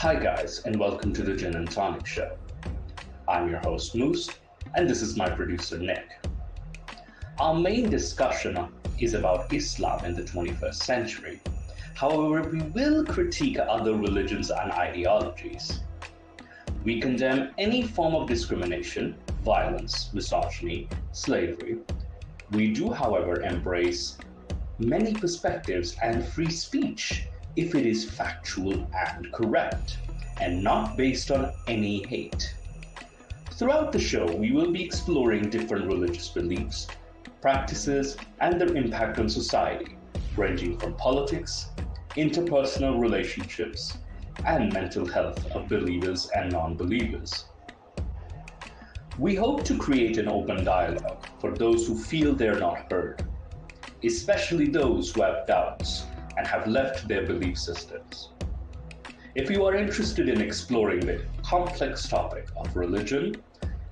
Hi guys, and welcome to the Gin and Tonic Show. I'm your host Moose, and this is my producer Nick. Our main discussion is about Islam in the 21st century. However, we will critique other religions and ideologies. We condemn any form of discrimination, violence, misogyny, slavery. We do, however, embrace many perspectives and free speech if it is factual and correct, and not based on any hate. Throughout the show, we will be exploring different religious beliefs, practices, and their impact on society, ranging from politics, interpersonal relationships, and mental health of believers and non-believers. We hope to create an open dialogue for those who feel they're not heard, especially those who have doubts and have left their belief systems. If you are interested in exploring the complex topic of religion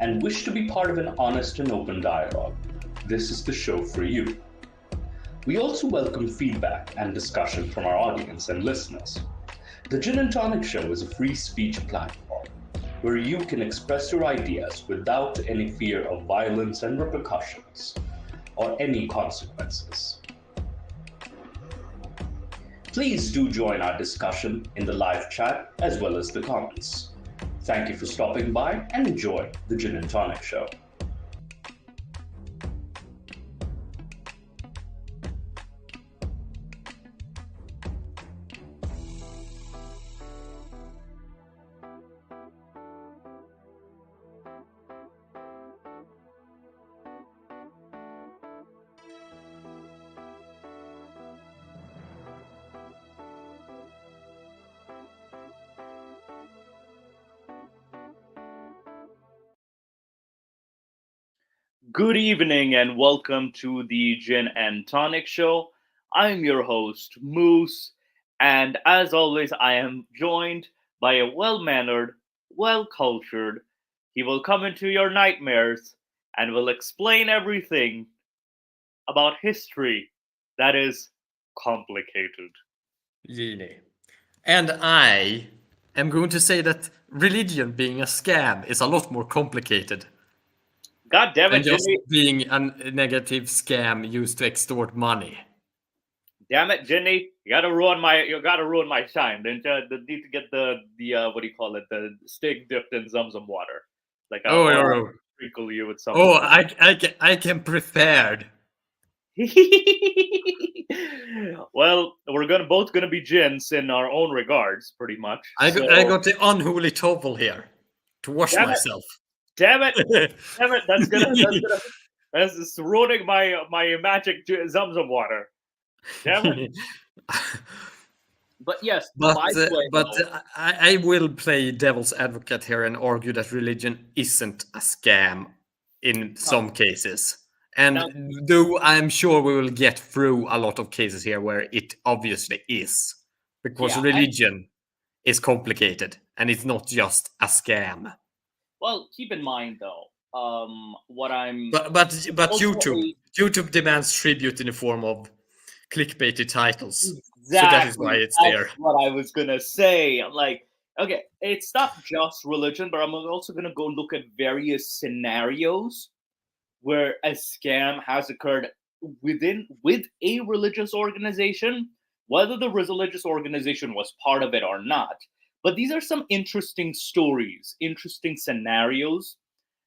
and wish to be part of an honest and open dialogue, this is the show for you. We also welcome feedback and discussion from our audience and listeners. The Gin and Tonic Show is a free speech platform where you can express your ideas without any fear of violence and repercussions or any consequences. Please do join our discussion in the live chat as well as the comments. Thank you for stopping by and enjoy the Gin and Tonic Show. Good evening and welcome to the Gin and Tonic Show. I'm your host, Moose, and as always, I am joined by a well-mannered, well-cultured. He will come into your nightmares and will explain everything about history that is complicated. Genie. And I am going to say that religion being a scam is a lot more complicated God damn than it, just Ginny. being a negative scam used to extort money. Damn it, Ginny. You gotta ruin my shine. Then you need to get the what do you call it? The steak dipped in Zamzam water. Like I'll sprinkle you with some. Oh, I can prepared. Well, we're both gonna be gins in our own regards, pretty much. I got the unholy towel here to wash myself. Damn it! Damn it! That's just ruining my magic Zamzam water. Damn it! But yes, I will play devil's advocate here and argue that religion isn't a scam in some cases. And though I'm sure we will get through a lot of cases here where it obviously is, because religion is complicated and it's not just a scam. Well, keep in mind though, what I'm. But YouTube demands tribute in the form of clickbaity titles. Exactly. So that is why it's there. That's what I was gonna say. I'm like, okay, it's not just religion, but I'm also gonna go look at various scenarios where a scam has occurred with a religious organization, whether the religious organization was part of it or not. But these are some interesting stories, interesting scenarios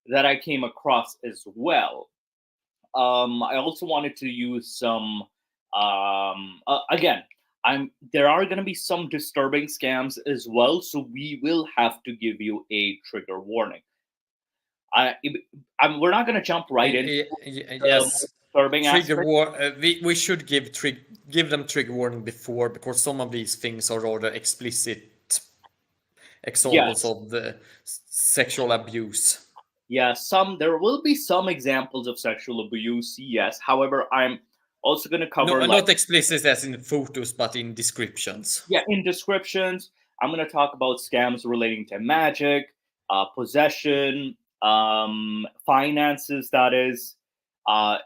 that I came across as well. I also wanted to use some. Again, there are going to be some disturbing scams as well, so we will have to give you a trigger warning. We're not going to jump right into the Yes. disturbing Trigger aspect. we should give them trigger warning before, because some of these things are rather explicit examples Yes. of the sexual abuse. Yeah, there will be some examples of sexual abuse, yes. However, I'm also going to No, cover not explicit as in photos, but in descriptions. yeah, in descriptions. I'm going to talk about scams relating to magic, possession, finances, that is,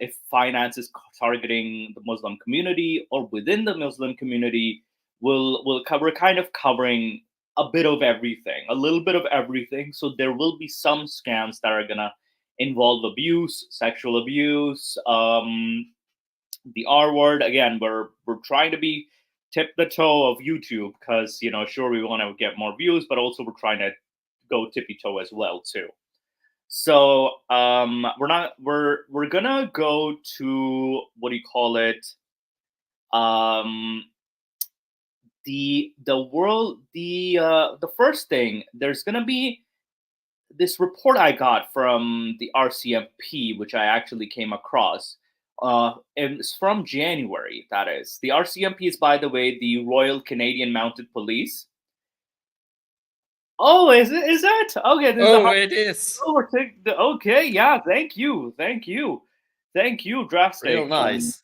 if finance is targeting the Muslim community or within the Muslim community. We'll cover, kind of covering a bit of everything, a little bit of everything. So there will be some scams that are going to involve abuse, sexual abuse, the R word. Again, we're trying to be tip the toe of YouTube, because sure, we want to get more views, but also we're trying to go tippy toe as well too. So we're gonna go to, what do you call it? The first thing, there's gonna be this report I got from the RCMP, which I actually came across. And it's from January, that is. The RCMP is, by the way, the Royal Canadian Mounted Police. Oh, is it? Is that? Okay. It is. Okay, yeah, thank you. Draft Real nice.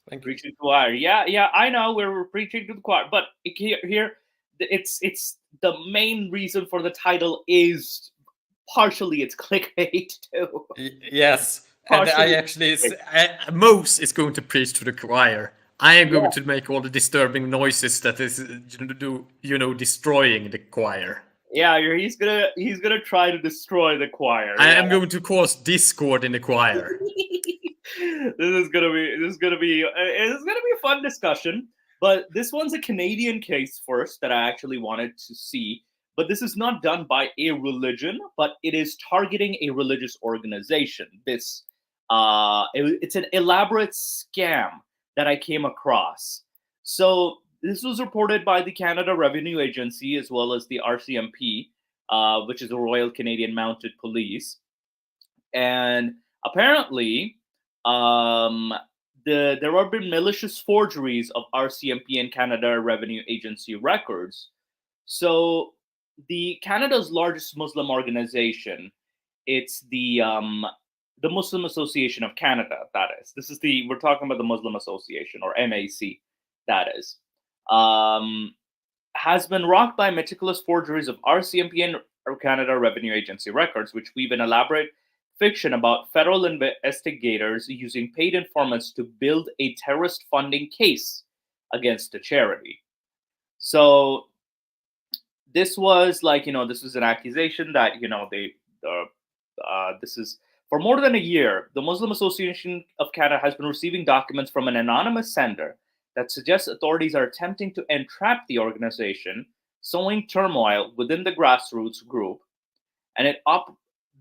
Thank you. Preaching to the choir. Yeah, I know we're preaching to the choir, but here, it's the main reason for the title is partially it's clickbait too. Yes, and I actually, Mose is going to preach to the choir. I am going to make all the disturbing noises that is, destroying the choir. Yeah, he's gonna try to destroy the choir. I am going to cause discord in the choir. This is gonna be a fun discussion. But this one's a Canadian case first that I actually wanted to see. But this is not done by a religion, but it is targeting a religious organization. It's an elaborate scam that I came across. So this was reported by the Canada Revenue Agency as well as the RCMP, which is the Royal Canadian Mounted Police. And apparently, there have been malicious forgeries of RCMP and Canada Revenue Agency records. So the Canada's largest Muslim organization, it's the Muslim Association of Canada. That is, we're talking about the Muslim Association, or MAC. That is, has been rocked by meticulous forgeries of RCMP and Canada Revenue Agency records, which weave an elaborate fiction about federal investigators using paid informants to build a terrorist funding case against a charity. So this was this was an accusation that this is, for more than a year, the Muslim Association of Canada has been receiving documents from an anonymous sender that suggests authorities are attempting to entrap the organization, sowing turmoil within the grassroots group. And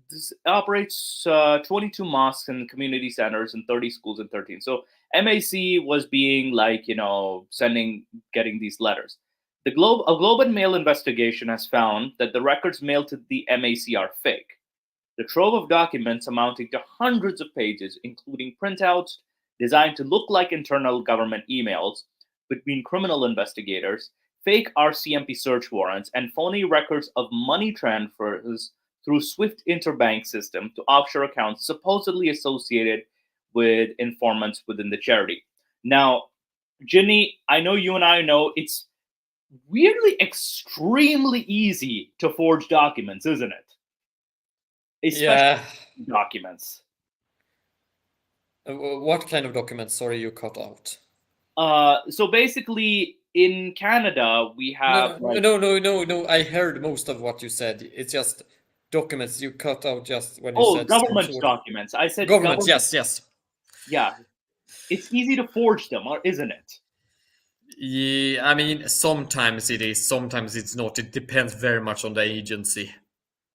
this operates 22 mosques and community centers and 30 schools and 13. So MAC was being getting these letters. A Globe and Mail investigation has found that the records mailed to the MAC are fake. The trove of documents amounting to hundreds of pages, including printouts designed to look like internal government emails between criminal investigators, fake RCMP search warrants, and phony records of money transfers through SWIFT interbank system to offshore accounts supposedly associated with informants within the charity. Now, Ginny, I know you and I know it's weirdly extremely easy to forge documents, isn't it? Especially documents. What kind of documents? Sorry, you cut out. So basically, in Canada, we have no. I heard most of what you said. It's just documents. You cut out just when you said government documents. I said government. Yes. Yeah. It's easy to forge them, isn't it? Yeah, I mean, sometimes it is, sometimes it's not. It depends very much on the agency.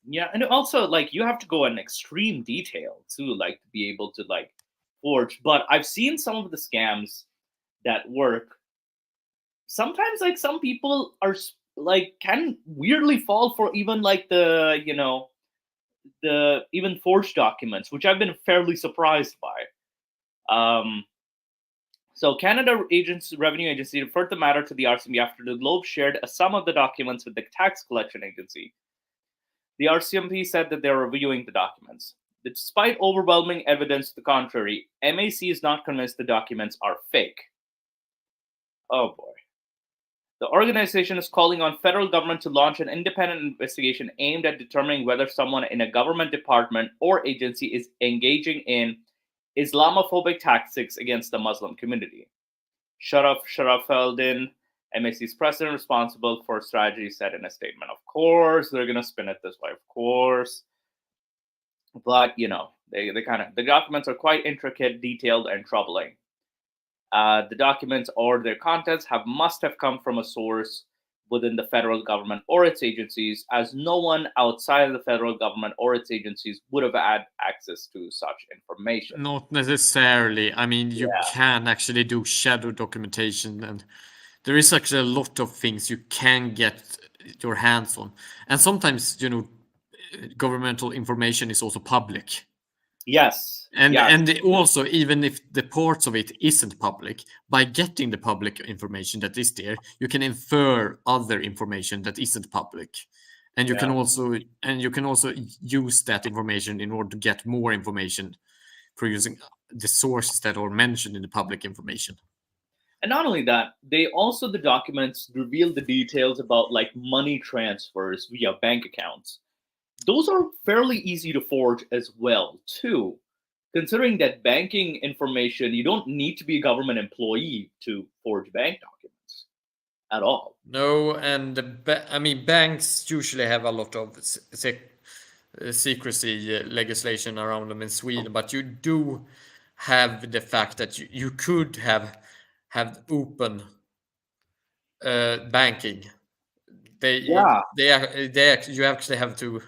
Yeah, and also like you have to go in extreme detail too, like to be able to like forge. But I've seen some of the scams that work. Sometimes like some people are like can weirdly fall for even like the the even forged documents, which I've been fairly surprised by. So Canada Revenue Agency referred the matter to the RCMP after the Globe shared a sum of the documents with the tax collection agency. The RCMP said that they're reviewing the documents. Despite overwhelming evidence to the contrary, MAC is not convinced the documents are fake. Oh boy. The organization is calling on federal government to launch an independent investigation aimed at determining whether someone in a government department or agency is engaging in Islamophobic tactics against the Muslim community. Sharafeldin, MAC's president responsible for strategy, said in a statement. Of course, they're going to spin it this way, of course. But, the documents are quite intricate, detailed, and troubling. The documents or their contents must have come from a source within the federal government or its agencies, as no one outside of the federal government or its agencies would have had access to such information. Not necessarily. I mean, you Yeah. can actually do shadow documentation, and there is actually a lot of things you can get your hands on. And sometimes, governmental information is also public. Yes. And also, even if the parts of it isn't public, by getting the public information that is there, you can infer other information that isn't public. And you can also use that information in order to get more information for using the sources that are mentioned in the public information. And not only that, the documents reveal the details about like money transfers via bank accounts. Those are fairly easy to forge as well, too. Considering that banking information, you don't need to be a government employee to forge bank documents at all. No, and I mean, banks usually have a lot of secrecy legislation around them in Sweden, but you do have the fact that you could have open banking. You actually have to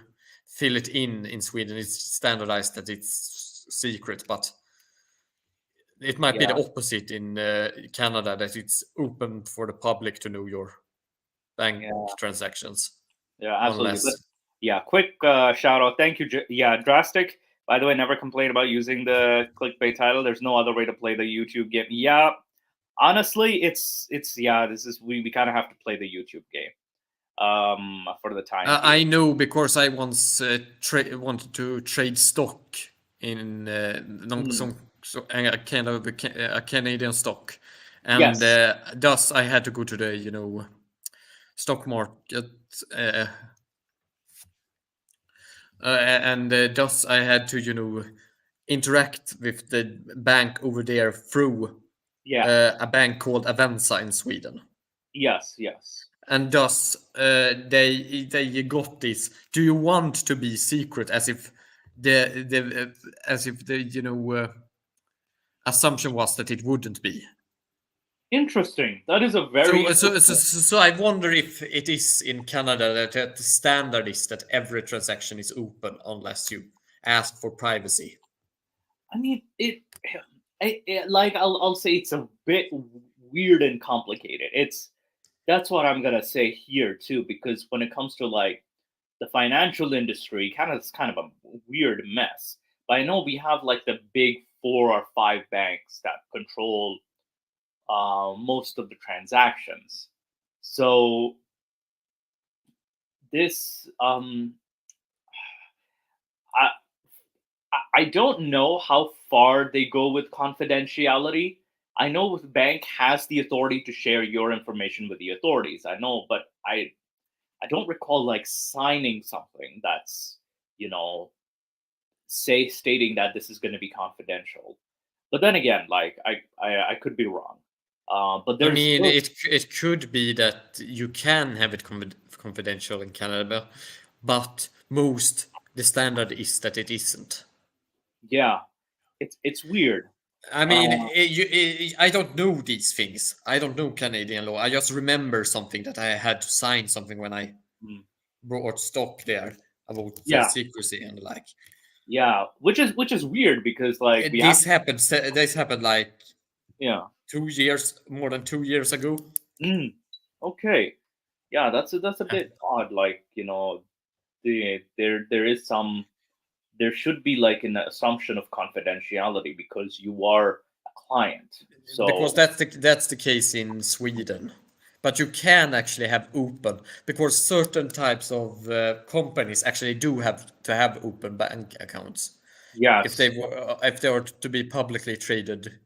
fill it in Sweden. It's standardized that it's secret, but it might be the opposite in Canada, that it's open for the public to know your bank transactions. Yeah, absolutely. Unless... Quick shout out. Thank you. Drastic. By the way, never complain about using the clickbait title. There's no other way to play the YouTube game. Yeah, honestly, we kind of have to play the YouTube game for the time. I know, because I once wanted to trade stock in a kind of a Canadian stock, and thus I had to go to the stock market, and thus I had to interact with the bank over there through a bank called Avanza in Sweden. Yes. And thus they got this. Do you want to be secret? As if the assumption was that it wouldn't be. Interesting. That is a very so I wonder if it is in Canada that the standard is that every transaction is open unless you ask for privacy. I mean, I'll say it's a bit weird and complicated. That's what I'm gonna say here too, because when it comes to like the financial industry, it's kind of a weird mess. But I know we have like the big 4 or 5 banks that control most of the transactions. So this I don't know how far they go with confidentiality. I know the bank has the authority to share your information with the authorities. I know, but I don't recall like signing something that's stating that this is going to be confidential. But then again, like I could be wrong. But I mean, it could be that you can have it confidential in Canada, but the standard is that it isn't. Yeah, it's weird. I mean, I don't know these things. I don't know Canadian law. I just remember something that I had to sign something when I Mm. brought stock there about Yeah, secrecy and like. yeah, which is weird because like we have, This happened. This happened like yeah. 2 years, more than 2 years ago. Mm. Okay, yeah, that's a Yeah. bit odd. Like there is some, there should be like an assumption of confidentiality because you are a client. Because So that's the case in Sweden, but you can actually have open because certain types of companies actually do have to have open bank accounts yes, if they are to be publicly traded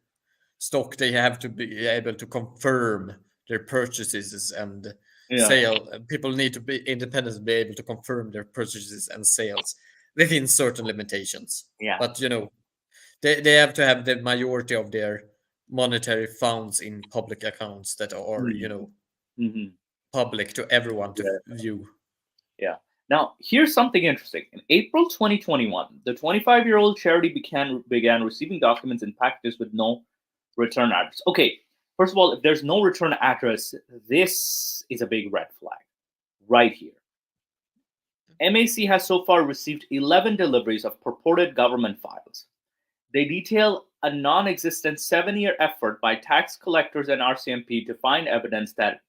stock. They have to be able to confirm their purchases and yeah, sale. People need to be independent to be able to confirm their purchases and sales within certain limitations. yeah. But they have to have the majority of their monetary funds in public accounts that are Mm-hmm. public to everyone to Yeah, view. yeah. Now, here's something interesting. In April 2021, the 25-year-old charity began receiving documents in packages with no return address. Okay, first of all, if there's no return address, this is a big red flag right here. MAC has so far received 11 deliveries of purported government files. They detail a non existent 7-year effort by tax collectors and RCMP to find evidence that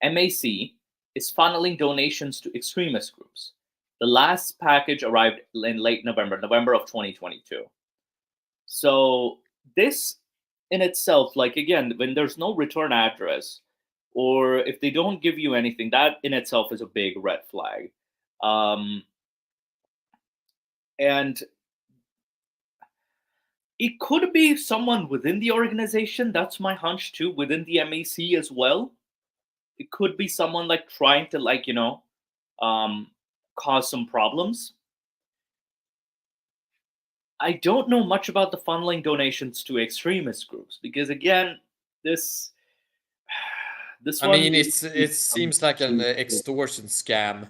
MAC is funneling donations to extremist groups. The last package arrived in late November of 2022. So, this in itself, like again, when there's no return address, or if they don't give you anything, that in itself is a big red flag. Um, and it could be someone within the organization. That's my hunch too, within the MAC as well. It could be someone like trying to um, cause some problems. I don't know much about the funneling donations to extremist groups because again, this this I one mean, leads it some seems like an to- extortion scam.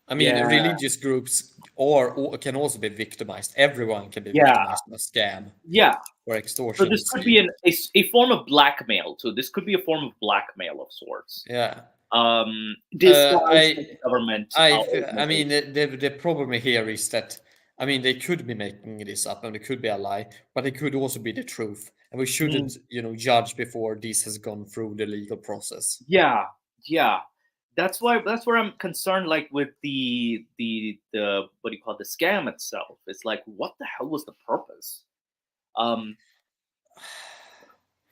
I mean, yeah, religious groups or can also be victimized. Everyone can be yeah, victimized in a scam yeah. or So extortion. this could be a form of blackmail too. This could be a form of blackmail of sorts. Yeah. Disguised as I a government I organization. mean, the problem here is that, I mean, they could be making this up and it could be a lie, but it could also be the truth. And we Mm, shouldn't, judge before this has gone through the legal process. yeah, yeah. That's where I'm concerned. Like with the what do you call it, the scam itself? It's like what the hell was the purpose? Um,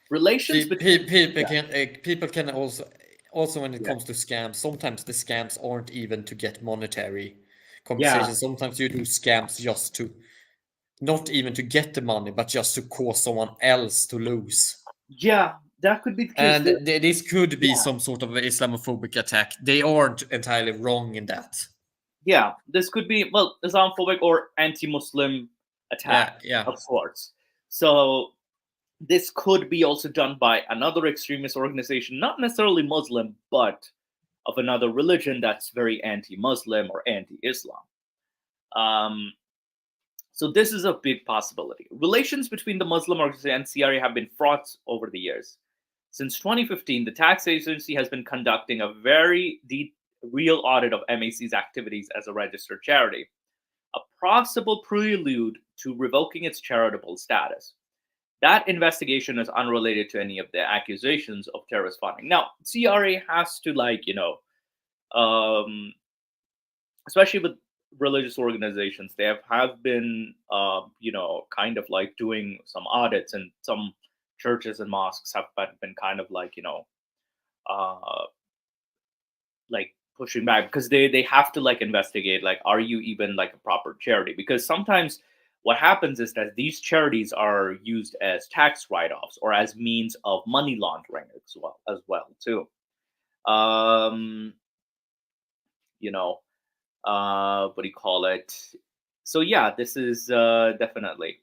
relations See, between yeah, people can also when it yeah, comes to scams, sometimes the scams aren't even to get monetary yeah, compensation. Sometimes you do scams just to not even to get the money, but just to cause someone else to lose. yeah. That could be the case. And this could be Yeah, some sort of Islamophobic attack. They aren't entirely wrong in that. yeah. This could be well Islamophobic or anti-Muslim attack Yeah, yeah. of sorts. So this could be also done by another extremist organization, not necessarily Muslim, but of another religion that's very anti-Muslim or anti-Islam. Um, so this is a big possibility. Relations between the Muslim organization and CRA have been fraught over the years. Since 2015, the tax agency has been conducting a very deep, real audit of MAC's activities as a registered charity, a possible prelude to revoking its charitable status. That investigation is unrelated to any of the accusations of terrorist funding. Now, CRA has to um, especially with religious organizations, they have been, kind of like doing some audits, and some churches and mosques have been kind of uh, like pushing back because they have to like investigate, like, are you even like a proper charity? Because sometimes what happens is that these charities are used as tax write-offs or as means of money laundering as well too. um you know what do you call it? So yeah, this is definitely.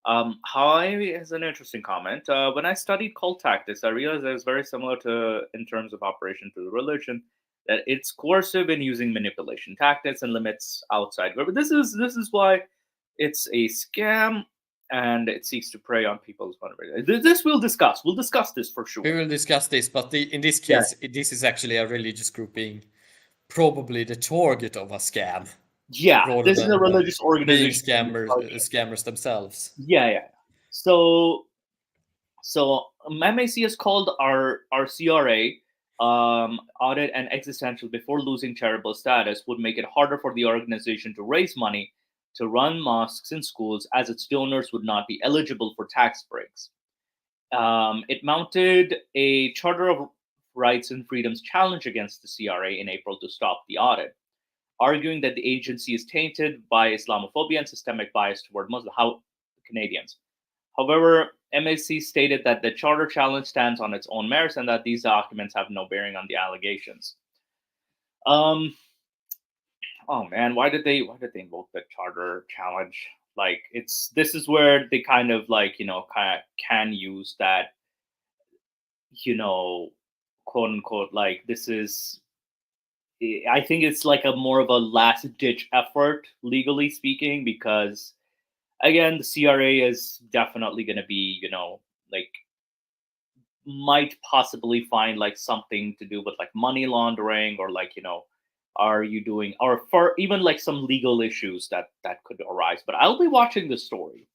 Hi is an interesting comment. When I studied cult tactics, I realized that it's very similar to, in terms of operation to the religion, that it's coercive in using manipulation tactics and limits outside. But this is why it's a scam. and it seeks to prey on people's vulnerability. This we'll discuss. We'll discuss this for sure. We will discuss this, but in this Yeah. case, this is actually a religious group being probably the target of a scam. Yeah, rather this is a than religious being organization. scammers themselves. Yeah. So MAC has called our CRA audit and existential before losing charitable status would make it harder for the organization to raise money to run mosques and schools, as its donors would not be eligible for tax breaks. It mounted a Charter of Rights and Freedoms challenge against the CRA in April to stop the audit, arguing that the agency is tainted by Islamophobia and systemic bias toward Muslim Canadians. However, MAC stated that the charter challenge stands on its own merits and that these documents have no bearing on the allegations. Oh man, why did they invoke the charter challenge? Like, this is where they kind of can use that, quote unquote, like, this is, I think it's like a more of a last ditch effort, legally speaking, because again, the CRA is definitely going to be, might possibly find like something to do with like money laundering, or are you doing, or for even like some legal issues that could arise. But I'll be watching this story.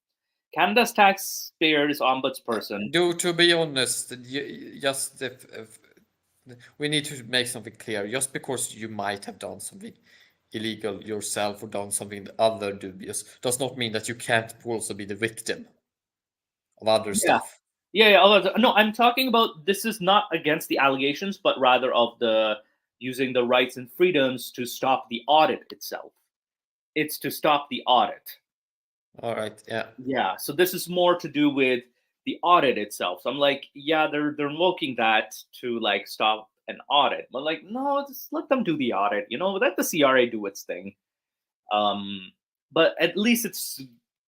Canada's taxpayers ombudsperson. To be honest, just if we need to make something clear. Just because you might have done something illegal yourself or done something other dubious does not mean that you can't also be the victim of other stuff. Yeah. No, I'm talking about, this is not against the allegations, but rather of the using the rights and freedoms to stop the audit itself. It's to stop the audit. All right. Yeah. Yeah. So this is more to do with the audit itself. So I'm like, yeah, they're invoking that to like stop an audit, but like, no, just let them do the audit. Let the CRA do its thing. But at least it's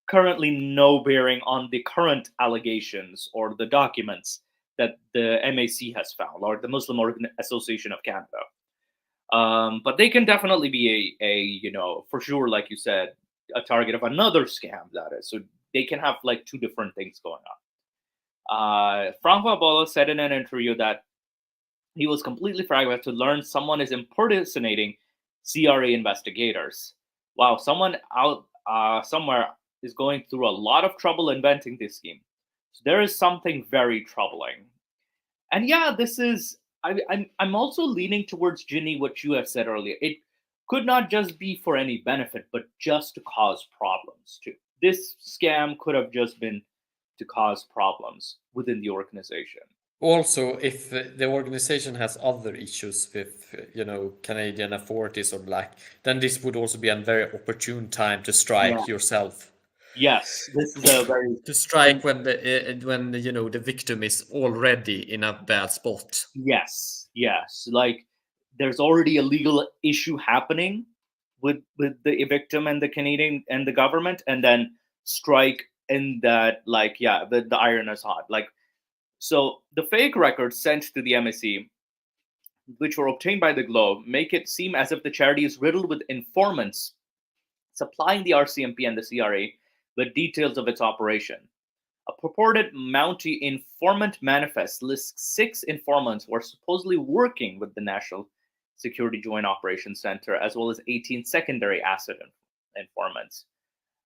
currently no bearing on the current allegations or the documents that the MAC has found, or the Muslim Association of Canada. But they can definitely be a for sure, like you said, a target of another scam, that is. So they can have like two different things going on. Francois Bolla said in an interview that he was completely fragmented to learn someone is impersonating CRA investigators. Wow, someone out somewhere is going through a lot of trouble inventing this scheme. So there is something very troubling. And yeah, this is, I'm also leaning towards, Ginny, what you have said earlier. It could not just be for any benefit, but just to cause problems too. This scam could have just been to cause problems within the organization. Also, if the organization has other issues with, Canadian authorities or then this would also be a very opportune time to strike yourself. Yes, this is a very to strike when the victim is already in a bad spot. Yes. Like, there's already a legal issue happening with the victim and the Canadian and the government, and then strike in that, like, yeah, the iron is hot. Like, so the fake records sent to the MSC, which were obtained by the Globe, make it seem as if the charity is riddled with informants supplying the RCMP and the CRA with details of its operation. A purported Mountie informant manifest lists 6 informants who are supposedly working with the National Security Joint Operations Center, as well as 18 secondary asset informants.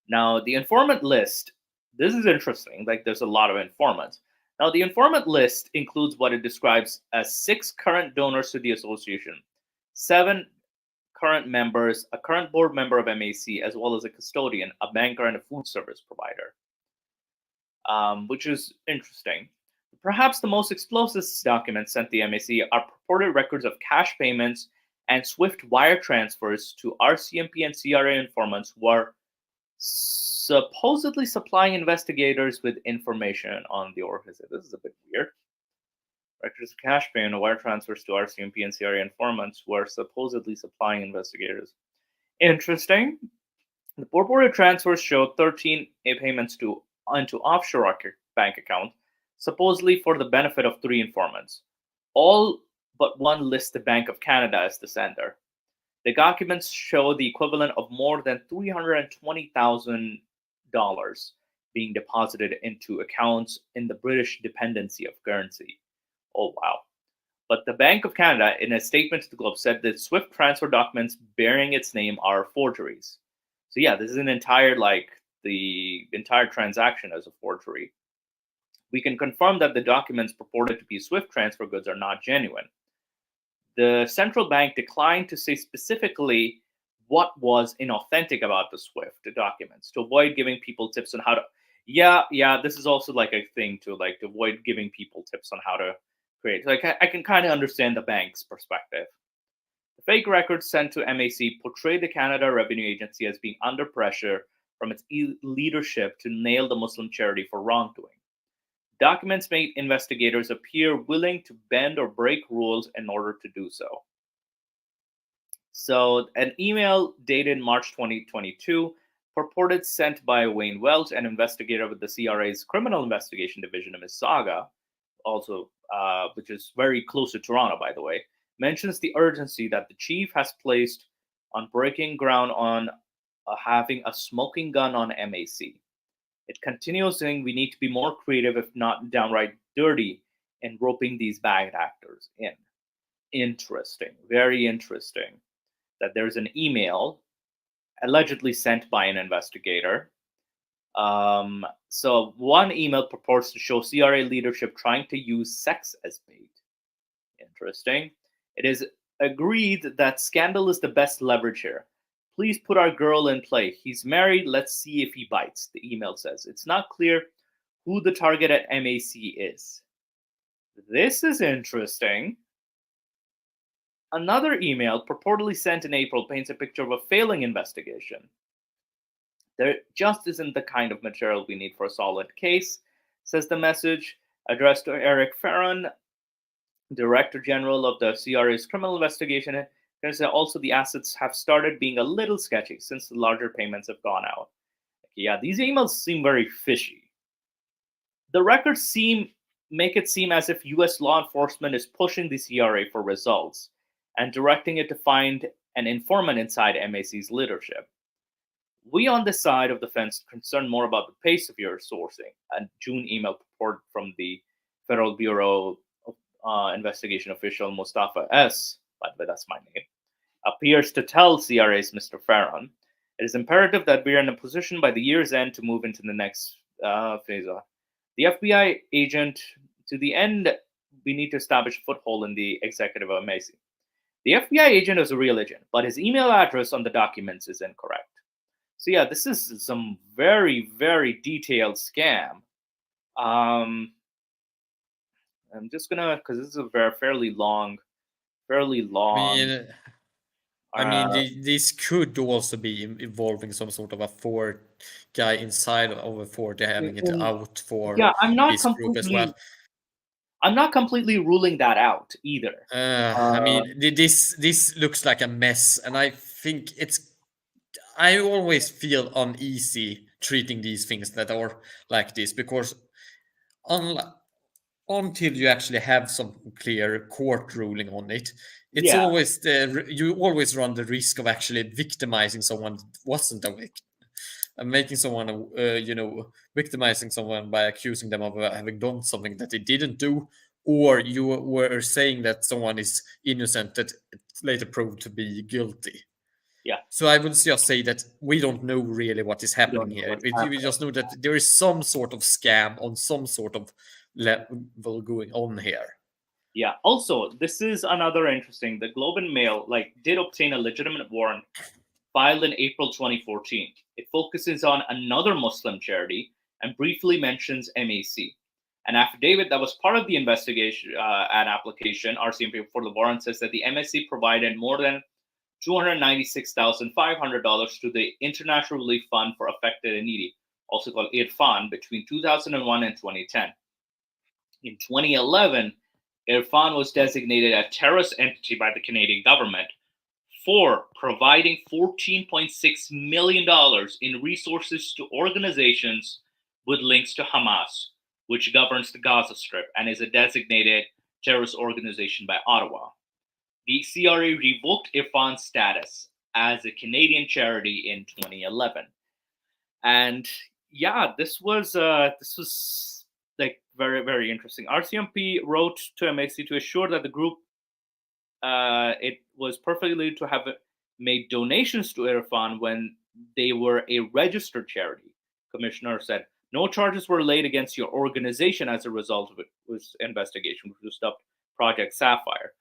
Now, the informant list, this is interesting. Like, there's a lot of informants. Now, the informant list includes what it describes as 6 current donors to the association, 7 current members, a current board member of MAC, as well as a custodian, a banker, and a food service provider, which is interesting. Perhaps the most explosive documents sent to the MAC are purported records of cash payments and swift wire transfers to RCMP and CRA informants who are supposedly supplying investigators with information on the organization. This is a bit weird. Records of cash payment and wire transfers to RCMP and CRA informants who are supposedly supplying investigators. Interesting. The purported transfers show 13 payments into offshore bank account, supposedly for the benefit of 3 informants. All but one lists the Bank of Canada as the sender. The documents show the equivalent of more than $320,000 being deposited into accounts in the British dependency of Guernsey. Oh, wow. But the Bank of Canada, in a statement to the Globe, said that SWIFT transfer documents bearing its name are forgeries. So yeah, this is an entire, the entire transaction as a forgery. We can confirm that the documents purported to be SWIFT transfer goods are not genuine. The central bank declined to say specifically what was inauthentic about the SWIFT documents to avoid giving people tips on how to. Yeah, this is also like a thing to avoid giving people tips on how to create. Like I can kind of understand the bank's perspective. The fake records sent to MAC portray the Canada Revenue Agency as being under pressure from its leadership to nail the Muslim charity for wrongdoing. Documents made investigators appear willing to bend or break rules in order to do so. So, an email dated March 2022, purported sent by Wayne Welch, an investigator with the CRA's Criminal Investigation Division in Mississauga, also, which is very close to Toronto, by the way, mentions the urgency that the chief has placed on breaking ground on having a smoking gun on MAC. It continues saying we need to be more creative, if not downright dirty, in roping these bad actors in. Interesting, very interesting, that there's an email allegedly sent by an investigator. So one email purports to show CRA leadership trying to use sex as bait. Interesting. It is agreed that scandal is the best leverage here. Please put our girl in play. He's married. Let's see if he bites, the email says. It's not clear who the target at MAC is. This is interesting. Another email, purportedly sent in April, paints a picture of a failing investigation. There just isn't the kind of material we need for a solid case, says the message, addressed to Eric Ferron, Director General of the CRA's Criminal Investigation. Also, the assets have started being a little sketchy since the larger payments have gone out. Yeah, these emails seem very fishy. The records make it seem as if US law enforcement is pushing the CRA for results and directing it to find an informant inside MAC's leadership. We on this side of the fence concerned more about the pace of your sourcing. A June email report from the Federal Bureau of Investigation official Mustafa S., by the way, that's my name, appears to tell CRA's Mr. Farron, it is imperative that we are in a position by the year's end to move into the next phase. The FBI agent, to the end, we need to establish a foothold in the executive of MAC. The FBI agent is a real agent, but his email address on the documents is incorrect. So yeah, this is some very, very detailed scam. I'm just gonna, because this is a fairly long. This could also be involving some sort of a Ford guy inside of a Ford having it out for his group as well. I'm not completely ruling that out either. This looks like a mess, and I think I always feel uneasy treating these things that are like this because until you actually have some clear court ruling on it, it's always you always run the risk of actually victimizing someone that wasn't a victim, and making someone victimizing someone by accusing them of having done something that they didn't do, or you were saying that someone is innocent that later proved to be guilty. Yeah. So I would just say that we don't know really what is happening here. We just know that there is some sort of scam on some sort of level going on here. Yeah. Also, this is another interesting. The Globe and Mail did obtain a legitimate warrant filed in April 2014. It focuses on another Muslim charity and briefly mentions MAC. An affidavit that was part of the investigation and application, RCMP for the warrant, says that the MSC provided more than $296,500 to the International Relief Fund for Affected and Needy, also called IRFAN, between 2001 and 2010. In 2011, IRFAN was designated a terrorist entity by the Canadian government for providing $14.6 million in resources to organizations with links to Hamas, which governs the Gaza Strip and is a designated terrorist organization by Ottawa. The CRA revoked IRFAN's status as a Canadian charity in 2011. And yeah, this was like very, very interesting. RCMP wrote to MAC to assure that the group it was perfectly to have made donations to Irfan when they were a registered charity. Commissioner said no charges were laid against your organization as a result of it was investigation, which was dubbed Project Sapphire.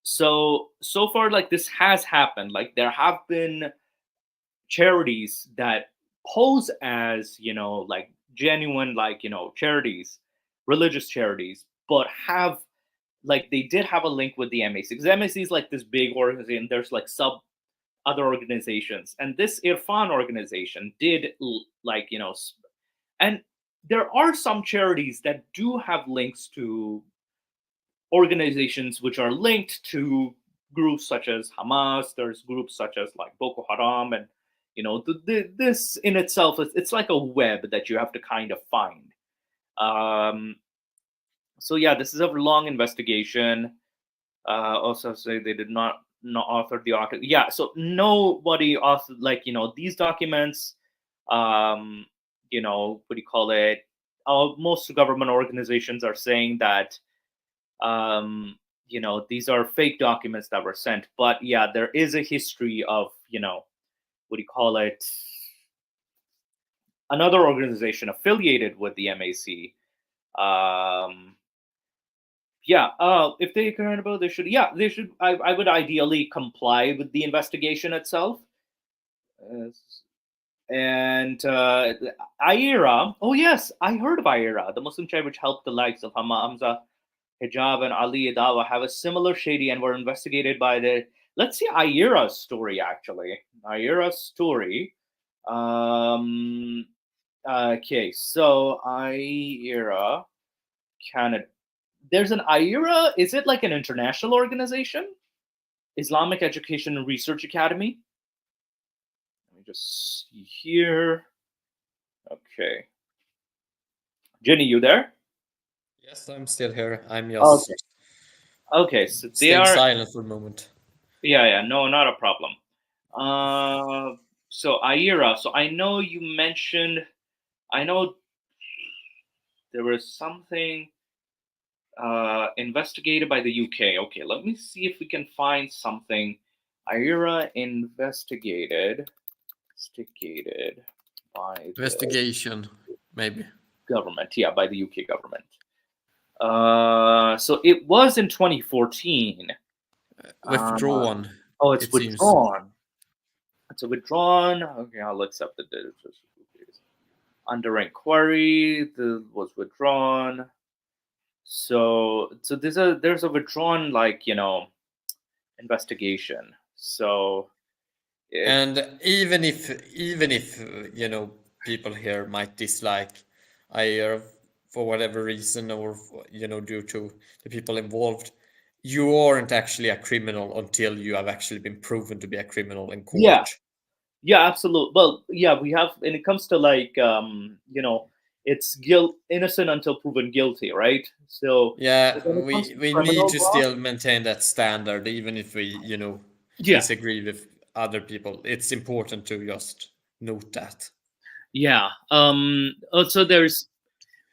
So far, like, this has happened. Like, there have been charities that pose as, like, genuine, like, charities, religious charities, but have, like, they did have a link with the MAC, because MAC is like this big organization. There's like sub other organizations, and this Irfan organization did, like, and there are some charities that do have links to organizations which are linked to groups such as Hamas. There's groups such as like Boko Haram, and this in itself it's like a web that you have to kind of find. So yeah, this is a long investigation. Also say they did not author the article. Yeah, so nobody authored, like, these documents. What do you call it? Most government organizations are saying that these are fake documents that were sent. But yeah, there is a history of, what do you call it? Another organization affiliated with the MAC. If they care about, they should. Yeah, they should. I would ideally comply with the investigation itself. And IRA. Oh yes, I heard of IRA, the Muslim charity which helped the likes of Hamza Hijab and Ali Adawa have a similar shady and were investigated by the. Let's see IRA's story, actually. IRA's story. Okay, so IRA Canada. There's an IRA. Is it like an international organization? Islamic Education and Research Academy. Let me just see here. Okay. Jenny, you there? Yes, I'm still here. I'm just okay. So they staying are silent for a moment. Yeah, no, not a problem. So IRA. So I know you mentioned. I know there was something investigated by the UK. Okay, let me see if we can find something. IRA investigated by investigation, maybe government. Yeah, by the UK government. So it was in 2014. Withdrawn. It's withdrawn. Seems. It's a withdrawn. Okay, I'll accept it. Under inquiry, was withdrawn. So there's a withdrawn, like, investigation. So and even if people here might dislike IR for whatever reason, or due to the people involved, you aren't actually a criminal until you have actually been proven to be a criminal in court. Yeah, absolutely. Well, yeah, we have, when it comes to, like, it's innocent until proven guilty, right? So yeah, we need to still maintain that standard, even if we disagree with other people. It's important to just note that. Yeah. Also, there's,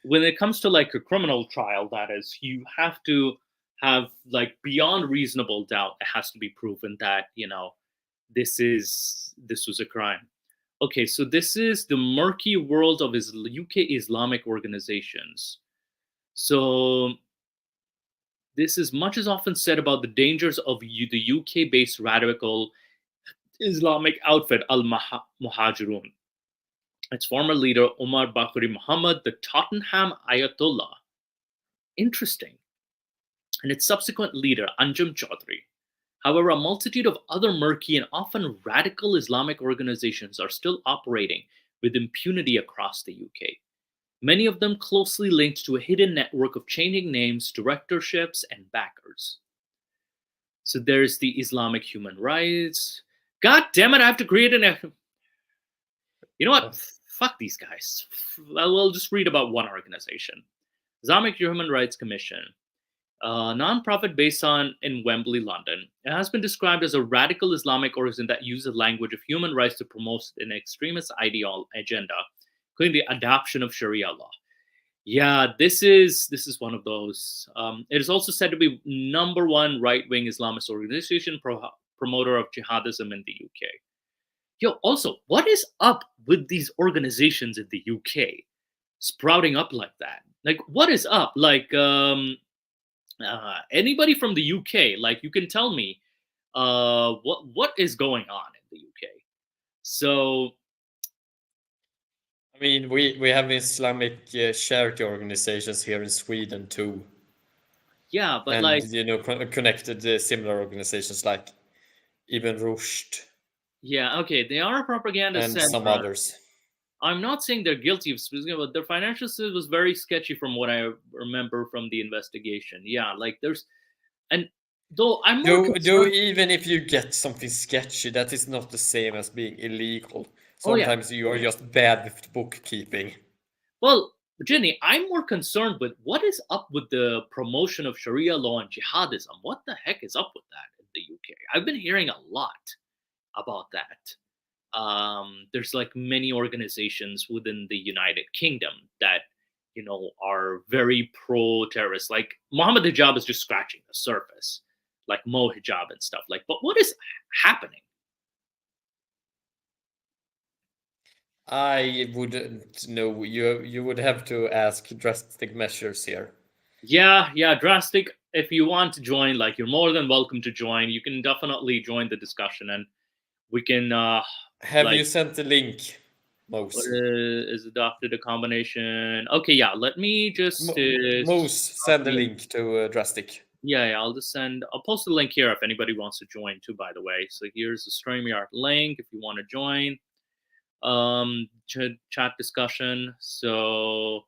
when it comes to, like, a criminal trial, that is, you have to have, like, beyond reasonable doubt, it has to be proven that this was a crime. Okay, so this is the murky world of UK Islamic organizations. So this is much as often said about the dangers of the UK-based radical Islamic outfit Al-Muhajirun. Its former leader, Omar Bakri Muhammad, the Tottenham Ayatollah. Interesting. And its subsequent leader, Anjem Chaudhry. However, a multitude of other murky and often radical Islamic organizations are still operating with impunity across the UK. Many of them closely linked to a hidden network of changing names, directorships, and backers. So there's the Islamic human rights. God damn it, I have to create an... You know what? Fuck these guys. We'll just read about one organization. Islamic Human Rights Commission. A non-profit based in Wembley, London. It has been described as a radical Islamic origin that uses the language of human rights to promote an extremist agenda, including the adoption of Sharia law. Yeah, this is one of those. It is also said to be #1 right-wing Islamist organization promoter of jihadism in the UK. Yo, also, what is up with these organizations in the UK sprouting up like that? Like, what is up? Like, anybody from the UK, like, you can tell me what is going on in the UK. So, I mean, we have Islamic charity organizations here in Sweden too. yeah, but and like, connected similar organizations like Ibn Rushd yeah, okay, they are a propaganda and center. some others. I'm not saying they're guilty of speaking, but their financial status was very sketchy from what I remember from the investigation. Yeah, like there's, and though I'm more Though concerned. even if you get something sketchy, that is not the same as being illegal. Oh yeah. Sometimes you are just bad with bookkeeping. Well, Jenny, I'm more concerned with what is up with the promotion of Sharia law and jihadism. What the heck is up with that in the UK? I've been hearing a lot about that. There's like many organizations within the United Kingdom that are very pro-terrorist. Like Mohammed Hijab is just scratching the surface, like Mo Hijab and stuff. Like, but what is happening? I wouldn't know. You would have to ask drastic measures here. Yeah, drastic. If you want to join, like, you're more than welcome to join. You can definitely join the discussion, and we can. Have like, you sent the link, Mose? Is adopted a combination? Okay, yeah. Let me just. Mose, send the link to drastic. Yeah, I'll just I'll post the link here if anybody wants to join too, by the way. So here's the StreamYard link if you want to join. Chat discussion. So,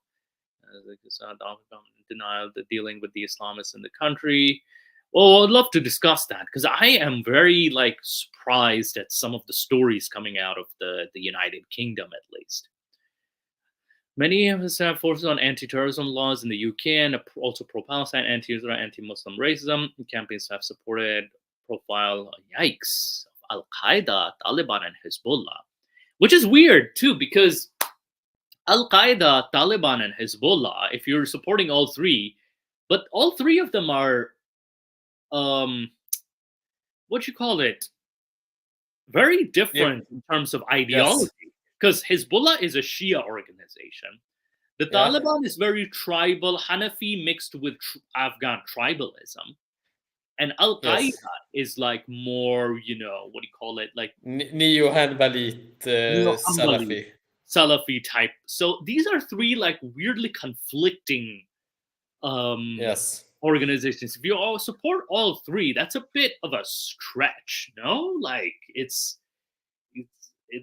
denial of dealing with the Islamists in the country. Well, I'd love to discuss that because I am very surprised at some of the stories coming out of the United Kingdom, at least. Many of us have forces on anti-terrorism laws in the UK and also pro-Palestine, anti-Israel, anti-Muslim racism. Campaigns have supported profile, yikes, Al-Qaeda, Taliban, and Hezbollah. Which is weird, too, because Al-Qaeda, Taliban, and Hezbollah, if you're supporting all three, but all three of them are, what you call it, very different in terms of ideology. Because Hezbollah is a Shia organization. The Taliban is very tribal, Hanafi mixed with Afghan tribalism. And Al-Qaeda is like more, what do you call it? Like Neo-Hanbalit Salafi type. So these are three like weirdly conflicting organizations. If you all support all three, that's a bit of a stretch, no? Like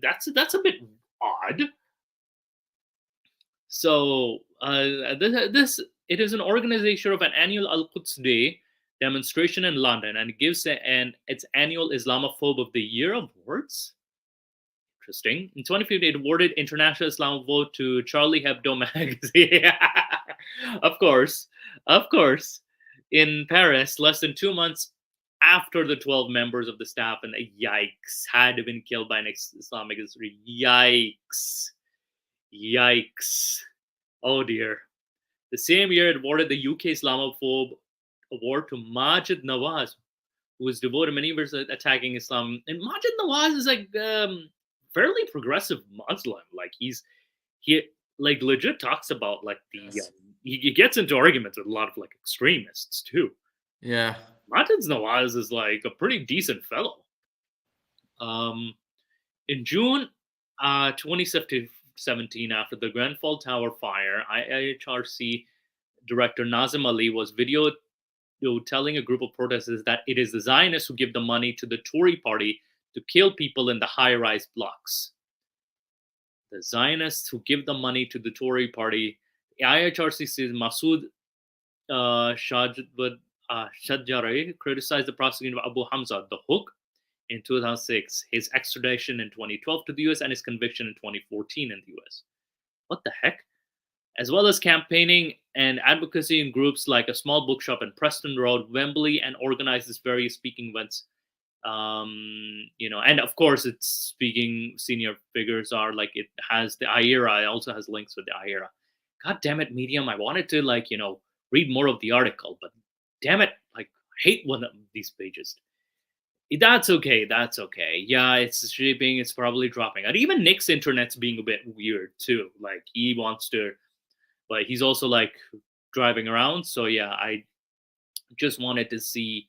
that's a bit odd. So this it is an organization of an annual Al-Quds Day demonstration in London, and it gives its annual Islamophobe of the Year awards. Interesting. In 2015, it awarded International Islam Vote to Charlie Hebdo magazine. Of course. In Paris, less than 2 months after the 12 members of the staff and yikes had been killed by an Islamic Extremist. Yikes. Oh dear. The same year, it awarded the UK Islamophobe award to Majid Nawaz, who was devoted many years attacking Islam. And Majid Nawaz is like fairly progressive Muslim. Like he like legit talks about like the he gets into arguments with a lot of like extremists too. Yeah. Majid Nawaz is like a pretty decent fellow. In June 2017, after the Grenfell Tower fire, IHRC director Nazim Ali was videoed telling a group of protesters that it is the Zionists who give the money to the Tory party to kill people in the high-rise blocks. The Zionists who give the money to the Tory party. IHRC says Masood Shadjari criticized the prosecution of Abu Hamza, the Hook, in 2006, his extradition in 2012 to the US, and his conviction in 2014 in the US. What the heck? as well as campaigning and advocacy in groups like a small bookshop in Preston Road, Wembley, and organizes various speaking events. And of course, it's speaking senior figures are like it has the IERA. It also has links with the IERA. God damn it, Medium! I wanted to read more of the article, but damn it, like I hate one of these pages. That's okay. That's okay. Yeah, it's shipping. It's probably dropping out. Even Nick's internet's being a bit weird too. Like he wants to, but he's also like driving around. So yeah, I just wanted to see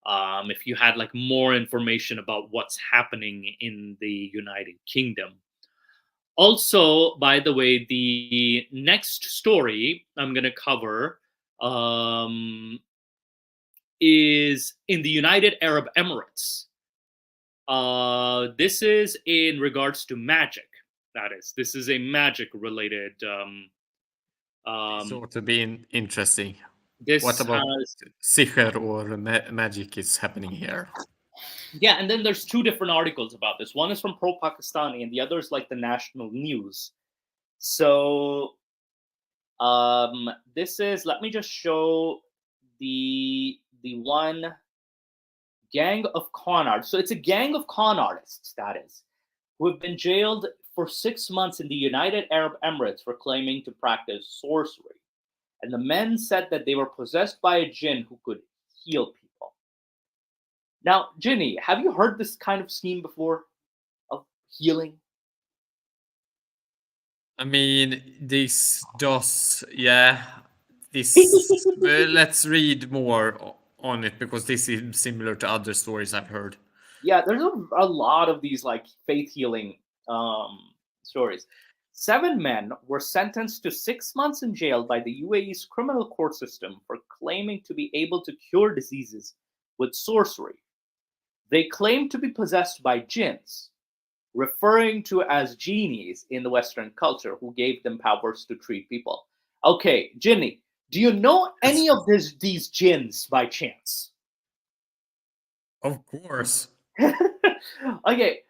if you had like more information about what's happening in the United Kingdom. Also, by the way, the next story I'm going to cover is in the United Arab Emirates. This is in regards to magic. This is a magic related. Sort of being interesting. This What about has, sihr or magic is happening here? yeah, and then there's two different articles about this. One is from Pro Pakistani, and the other is like the national news. So, this is. Let me just show the one gang of con artists. So it's a gang of con artists, that is, who have been jailed for 6 months in the United Arab Emirates for claiming to practice sorcery. And the men said that they were possessed by a jinn who could heal people. Now, Ginny, have you heard this kind of scheme before of healing? I mean, this does, yeah. This let's read more on it because this is similar to other stories I've heard. Yeah, there's a lot of these like faith healing stories. 7 men were sentenced to 6 months in jail by the UAE's criminal court system for claiming to be able to cure diseases with sorcery. They claimed to be possessed by jinns, referring to as genies in the Western culture, who gave them powers to treat people. Okay, Ginny, do you know any of these jinns by chance? Of course. Okay.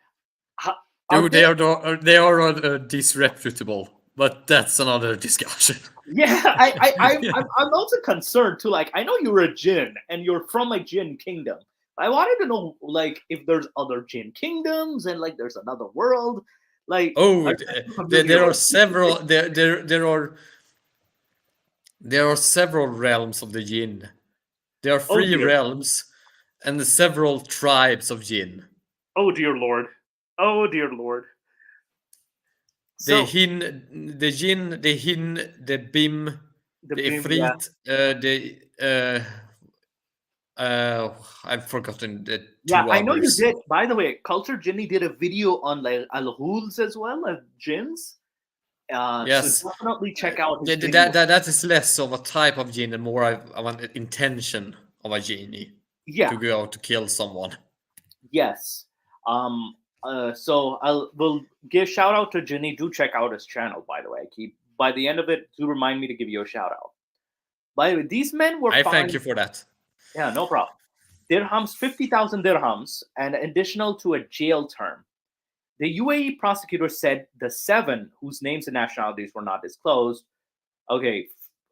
They are disreputable, but that's another discussion. Yeah, I'm also concerned too. Like, I know you're a jinn and you're from a jinn kingdom. I wanted to know, like, if there's other jinn kingdoms and like there's another world. Like, there are several. There are several realms of the jinn. There are 3 realms and several tribes of jinn. Oh dear lord! Oh dear lord! The hin, the jinn, the hin, the bim, the ifrit, I've forgotten the 2 Yeah, I know others. you did. By the way, Culture Ginny did a video on like al-ghuls as well as jinns. Yes, so definitely check out his video. that is less of a type of jinn and more of an intention of a genie to go out to kill someone. Yes. So we'll give shout out to Ginny. Do check out his channel, by the way. By the end of it, do remind me to give you a shout out. By the way, these men were I thank you for that. Yeah, no problem. Dirhams, 50,000 dirhams, and additional to a jail term. The UAE prosecutor said the 7, whose names and nationalities were not disclosed,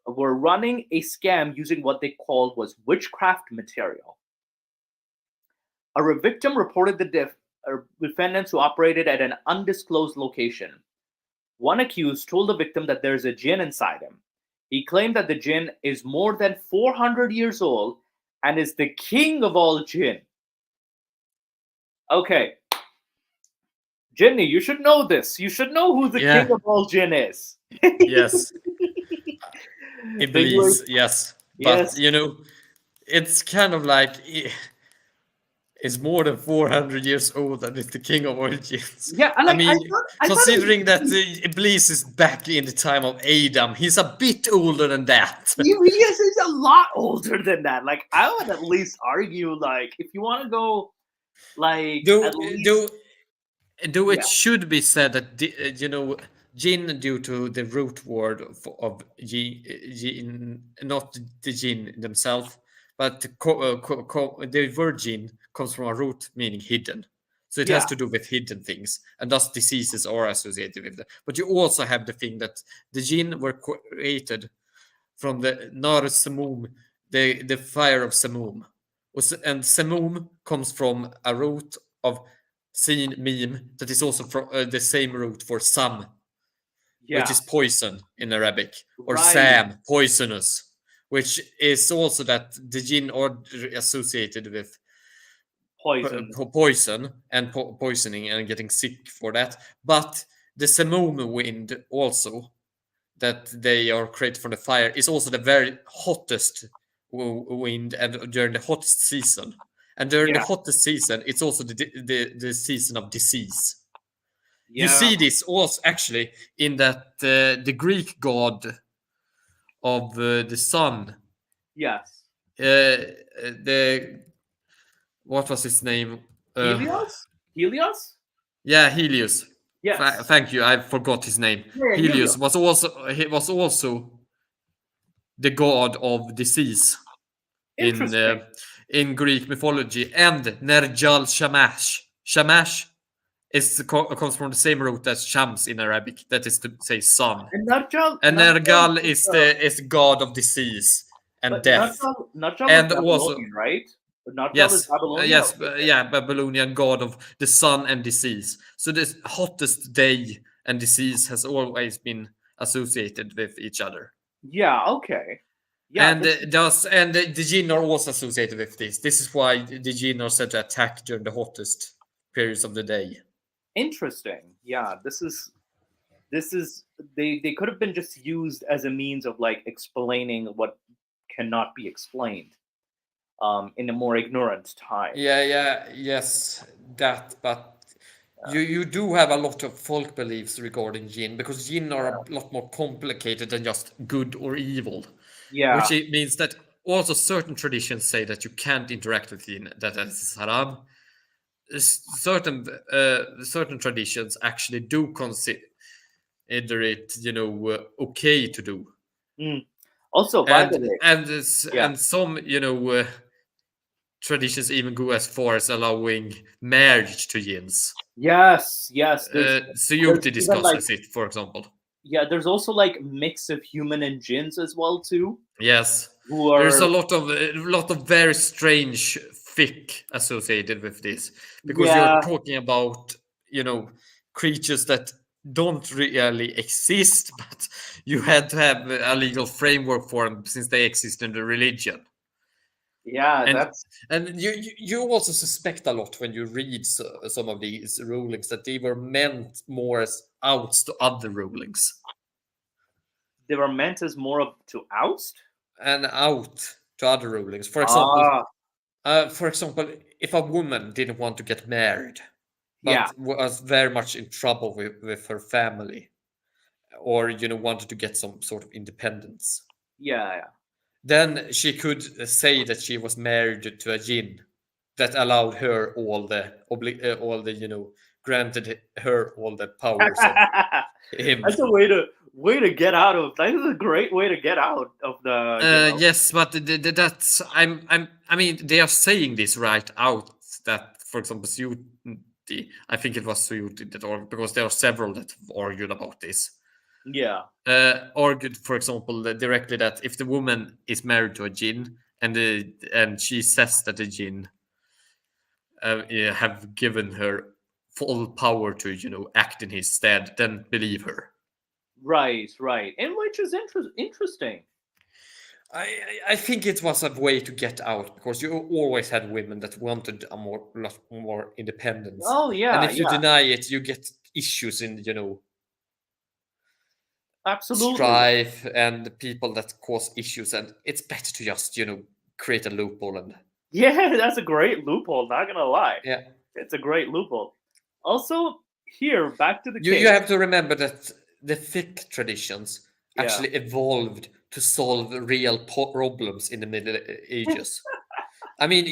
were running a scam using what they called was witchcraft material. A victim reported the defendants who operated at an undisclosed location. One accused told the victim that there's a jinn inside him. He claimed that the jinn is more than 400 years old and is the king of all jinn. Okay. Jinny, you should know this. You should know who the king of all jinn is. Yes. Iblis, yes. But, it's kind of like... It's more than 400 years old and it's the king of all jinns. Yeah, considering that Iblis is back in the time of Adam, he's a bit older than that. He is. He's a lot older than that. Like, I would at least argue, like, if you want to go, like, it should be said that jinn, due to the root word of jinn, not the jinn themselves, but the word jinn comes from a root meaning hidden. So it has to do with hidden things, and thus diseases are associated with them. But you also have the thing that the jinn were created from the Nar Samum, the fire of Samum. And Samum comes from a root of Sin Mim that is also from the same root for Sam, which is poison in Arabic, or Sam, poisonous, which is also that the jinn are associated with poison and poisoning and getting sick for that. But the Samum wind also, that they are created from the fire, is also the very hottest wind and during the hottest season. And during the hottest season, it's also the season of disease. You see this also actually in that the Greek god of the sun. Yes. What was his name? Helios? Helios? Yeah, Helios. Yes. Thank you. I forgot his name. Yeah, Helios was also the god of disease in Greek mythology, and Nergal Shamash. Shamash comes from the same root as Shams in Arabic. That is to say sun. And Nergal is god of disease and death. Nergal and is also, Babylonian, right? Nergal yes, is Babylonian. yes, yeah, Babylonian god of the sun and disease. So the hottest day and disease has always been associated with each other. Yeah. Okay. Yeah. And the jinn are also associated with this. This is why the jinn are said to attack during the hottest periods of the day. Interesting. Yeah. This is they could have been just used as a means of like explaining what cannot be explained in a more ignorant time. Yes, that. But you do have a lot of folk beliefs regarding jinn, because jinn are a lot more complicated than just good or evil. Yeah. Which means that also certain traditions say that you can't interact with jinn, that is haram. Certain traditions actually do consider it, okay to do. Also, by the way, and some, traditions even go as far as allowing marriage to jinns. Yes. Suyuti discusses it, for example. Yeah, there's also like mix of human and jinns as well too. Yes, there's a lot of very strange fiqh associated with this, because you're talking about creatures that don't really exist, but you had to have a legal framework for them since they exist in the religion. Yeah, and you also suspect a lot when you read some of these rulings that they were meant more as outs to other rulings. They were meant as more of to oust and out to other rulings. For example, if a woman didn't want to get married, but was very much in trouble with her family, or wanted to get some sort of independence. Yeah. Then she could say that she was married to a jinn that allowed her granted her all the powers of him. That's a way to get out of. That is a great way to get out of the. Yes, but that's I mean they are saying this right out, that, for example, Suyuti, I think it was Suyuti that because there are several that argued about this. Yeah. Argued, for example, directly that if the woman is married to a jinn and she says that the jinn have given her full power to act in his stead, then believe her. Right, and which is interesting. I think it was a way to get out, because you always had women that wanted a lot more independence. Oh yeah, and if you deny it, you get issues in absolutely strife and people that cause issues, and it's better to just create a loophole. And yeah, that's a great loophole, not gonna lie. Yeah, it's a great loophole. Also, here, back to the case. You have to remember that the fiqh traditions actually evolved to solve real problems in the Middle Ages. I mean,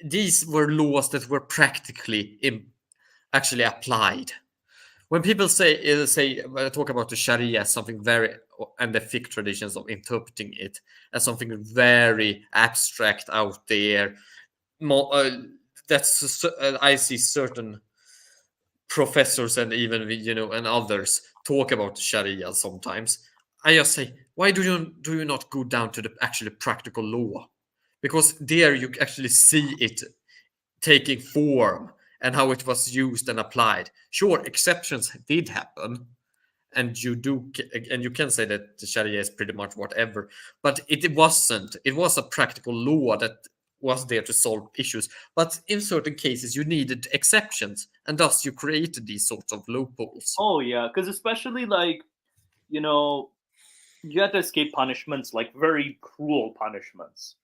these were laws that were practically actually applied. When people talk about the Sharia as something very, and the fiqh traditions of interpreting it as something very abstract out there, that's I see certain professors and even and others talk about Sharia sometimes. I just say, why do you not go down to the actually practical law? Because there you actually see it taking form and how it was used and applied. Sure, exceptions did happen, and you can say that the Sharia is pretty much whatever, but it wasn't. It was a practical law that was there to solve issues. But in certain cases, you needed exceptions, and thus you created these sorts of loopholes. Oh yeah, because especially like, you know, you had to escape punishments, like very cruel punishments,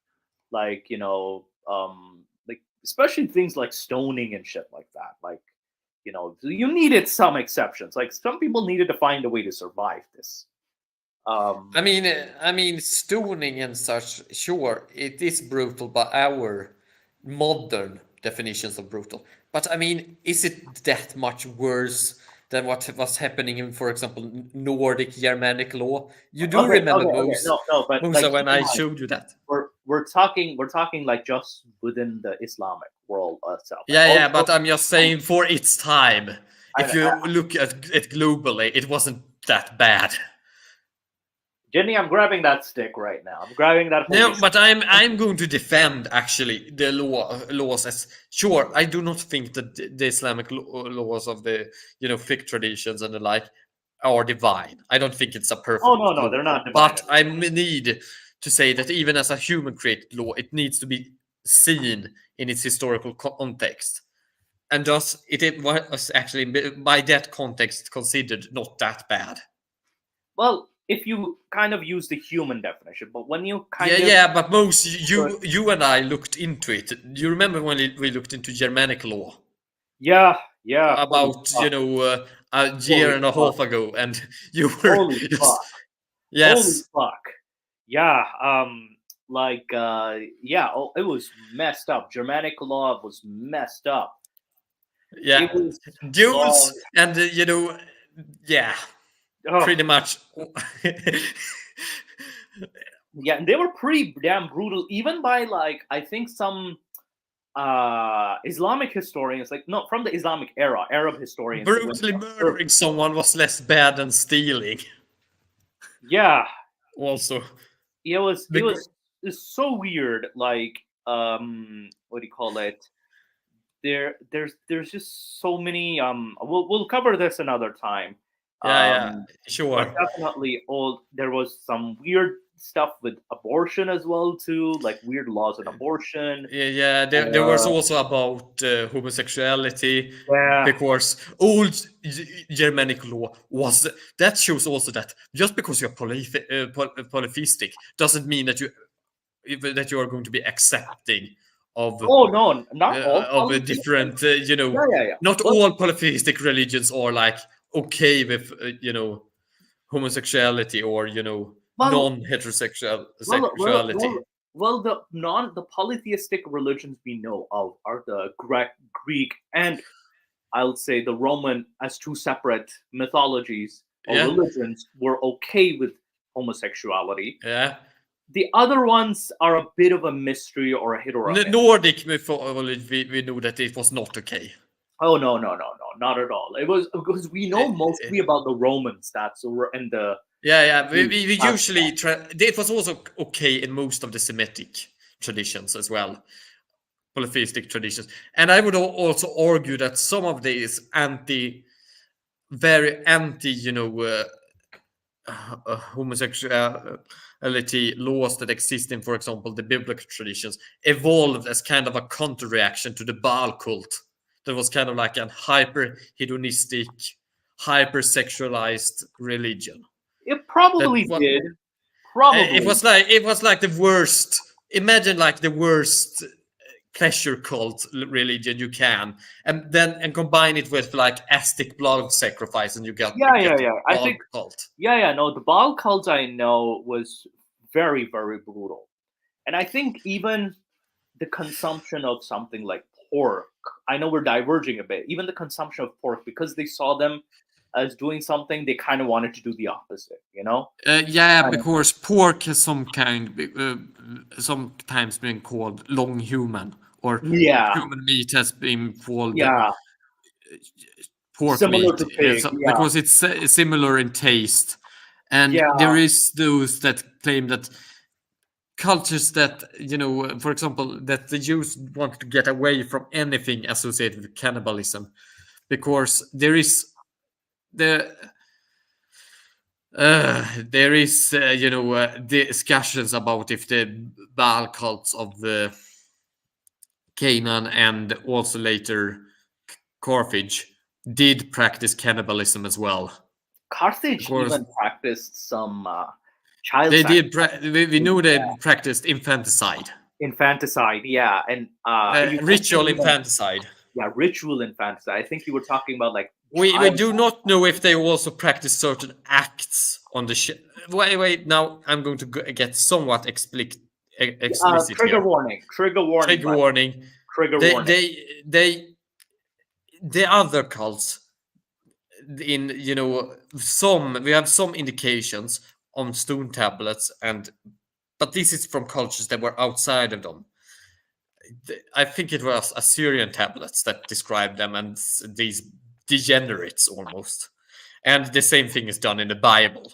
like like especially things like stoning and shit like that. Like, you needed some exceptions. Like some people needed to find a way to survive this. I mean, stoning and such. Sure, it is brutal by our modern definitions of brutal. But I mean, is it that much worse than what was happening in, for example, Nordic Germanic law? You do Okay, remember, okay, no, but Musa, like when keep in I mind, showed you that. we're talking like just within the Islamic world itself. And Yeah, also, but I'm just saying for its time. If I, you look at it globally, it wasn't that bad. Jenny, I'm grabbing that stick right now. I'm grabbing that holy No, stick. but I'm going to defend actually the laws as sure. I do not think that the Islamic laws of the fiqh traditions and the like are divine. I don't think it's a Oh perfect no, law. they're not divine. But I need to say that even as a human created law, it needs to be seen in its historical context, and thus it was actually by that context considered not that bad. Well, if you kind of use the human definition, but when you Yeah, but most you and I looked into it. Do you remember when we looked into Germanic law yeah, about a year and a half ago, and you were holy just fuck, holy yes, fuck, yeah, yeah, oh, it was messed up. Germanic law was messed up. yeah, It was duels long. and yeah, pretty much. Yeah, and they were pretty damn brutal, even by like I think some Islamic historians, like not from the Islamic era, Arab historians. Brutally murdering someone was less bad than stealing. Yeah, Also, it was so weird. Like what do you call it? There's just so many. We'll cover this another time. yeah, But sure. definitely, there was some weird stuff with abortion as well too, like weird laws on abortion. Yeah, there was also about homosexuality Yeah, because old Germanic law was that shows also that just because you're polytheistic doesn't mean that you are going to be accepting of oh no, not all a different yeah. not Well, all polytheistic religions are like okay with homosexuality or well, non-heterosexual well, well, sexuality. well, well, the polytheistic religions we know of are the Greek and I'll say the Roman as two separate mythologies or Yeah, religions were okay with homosexuality. yeah. The other ones are a bit of a mystery or a hit or a miss. Nordic mythology, we know that it was not okay. Oh no, not at all. It was because we know mostly about the Romans and the Yeah. We usually it was also okay in most of the Semitic traditions as well, polytheistic traditions. And I would also argue that some of these very anti, homosexuality laws that exist in, for example, the biblical traditions evolved as kind of a counter reaction to the Baal cult. That was kind of like a hyper hedonistic, hyper sexualized religion. it probably That did. Probably. it was like the worst. Imagine like the worst pleasure cult religion you can, and combine it with like Aztec blood sacrifice, and you get Yeah. the I Baal think cult. yeah. No, the Baal cult I know was very, very brutal. And I think even the consumption of something like pork, I know we're diverging a bit, even the consumption of pork, because they saw them as doing something, they kind of wanted to do the opposite, Yeah, Kind of. because pork has sometimes been called long human or Yeah, human meat has been called yeah, pork similar meat to pig. Yeah, because it's similar in taste. And yeah. there is those that claim that cultures that, for example, that the Jews want to get away from anything associated with cannibalism, because the there is discussions about if the Baal cults of the Canaan and also later Carthage did practice cannibalism as well. Carthage Because even practiced some child they sacrifice, did, we know they practiced infanticide, infanticide. Yeah, and you ritual mentioned even infanticide. ritual infanticide. I think you were talking about like We child. do not know if they also practice certain acts on the ship. Wait, now I'm going to get somewhat explicit Trigger here. warning. Trigger warning. Trigger warning. Trigger They, warning. they, the other cults, in we have some indications on stone tablets, but this is from cultures that were outside of them. I think it was Assyrian tablets that describe them, and these degenerates almost. And the same thing is done in the Bible.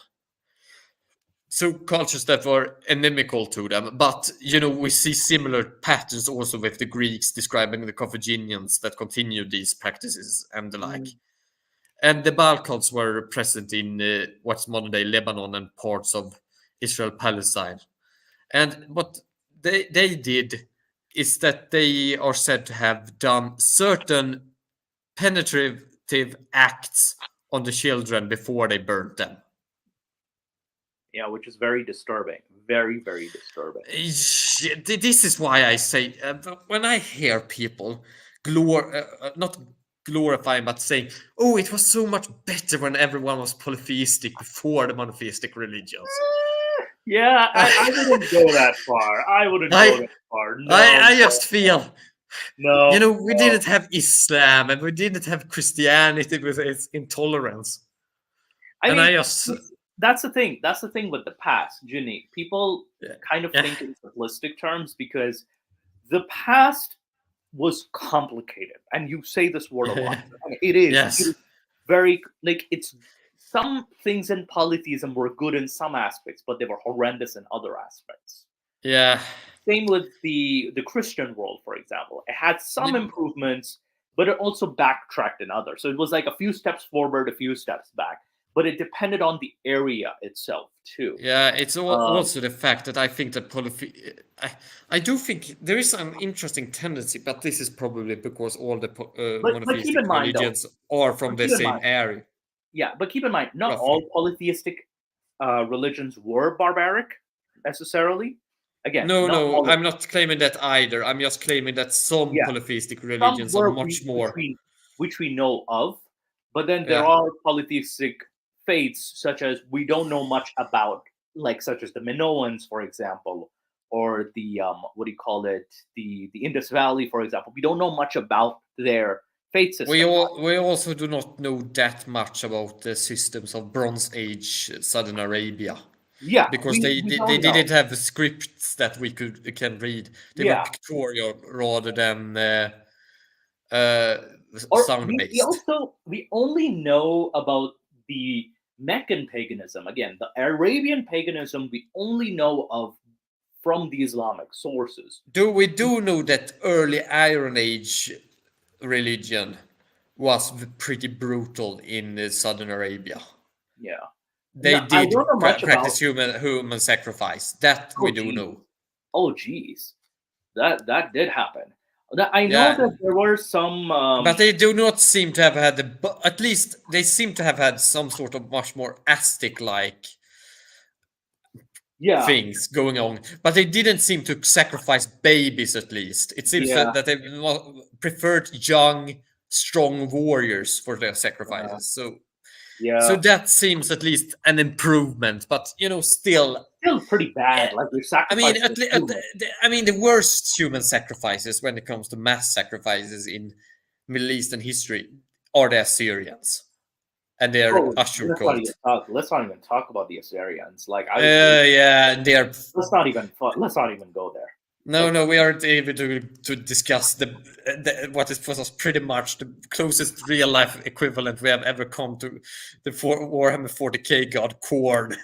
So cultures that were inimical to them, but we see similar patterns also with the Greeks describing the Carthaginians that continued these practices and the like. And the Baal cults were present in what's modern day Lebanon and parts of Israel, Palestine. And what they did is that they are said to have done certain penetrative acts on the children before they burnt them. Yeah, which is very disturbing. Very, very disturbing. This is why I say when I hear people not glorifying, but saying, "Oh, it was so much better when everyone was polytheistic before the monotheistic religions." Yeah, I wouldn't go that far. I wouldn't go that far. No, I just feel, no. we didn't have Islam and we didn't have Christianity with its intolerance. I mean, that's the thing. That's the thing with the past, Ginny. People kind of think in simplistic terms because the past was complicated, and you say this word a lot. It is. Yes. It is very it's some things in polytheism were good in some aspects, but they were horrendous in other aspects. Yeah. Same with the Christian world, for example. It had some improvements, but it also backtracked in others. So it was like a few steps forward, a few steps back. But it depended on the area itself too. Yeah, it's also the fact that I think that I do think there is an interesting tendency, but this is probably because all the monotheistic religions are from the same area. Yeah, but keep in mind, not all polytheistic religions were barbaric necessarily. Again, no, I'm not claiming that either. I'm just claiming that some polytheistic religions are much more, which we know of. But then there are polytheistic faiths such as we don't know much about, like such as the Minoans, for example, or the the Indus Valley, for example. We don't know much about their faith system. We also do not know that much about the systems of Bronze Age Southern Arabia. Yeah, because they didn't have the scripts that we can read. They were pictorial rather than sound based. We only know about the Meccan paganism. Again, the Arabian paganism we only know of from the Islamic sources. We do know that early Iron Age religion was pretty brutal in Southern Arabia. Yeah. They did practice human sacrifice. That we do know. Oh, geez. That did happen. I know that there were some... but they do not seem to have had... at least they seem to have had some sort of much more Aztec-like things going on. But they didn't seem to sacrifice babies, at least. It seems that they preferred young, strong warriors for their sacrifices. So that seems at least an improvement, but still pretty bad. Like the worst human sacrifices when it comes to mass sacrifices in Middle Eastern history are the Assyrians and their Ashur cult. Let's not even talk about the Assyrians. Like let's not even go there. No, we aren't able to discuss what was pretty much the closest real life equivalent we have ever come to the Warhammer 40k god Khorne.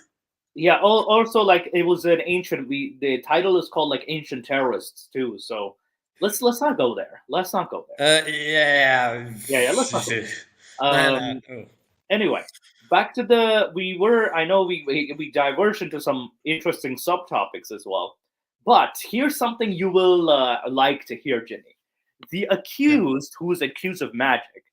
Yeah. Also, like it was an ancient. The title is called like Ancient Terrorists too. So let's not go there. Let's not go there. Yeah. Yeah. Let's not go there. No. Oh. Anyway, back to the I know we diverged into some interesting subtopics as well, but here's something you will like to hear, Ginny. The accused, who is accused of magic,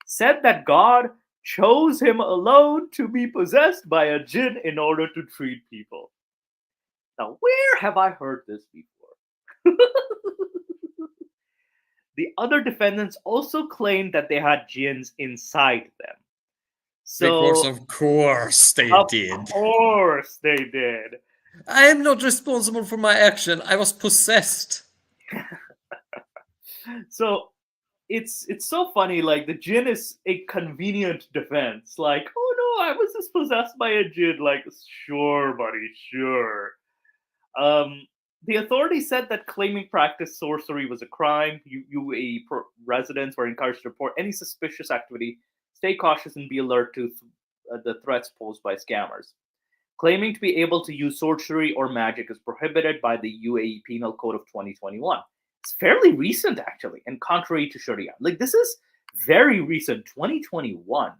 said that God chose him alone to be possessed by a jinn in order to treat people. Now, where have I heard this before? The other defendants also claimed that they had jinns inside them. Because So, of course they did. Of course they did. I am not responsible for my action. I was possessed. So it's so funny. Like the jinn is a convenient defense. Like, oh no, I was just possessed by a jinn. Like, sure, buddy, sure. The authorities said that claiming practice sorcery was a crime. UAE residents were encouraged to report any suspicious activity, stay cautious, and be alert to the threats posed by scammers. Claiming to be able to use sorcery or magic is prohibited by the UAE Penal Code of 2021. It's fairly recent, actually, and contrary to Sharia. Like, this is very recent, 2021.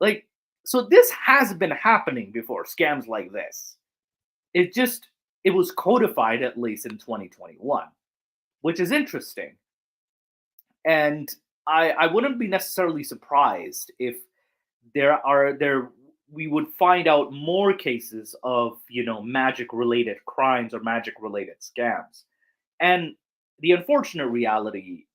Like, so this has been happening before, scams like this. It was codified at least in 2021, which is interesting. And I wouldn't be necessarily surprised if we would find out more cases of magic related crimes or magic related scams. And the unfortunate reality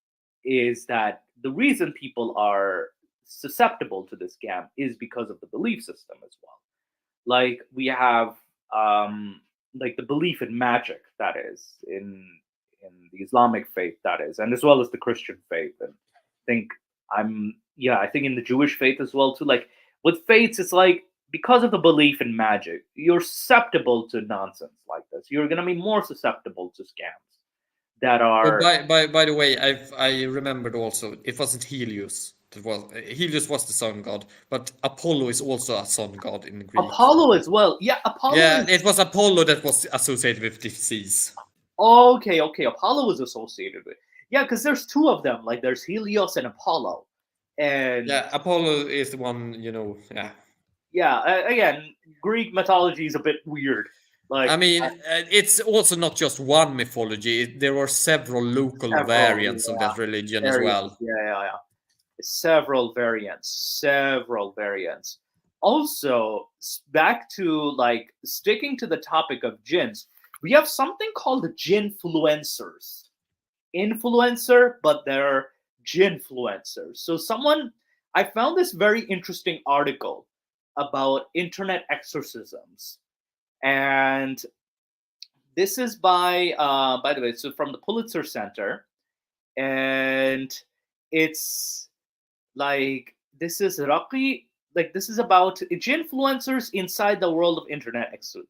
is that the reason people are susceptible to this scam is because of the belief system as well. Like we have like the belief in magic, that is, in the Islamic faith, that is, and as well as the Christian faith. And I think in the Jewish faith as well too. Like with faiths, it's like because of the belief in magic, you're susceptible to nonsense like this. You're gonna be more susceptible to scams that are. By the way, I remembered also it wasn't Helios. Helios was the sun god, but Apollo is also a sun god in Greek. Apollo as well. Yeah, Apollo. Yeah, it was Apollo that was associated with disease. Okay. Apollo was associated with. Yeah, because there's two of them. Like there's Helios and Apollo. And yeah, Apollo is the one, yeah. Yeah, again, Greek mythology is a bit weird. Like, I mean, it's also not just one mythology. There are several local variants of that religion as well. Yeah. Several variants. Also, back to like sticking to the topic of jinns, we have something called jinfluencers. Influencer, but they're jinfluencers. So I found this very interesting article about internet exorcisms. And this is by the way, so from the Pulitzer Center. And it's like, this is Raqi, like this is about influencers inside the world of internet exorcism.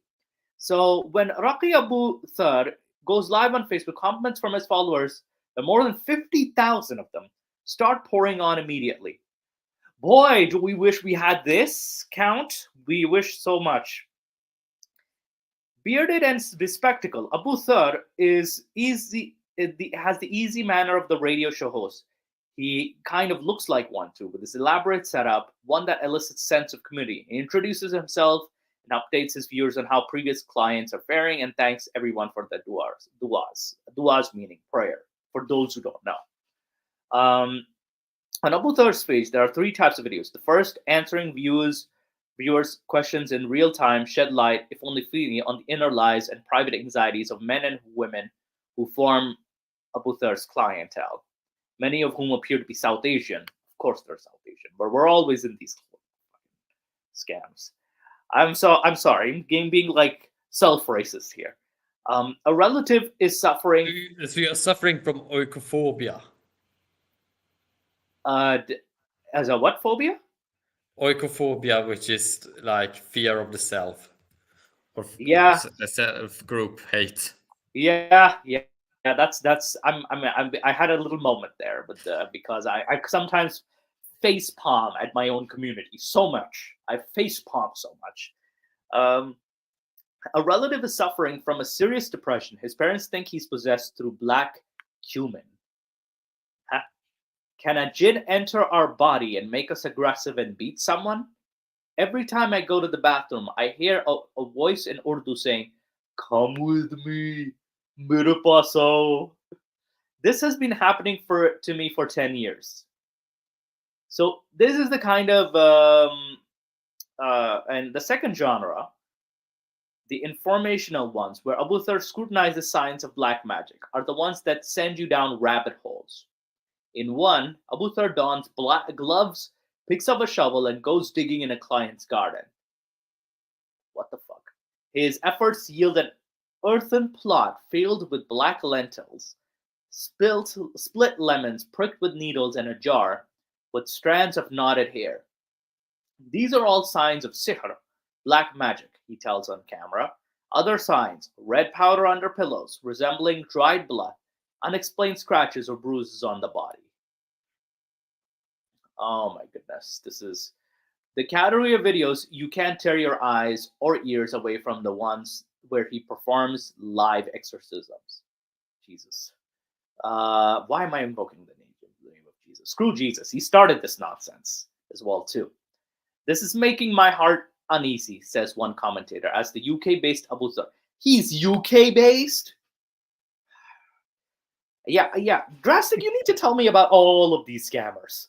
So when Raqi Abu Thar goes live on Facebook, comments from his followers, and more than 50,000 of them start pouring on immediately. Boy, do we wish we had this count. We wish so much. Bearded and bespectacled, Abu Thar has the easy manner of the radio show host. He kind of looks like one too, with this elaborate setup, one that elicits sense of community. He introduces himself and updates his viewers on how previous clients are faring, and thanks everyone for the duas meaning prayer, for those who don't know. On Abu Thar's page, there are 3 types of videos. The first, answering viewers' questions in real time, shed light, if only fleetingly, on the inner lives and private anxieties of men and women who form Abu Thar's clientele, many of whom appear to be South Asian. Of course they're South Asian, but we're always in these scams. I'm sorry, being like self-racist here. A relative is suffering. So you're suffering from oikophobia. As a what phobia? Oikophobia, which is like fear of the self, or yeah, self group hate. Yeah. Yeah, that's I had a little moment there, but because I sometimes face palm at my own community so much. I face palm so much. Um, a relative is suffering from a serious depression. His parents think he's possessed through black cumin. Ha- Can a jinn enter our body and make us aggressive and beat someone? Every time I go to the bathroom, I hear a voice in Urdu saying, "Come with me, mere paso." This has been happening to me for 10 years. So this is the kind of and the second genre, the informational ones, where Abu Thar scrutinizes science of black magic, are the ones that send you down rabbit holes. In one, Abu Thar dons black gloves, picks up a shovel, and goes digging in a client's garden. What the fuck? His efforts yield an earthen plot filled with black lentils, split lemons pricked with needles, and a jar with strands of knotted hair. These are all signs of sihr, black magic, he tells on camera. Other signs, red powder under pillows, resembling dried blood, unexplained scratches or bruises on the body. Oh my goodness, this is the category of videos you can't tear your eyes or ears away from, the ones where he performs live exorcisms. Jesus. Why am I invoking the name of Jesus? Screw Jesus. He started this nonsense as well, too. This is making my heart uneasy, says one commentator, as the UK-based Abu Thar. He's UK-based? Yeah. Drastic, you need to tell me about all of these scammers.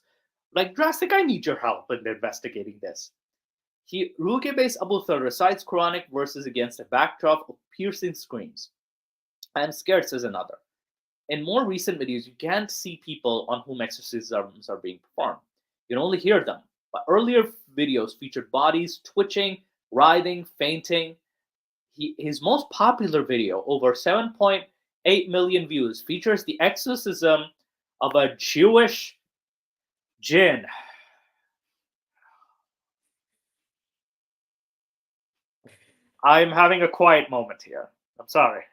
Like, Drastic, I need your help in investigating this. UK-based Abu Thar recites Quranic verses against a backdrop of piercing screams. I am scared, says another. In more recent videos, you can't see people on whom exorcisms are being performed. You can only hear them. But earlier videos featured bodies twitching, writhing, fainting. His most popular video, over 7.8 million views, features the exorcism of a Jewish jinn. I'm having a quiet moment here. I'm sorry.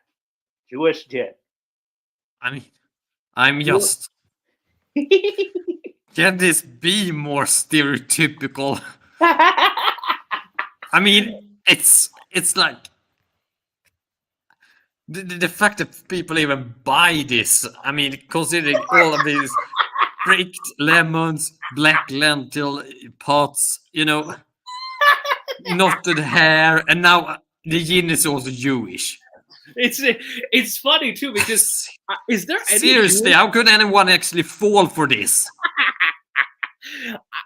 Jewish jinn. I'm just. Can this be more stereotypical? I mean, it's like the fact that people even buy this. I mean, considering all of these pricked lemons, black lentil pots, knotted hair, and now the yin is also Jewish. It's funny too, because is there any seriously Jewish... how could anyone actually fall for this?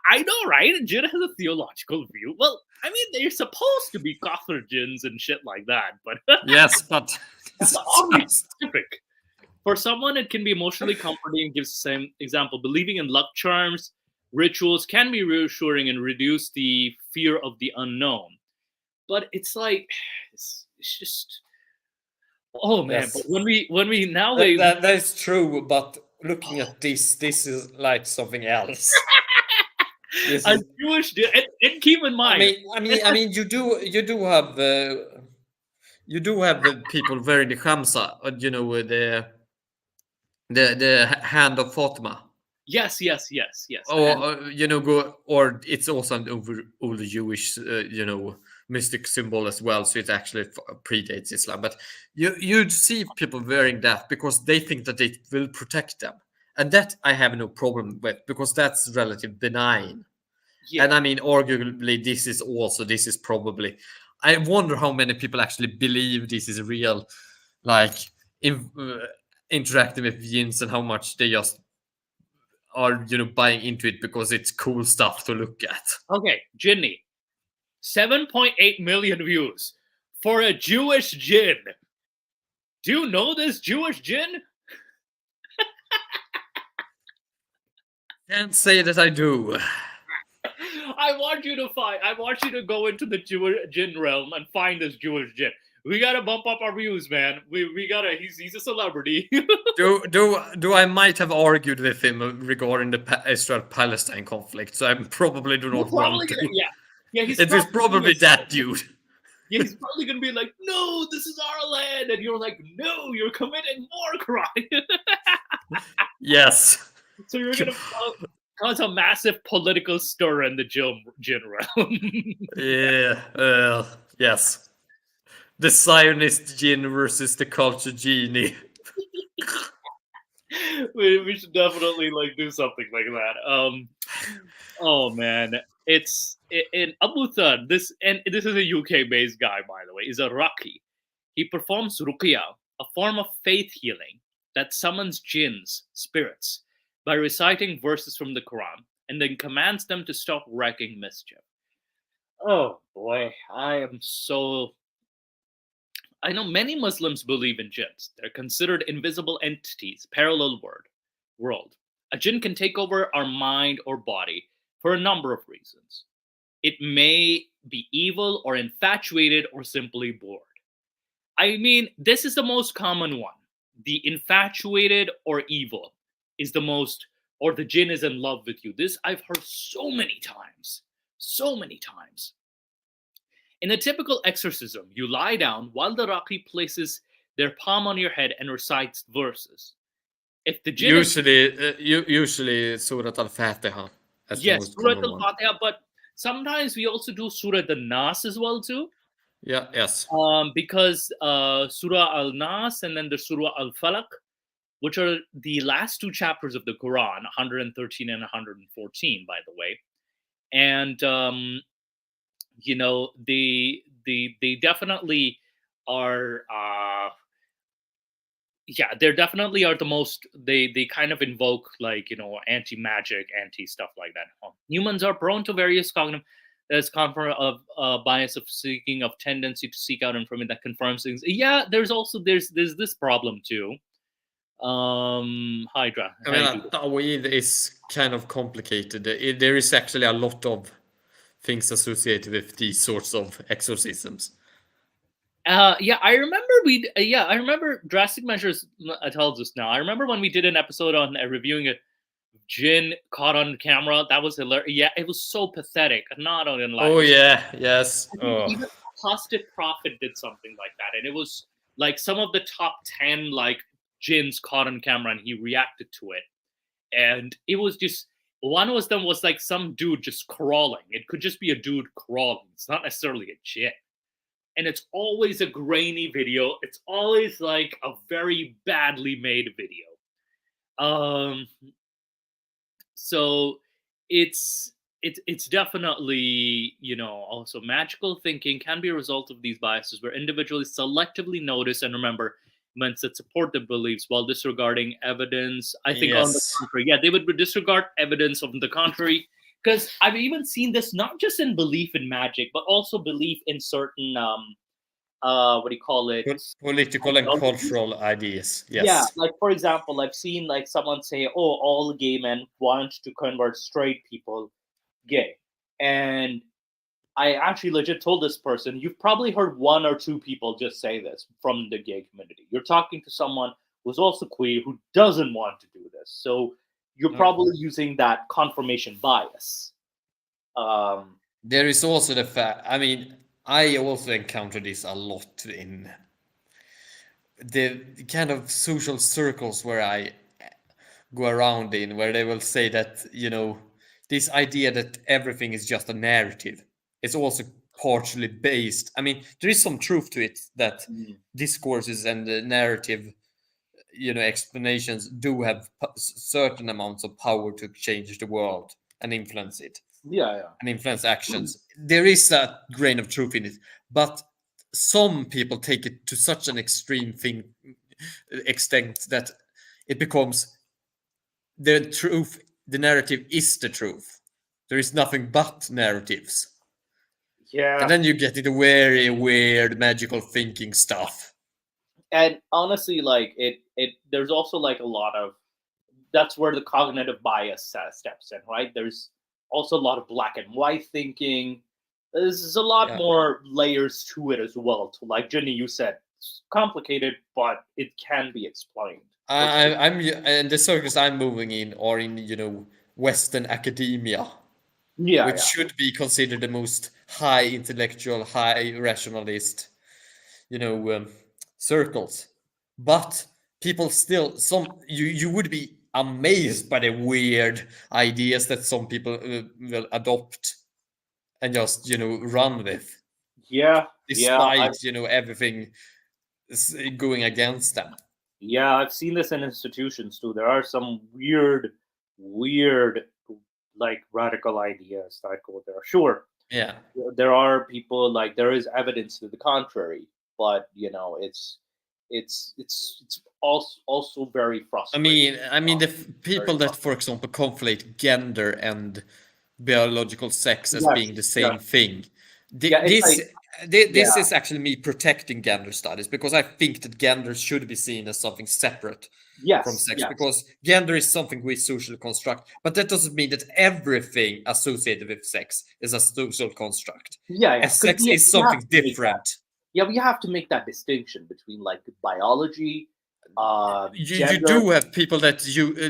I know, right? Jinn has a theological view. Well, I mean, they're supposed to be kafir jinns and shit like that, but yes, but that's oddly specific. For someone, it can be emotionally comforting. Gives the same example: believing in luck charms, rituals can be reassuring and reduce the fear of the unknown. But it's like it's just. Oh man! Yes. But when we now that is true, but looking at this is like something else. A Jewish, and keep in mind. I mean, you do have people wearing the khamsa, the hand of Fatima. Yes. Or or it's also an old Jewish, mystic symbol as well. So it actually predates Islam. But you'd see people wearing that because they think that it will protect them, and that I have no problem with because that's relatively benign. Yeah. And I mean, arguably, this is probably. I wonder how many people actually believe this is real, like interacting with jinns, and how much they just are buying into it because it's cool stuff to look at. Okay, Jinny, 7.8 million views for a Jewish jinn. Do you know this Jewish jinn? Can't say that I do. I want you to go into the Jewish jinn realm and find this Jewish jinn. We gotta bump up our views, man. We gotta. He's a celebrity. do I might have argued with him regarding the Israel-Palestine conflict? So I probably do not want to. Yeah. It was probably that dude. Yeah, he's probably gonna be like, "No, this is our land," and you're like, "No, you're committing war crime." Yes. So you're gonna cause a massive political stir in the Jin realm. Yeah. Yes. The Zionist Jin versus the culture genie. We should definitely like do something like that. Oh man, it's in Abu Thar. This is a UK based guy, by the way. Is a Raqi. He performs ruqya, a form of faith healing that summons jinns, spirits, by reciting verses from the Quran and then commands them to stop wreaking mischief. Oh boy, I know many Muslims believe in jinns. They're considered invisible entities, parallel world. A jinn can take over our mind or body for a number of reasons. It may be evil or infatuated or simply bored. I mean, this is the most common one. The infatuated or evil is the most, or the jinn is in love with you. This I've heard so many times. So many times. In a typical exorcism, you lie down while the Raqi places their palm on your head and recites verses. If the jinn usually Surat al-Fatiha as the yes, most Surah common one. al-Fatiha, but sometimes we also do Surah al-Nas as well too. Yeah, yes. Because Surah al-Nas and then the Surah al-Falaq, which are the last two chapters of the Quran, 113 and 114, by the way. And they definitely are there definitely are the most they kind of invoke like anti-magic, anti stuff like that. Humans are prone to various cognitive of bias of seeking, of tendency to seek out information that confirms things. Yeah, there's this problem too. Hydra. I mean, Tawhid is kind of complicated. There is actually a lot of things associated with these sorts of exorcisms. I remember Drastic Measures tells us now. I remember when we did an episode on reviewing a jinn caught on camera. That was hilarious. Yeah, it was so pathetic. Not on live. Oh yeah, yes. Even Apostate Prophet did something like that, and it was like some of the top 10 like jinns caught on camera, and he reacted to it, and it was just one of them was like some dude just crawling. It could just be a dude crawling. It's not necessarily a jinn. And it's always a grainy video. It's always like a very badly made video. So it's definitely, also magical thinking can be a result of these biases where individuals selectively notice and remember events that support their beliefs while disregarding evidence. I think on the contrary, they would disregard evidence of the contrary. Because I've even seen this not just in belief in magic, but also belief in certain what do you call it? Political and cultural ideas. Yes. Yeah, like for example, I've seen like someone say, "Oh, all gay men want to convert straight people gay," and I actually legit told this person, "You've probably heard one or two people just say this from the gay community. You're talking to someone who's also queer who doesn't want to do this, so you're probably using that confirmation bias." There is also the fact. I mean, I also encounter this a lot in the kind of social circles where I go around in, where they will say that, this idea that everything is just a narrative is also partially based. I mean, there is some truth to it that discourses and the narrative, explanations do have certain amounts of power to change the world and influence it. And influence actions. There is a grain of truth in it, but some people take it to such an extreme extent that it becomes the truth. The narrative is the truth. There is nothing but narratives. Yeah. And then you get into very weird magical thinking stuff. And honestly, like it there's also like a lot of, that's where the cognitive bias steps in, right? There's also a lot of black and white thinking. There's a lot more layers to it as well. To like Jenny, you said, it's complicated, but it can be explained. I'm and the circles I'm moving in are in Western academia, which should be considered the most high intellectual, high rationalist, circles. But people still, you would be amazed by the weird ideas that some people will adopt and just run with, Yeah, despite everything going against them. yeah, I've seen this in institutions too. There are some weird, like radical ideas that go there. Sure, Yeah. there are people like there is evidence to the contrary, but it's also very frustrating. I mean, the people that, for example, conflate gender and biological sex as being Yes, the yeah, same thing. yeah. It's This like this yeah, is actually me protecting gender studies, because I think that gender should be seen as something separate from yes, sex, yes, because gender is something we socially construct, but that doesn't mean that everything associated with sex is a social construct. yeah, And yeah. Because sex is we have something to make that. different. Yeah, we have to make that distinction between like biology, You gender. do have people that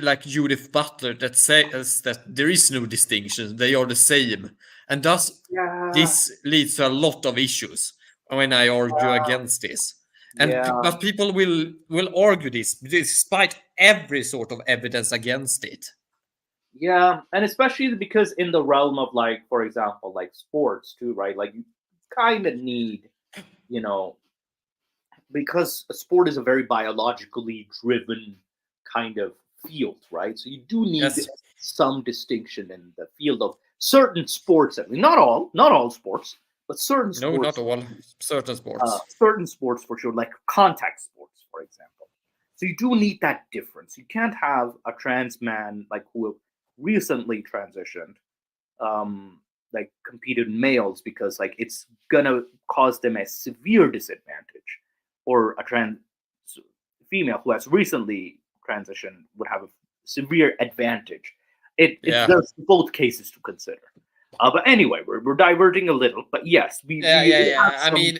like Judith Butler that says that there is no distinction; they are the same, and thus Yeah, this leads to a lot of issues when I argue against this. yeah, But people will argue this despite every sort of evidence against it. yeah, and especially because in the realm of like, for example, like sports too, right? Like you kind of need, you know, because a sport is a very biologically driven kind of field, right? So you do need Yes, some distinction in the field of certain sports. I mean, not all sports, but no, not all. Certain sports. certain sports for sure, like contact sports, for example. So you do need that difference. You can't have a trans man like who recently transitioned, like competed in males because like it's gonna cause them a severe disadvantage, or a trans female who has recently transitioned would have a severe advantage. Yeah. There's both cases to consider. But anyway, we're diverging a little. But yes, we have I some. mean,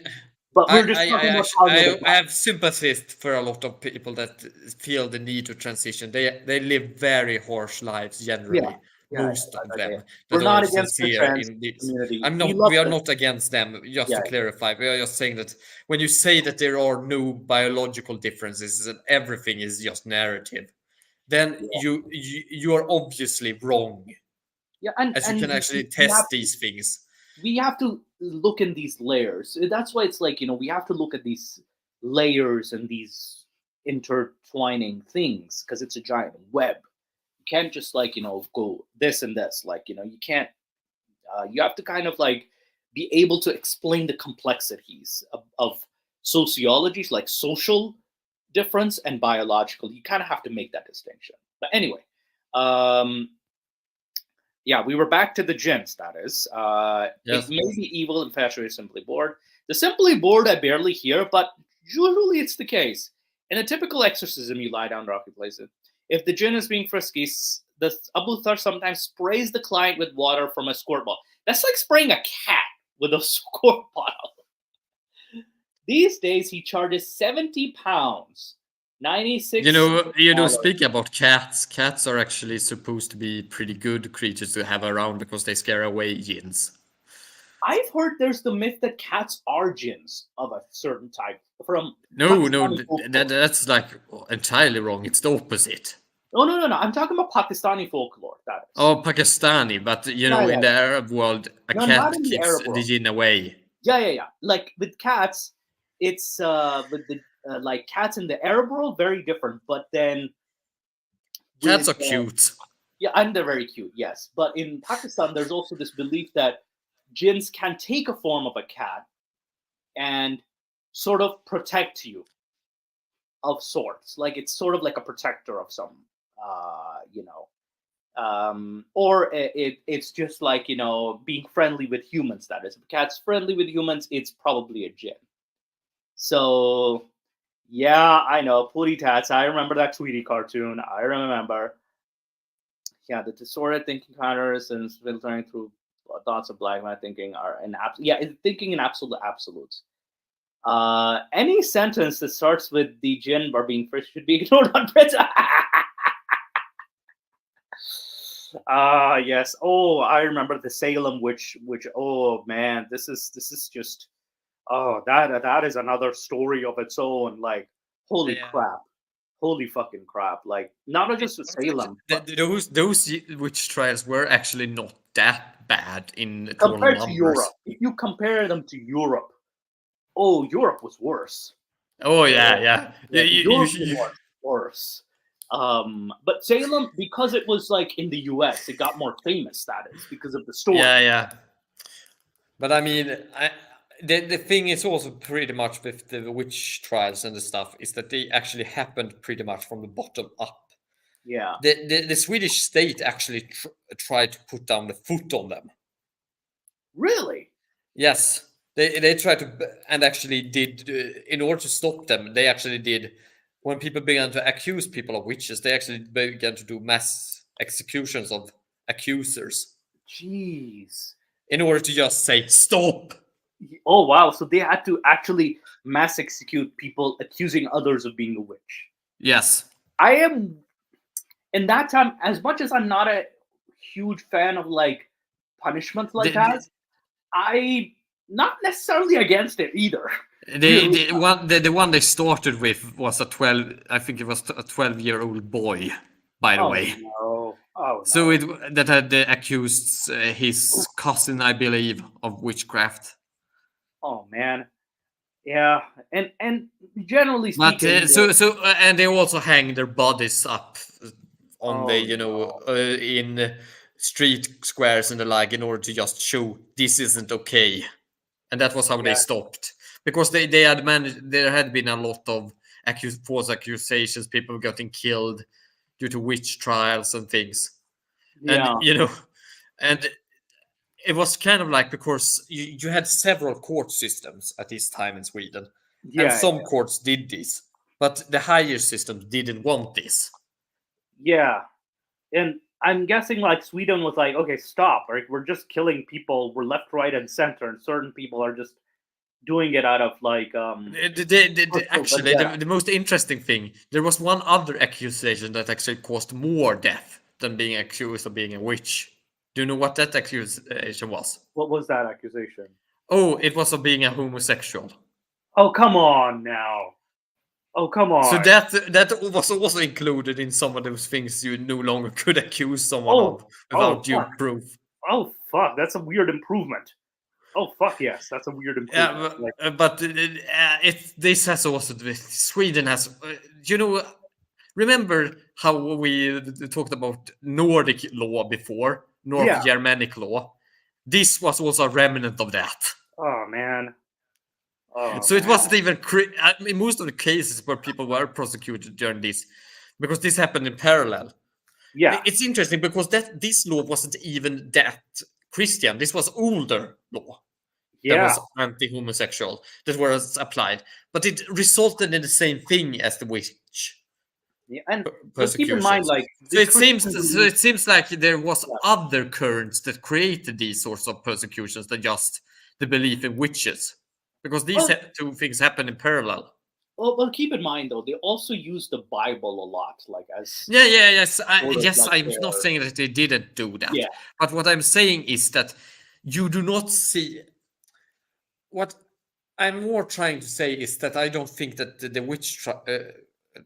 But we're just talking about cognitive I bias. have sympathy for a lot of people that feel the need to transition. They live very harsh lives Yeah, generally. yeah, Most of okay. them We're that are not against the sincere trans in this. community. I'm We not. love We are them. not against them. Just Yeah, to clarify, we are just saying that when you say that there are no biological differences and everything is just narrative, then yeah, you are obviously wrong, yeah, as you and can actually we have test these things. to look in these layers. That's why it's like we have to look at these layers and these intertwining things because it's a giant web. You can't just like go this and this. Like you can't. You have to kind of like be able to explain the complexities of sociology, like social difference and biological. You kind of have to make that distinction. But anyway, um, yeah, we were back to the gins, that is. It Yes. may be evil, infatuated, simply bored. The simply bored I barely hear, but usually it's the case. In a typical exorcism, you lie down, rocky place it. If the jinn is being frisky, the Abu Thar sometimes sprays the client with water from a squirt bottle. That's like spraying a cat with a squirt bottle. These days, he charges £70, $96. Speaking about cats, cats are actually supposed to be pretty good creatures to have around because they scare away jinns. I've heard there's the myth that cats are jinns of a certain type from No, Pakistani folklore. that's like entirely wrong. It's the opposite. No. I'm talking about Pakistani folklore. That is. Oh, Pakistani, but Yeah, in yeah. the Arab world, a No, not cat in the keeps Arab the world. jinn away. Yeah. Like with cats, it's with the like cats in the Arab world very different. But then Cats with are cute. yeah, and they're very cute. Yes, but in Pakistan, there's also this belief that jinns can take a form of a cat and sort of protect you of sorts. Like it's sort of like a protector of some, or it's just like being friendly with humans. That is, if a cat's friendly with humans, it's probably a jinn. So yeah, I know Pooty Tats. I remember that Tweety cartoon. I remember. Yeah, the distorted thinking patterns and filtering through thoughts of black man thinking are thinking in absolutes. Any sentence that starts with the jinn are being first should be ignored on Twitter. Yes. Oh, I remember the Salem witch. Oh man, this is just. Oh, that is another story of its own. Like, holy Yeah. crap, holy fucking crap. Like, not just with Salem, but Those witch trials were actually not that bad in total compared to Europe, numbers. if you compare them to Europe, oh, Europe was worse. Oh yeah, yeah. Yeah, Europe was worse. But Salem, because it was like in the US, it got more famous. That is because of the story. yeah, yeah. But I mean, the thing is also pretty much with the witch trials and the stuff is that they actually happened pretty much from the bottom up. Yeah. The Swedish state actually tried to put down the foot on them. Really? Yes, they tried to and actually did in order to stop them. They actually did when people began to accuse people of witches. They actually began to do mass executions of accusers Jeez. in order to just say stop. Oh wow! So they had to actually mass execute people accusing others of being a witch. Yes. I am, in that time, as much as I'm not a huge fan of like punishment like that, I not necessarily against it either. The one they started with was a 12. I think it was a 12-year-old boy. By the Oh way, no! Oh no! so that had accused his cousin, I believe, of witchcraft. Oh man, yeah, and generally But speaking, and they also hang their bodies up on the no. in street squares and the like in order to just show this isn't okay, and that was how they Yeah. stopped because they had managed. There had been a lot of false accusations, people getting killed due to witch trials and things, and Yeah. and it was kind of like because you had several court systems at this time in Sweden, and Yeah. some courts did this, but the higher systems didn't want this. Yeah. And I'm guessing like Sweden was like, okay, stop. Like we're just killing people. We're left, right, and center, and certain people are just doing it out of like Actually, the most interesting thing, there was one other accusation that actually caused more death than being accused of being a witch. Do you know what that accusation was? What was that accusation? Oh, it was of being a homosexual. Oh come on now. Oh come on. So that was also included in some of those things you no longer could accuse someone of without due proof. Oh fuck, that's a weird improvement. Oh fuck yes, that's a weird improvement. Yeah, but this has also Sweden has remember how we talked about Nordic law before, North Germanic law? This was also a remnant of that. Oh man. Oh, so it wasn't even in most of the cases where people were prosecuted during this, because this happened in parallel. Yeah, it's interesting because this law wasn't even that Christian. This was older law. That was anti-homosexual that was applied, but it resulted in the same thing as the witch. Yeah, and keep in mind, like, so it seems like there was other currents that created these sorts of persecutions than just the belief in witches, because these two things happen in parallel. Well, keep in mind though, they also use the Bible a lot, like as yes. I'm not saying that they didn't do that, but what I'm saying is that you do not see. What I'm more trying to say is that I don't think that the witch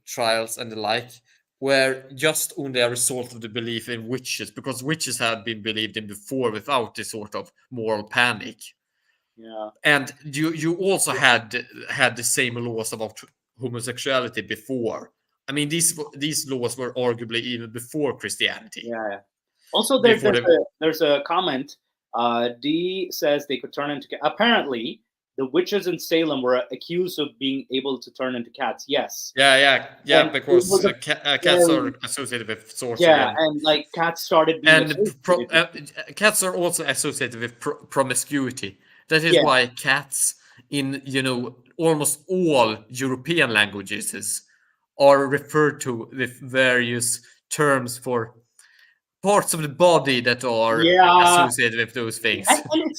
trials and the like were just only a result of the belief in witches, because witches had been believed in before without this sort of moral panic. Yeah, and you also had the same laws about homosexuality before. I mean, these laws were arguably even before Christianity. Yeah. Also, there's a comment. D says they could turn into. Apparently, the witches in Salem were accused of being able to turn into cats. Yes. Yeah. And because cats are associated with sorcery. Yeah, and like cats started being. And cats are also associated with promiscuity. That is why cats in almost all European languages are referred to with various terms for parts of the body that are associated with those things. And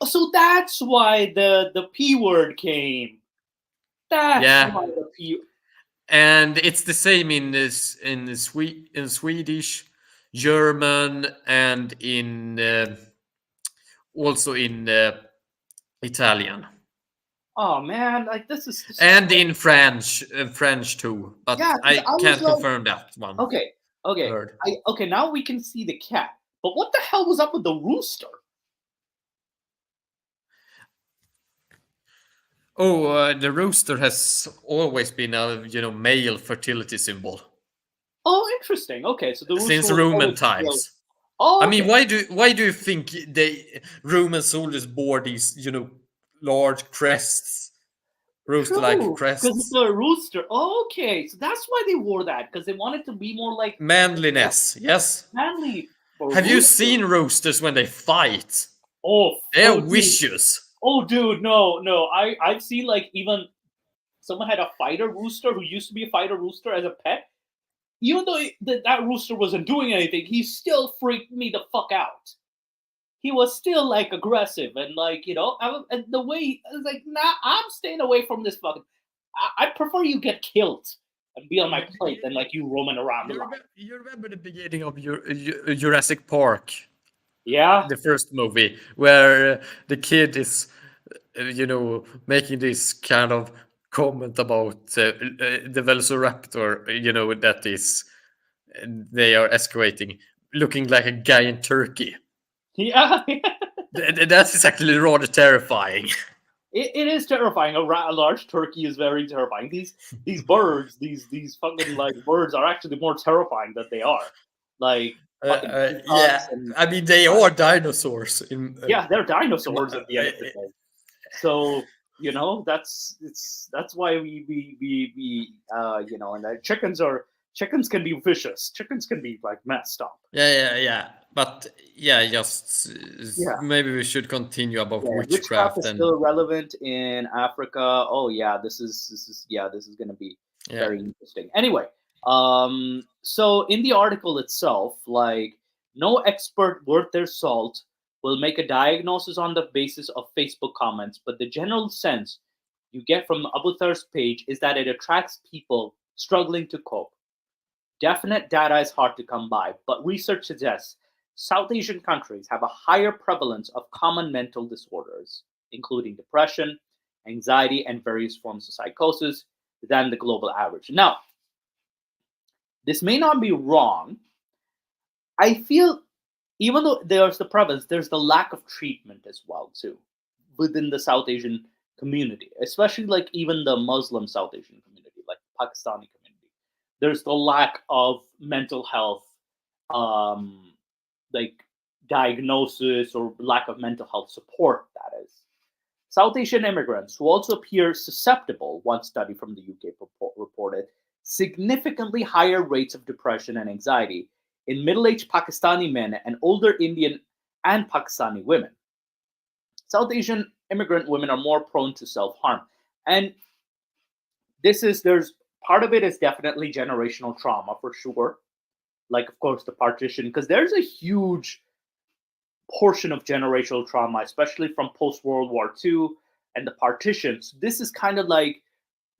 so that's why the P word came. That's why the P. And it's the same in Swedish. German, and in also in Italian, Oh man, like this is and in French too. But yeah. 'Cause I I was can't like, confirm that one. okay, okay, Heard. okay. Now we can see the cat, but what the hell was up with the rooster? Oh, the rooster has always been a male fertility symbol Oh, interesting. Okay, so the rooster since was Roman always still. times. Oh, I mean, okay. why do you think Roman soldiers bore these large crests, rooster-like True, because it's crests? a rooster. Okay, so that's why they wore that, because they wanted to be more like Manliness, yes. manly for Have you rooster. seen roosters when they fight? Oh, They're oh, dude. vicious. Oh, dude, no, no. I've seen like even someone had a fighter rooster who used to be a fighter rooster as a pet. Even though that rooster wasn't doing anything, he still freaked me the fuck out. He was still like aggressive and like and the way I was like, nah, I'm staying away from this fucking. I prefer you get killed and be on my plate than like you roaming around the line. You remember the beginning of Jurassic Park, Yeah, the first movie, where the kid is, making this kind of comment about the Velociraptor, that is, they are excavating, looking like a giant turkey. yeah. That is actually rather terrifying. It is terrifying. A large turkey is very terrifying. These birds, these fucking like birds are actually more terrifying than they are. Like fucking Yeah, peacocks and I mean they are dinosaurs. yeah, they're dinosaurs at the end of the uh, day. So that's why and the chickens can be vicious. Chickens can be like messed up. yeah. But yeah, just Yeah. maybe we should continue about Yeah, witchcraft witchcraft is and still relevant in Africa. Oh yeah, this is going to be yeah. very interesting. Anyway, so in the article itself, like no expert worth their salt will make a diagnosis on the basis of Facebook comments, but the general sense you get from Abu Thar's page is that it attracts people struggling to cope. Definite data is hard to come by, but research suggests South Asian countries have a higher prevalence of common mental disorders, including depression, anxiety, and various forms of psychosis, than the global average. Now, this may not be wrong. I feel even though there's the prevalence, there's the lack of treatment as well too within the South Asian community, especially like even the Muslim South Asian community, like Pakistani community. There's the lack of mental health, um, like diagnosis or lack of mental health support. That is, South Asian immigrants who also appear susceptible. One study from the UK reported significantly higher rates of depression and anxiety in middle-aged Pakistani men and older Indian and Pakistani women. South Asian immigrant women are more prone to self-harm. And there's part of it is definitely generational trauma for sure. Like, of course, the partition, because there's a huge portion of generational trauma, especially from post World War II and the partitions. This is kind of like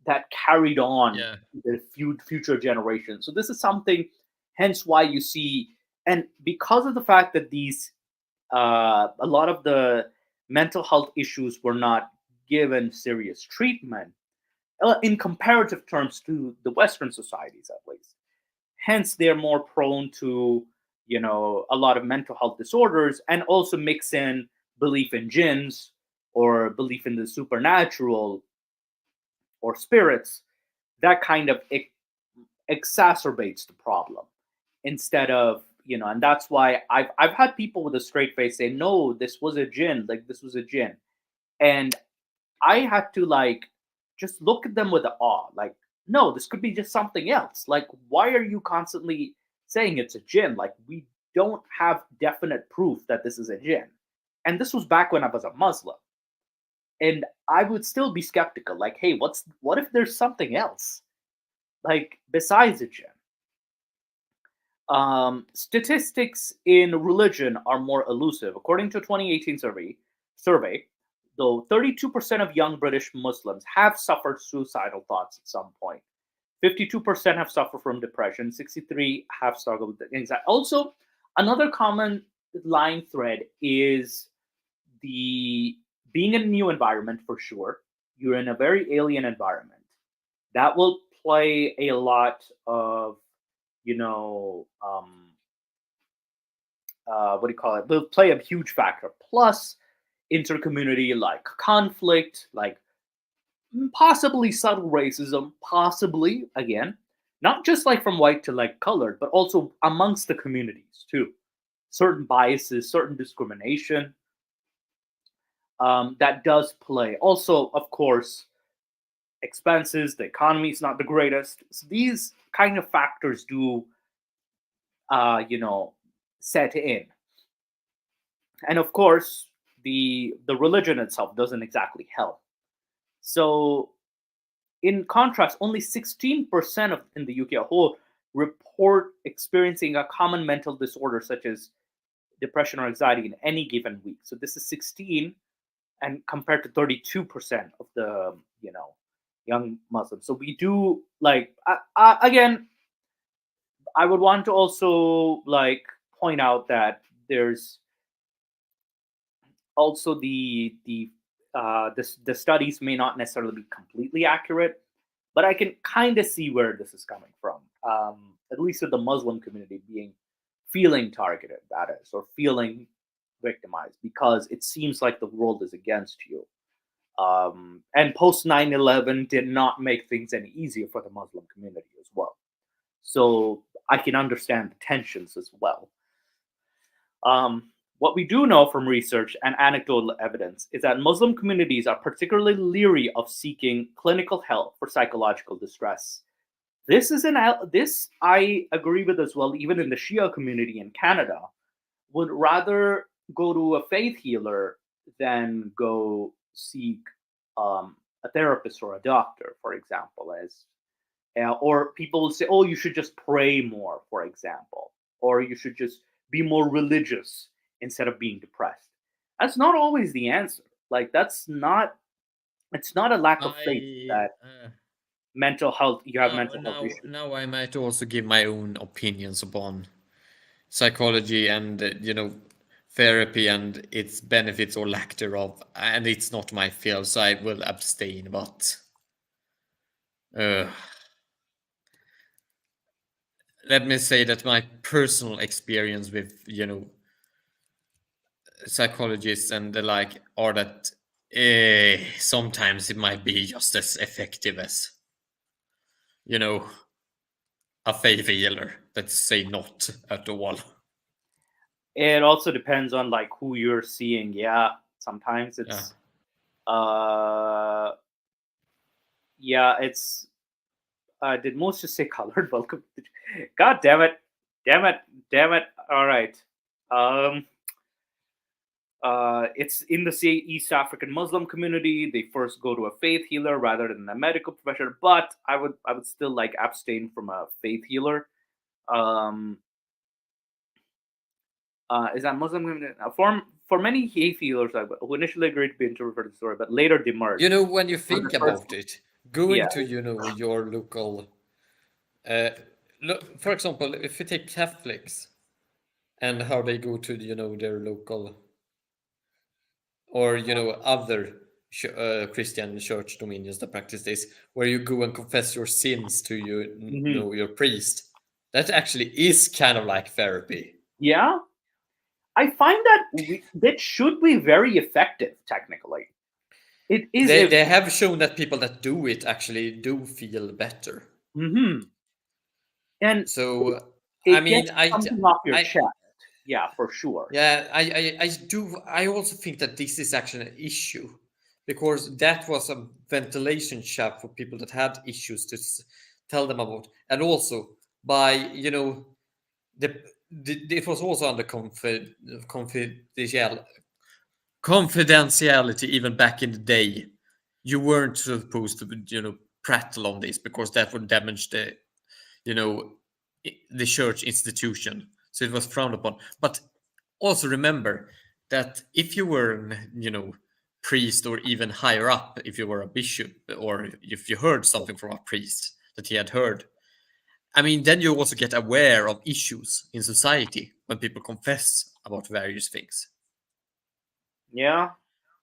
that carried on Yeah. the future generations. So this is something, hence why you see, and because of the fact that these a lot of the mental health issues were not given serious treatment in comparative terms to the Western societies, at least. Hence, they're more prone to a lot of mental health disorders, and also mix in belief in jinns or belief in the supernatural or spirits. That kind of exacerbates the problem instead of and that's why I've had people with a straight face say, no, this was a jinn, like this was a jinn. And I had to like just look at them with awe, like, no, this could be just something else. Like, why are you constantly saying it's a jinn? Like, we don't have definite proof that this is a jinn. And this was back when I was a Muslim. And I would still be skeptical, like, hey, what if there's something else? Like besides a jinn? Statistics in religion are more elusive. According to a 2018 survey, though 32% of young British Muslims have suffered suicidal thoughts at some point, 52% have suffered from depression. 63 have struggled with anxiety. Also, another common line thread is the being in a new environment for sure. You're in a very alien environment. That will play a lot of, what do you call it? Will play a huge factor. Plus, intercommunity like conflict, like possibly subtle racism, possibly again, not just like from white to like colored, but also amongst the communities too. Certain biases, certain discrimination that does play. Also, of course, expenses, the economy is not the greatest. So these kind of factors do, set in. And of course, the religion itself doesn't exactly help. So, in contrast, only 16% of in the UK a whole report experiencing a common mental disorder such as depression or anxiety in any given week. So this is 16, and compared to 32% of the young Muslims. So we do like again. I would want to also like point out that there's also the studies may not necessarily be completely accurate, but I can kind of see where this is coming from. At least with the Muslim community feeling targeted, that is, or feeling victimized, because it seems like the world is against you. And post 9/11 did not make things any easier for the Muslim community as well. So I can understand the tensions as well. What we do know from research and anecdotal evidence is that Muslim communities are particularly leery of seeking clinical help for psychological distress. This I agree with as well. Even in the Shia community in Canada, would rather go to a faith healer than go seek a therapist or a doctor, for example. Or people will say, "Oh, you should just pray more," for example, or you should just be more religious instead of being depressed. That's not always the answer. Like it's not a lack of faith that mental health you have mental health issues. Now I might also give my own opinions upon psychology and therapy and its benefits or lack thereof, and it's not my field, so I will abstain. But let me say that my personal experience with psychologists and the like are that sometimes it might be just as effective as a faith healer. Let's say not at all. It also depends on like who you're seeing. Yeah, sometimes it's it's did most just say colored? Welcome. God damn it. All right. It's in the East African Muslim community. They first go to a faith healer rather than a medical professional. But I would still like abstain from a faith healer. Is that Muslim community? For many faith healers who initially agreed to be interpreted the story, but later demurred. When you think about it, going to your local, for example, if you take Catholics and how they go to their local or other Christian church dominions that practice this, where you go and confess your sins to your priest, that actually is kind of like therapy. Yeah, I find that should be very effective. Technically, it is. They have shown that people that do it actually do feel better. Mm-hmm. And so gets something off your chest. Yeah, for sure. Yeah, I do. I also think that this is actually an issue because that was a ventilation shaft for people that had issues to tell them about, and also by it was also under confidentiality even back in the day. You weren't supposed to prattle on this because that would damage the church institution. So it was frowned upon. But also remember that if you were priest or even higher up, if you were a bishop or if you heard something from a priest, that he had heard. I mean, then you also get aware of issues in society when people confess about various things. Yeah.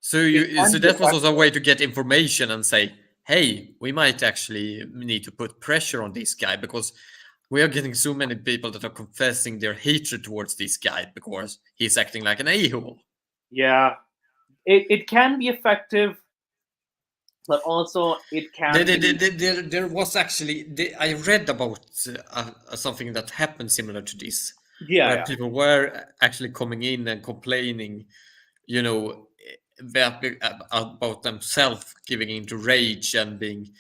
So It can so be that was also a effective. way to get information and say, hey, we might actually need to put pressure on this guy because we are getting so many people that are confessing their hatred towards this guy because he's acting like an a-hole. Yeah. It can be effective, but also it can be. There was actually, I read about something that happened similar to this, Yeah, where yeah. people were actually coming in and complaining, you know, about themselves giving into rage and being,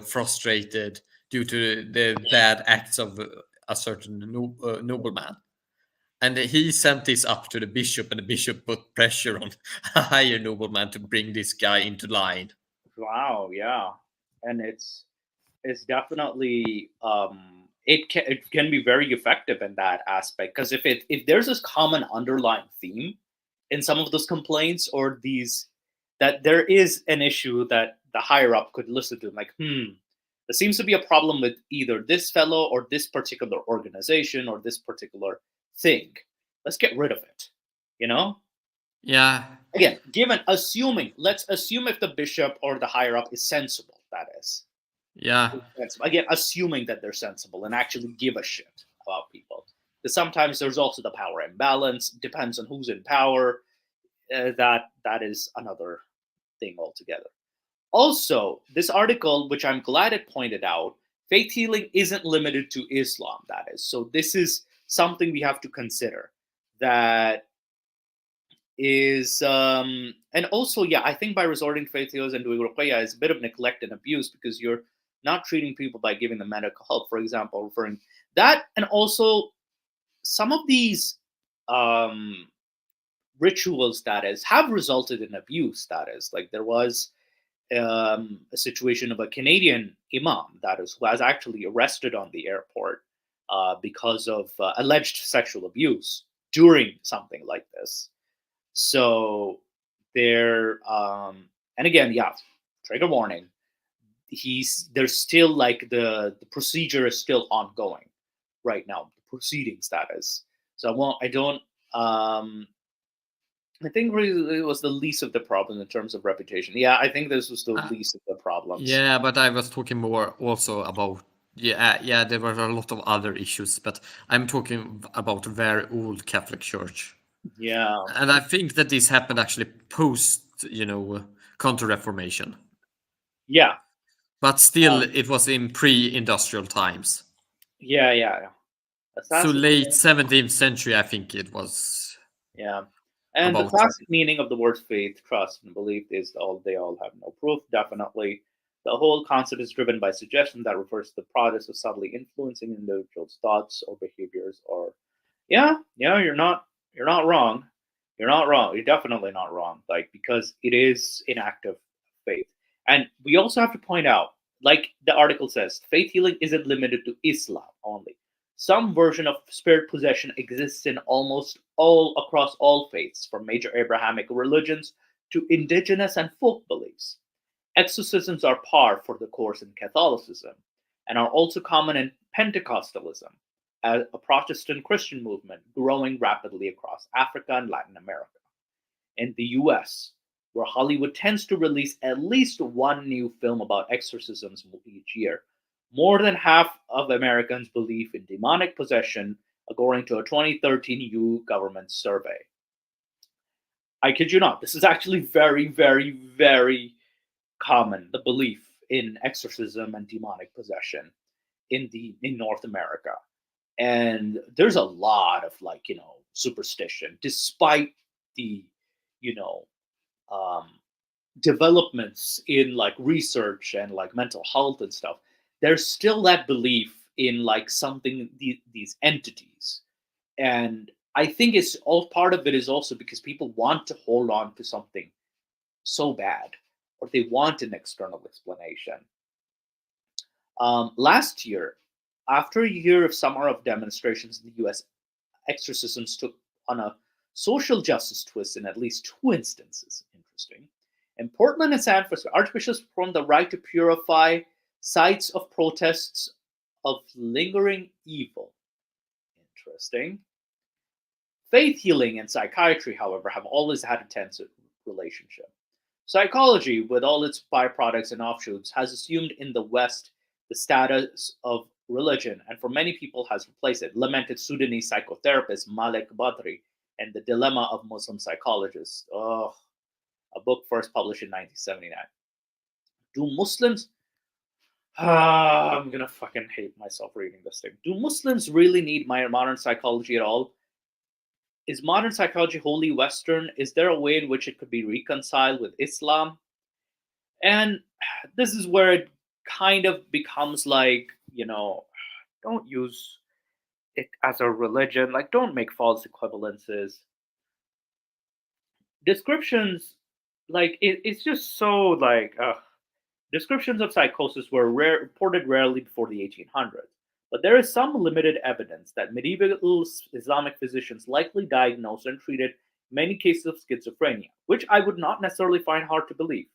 frustrated due to the bad acts of a certain nobleman. And he sent this up to the bishop, and the bishop put pressure on a higher nobleman to bring this guy into line. Wow, yeah. And it's definitely it can be very effective in that aspect, because if there's this common underlying theme in some of those complaints, or these, that there is an issue that the higher up could listen to, like, there seems to be a problem with either this fellow or this particular organization or this particular thing. Let's get rid of it. You know? Yeah, Again, let's assume if the bishop or the higher up is sensible, that is. yeah. Again, assuming that they're sensible and actually give a shit about people. Because sometimes there's also the power imbalance, depends on who's in power. That is another thing altogether. Also, this article, which I'm glad it pointed out, faith healing isn't limited to Islam, that is. So this is something we have to consider. That is, and also, yeah, I think by resorting to faith healers and doing ruqyah is a bit of neglect and abuse, because you're not treating people by giving them medical help, for example, referring that. And also some of these rituals, that is, have resulted in abuse, that is. Like, there was a situation of a Canadian imam, that is, who was actually arrested on the airport because of alleged sexual abuse during something like this. So there, and again, yeah, trigger warning. There's still, like, the procedure is still ongoing right now. The proceedings, that is. So I don't. I think really it was the least of the problem in terms of reputation. Yeah, I think this was the least of the problems. Yeah, but I was talking more also about, yeah, there were a lot of other issues, but I'm talking about a very old Catholic Church. Yeah, And I think that this happened actually post, Counter-Reformation. yeah, But still, it was in pre-industrial times. yeah. So late Assassination. 17th century, I think it was Yeah. And the about. classic meaning of the words faith, trust, and belief is they all have no proof, definitely. The whole concept is driven by suggestion that refers to the process of subtly influencing individuals' thoughts or behaviors. Or, yeah, you're not wrong. You're not wrong. You're definitely not wrong. Like, because it is an act of faith. And we also have to point out, like the article says, faith healing isn't limited to Islam only. Some version of spirit possession exists in almost all across all faiths, from major Abrahamic religions to indigenous and folk beliefs. Exorcisms are par for the course in Catholicism and are also common in Pentecostalism, a Protestant Christian movement growing rapidly across Africa and Latin America. In the US, where Hollywood tends to release at least one new film about exorcisms each year, more than half of Americans believe in demonic possession, according to a 2013 EU government survey. I kid you not, this is actually very, very, very common, the belief in exorcism and demonic possession in North America. And there's a lot of, like, superstition, despite the, you know, um, developments in, like, research and, like, mental health and stuff. There's still that belief in, like, something, these entities. And I think it's all part of it is also because people want to hold on to something so bad, or they want an external explanation. Last year, after a year of summer of demonstrations in the US, exorcisms took on a social justice twist in at least two instances. Interesting. In Portland and San Francisco, archbishops performed the rite to purify sites of protests of lingering evil. Interesting. Faith healing and psychiatry, however, have always had a tense relationship. Psychology, with all its byproducts and offshoots, has assumed in the West the status of religion, and for many people has replaced it, lamented Sudanese psychotherapist Malik Badri and the dilemma of Muslim psychologists. Oh, a book first published in 1979. Do Muslims I'm gonna fucking hate myself reading this thing. Do Muslims really need modern psychology at all? Is modern psychology wholly Western? Is there a way in which it could be reconciled with Islam? And this is where it kind of becomes like, don't use it as a religion. Like, don't make false equivalences. Descriptions, like, it's just so like, descriptions of psychosis were reported rarely before the 1800s. But there is some limited evidence that medieval Islamic physicians likely diagnosed and treated many cases of schizophrenia, which I would not necessarily find hard to believe.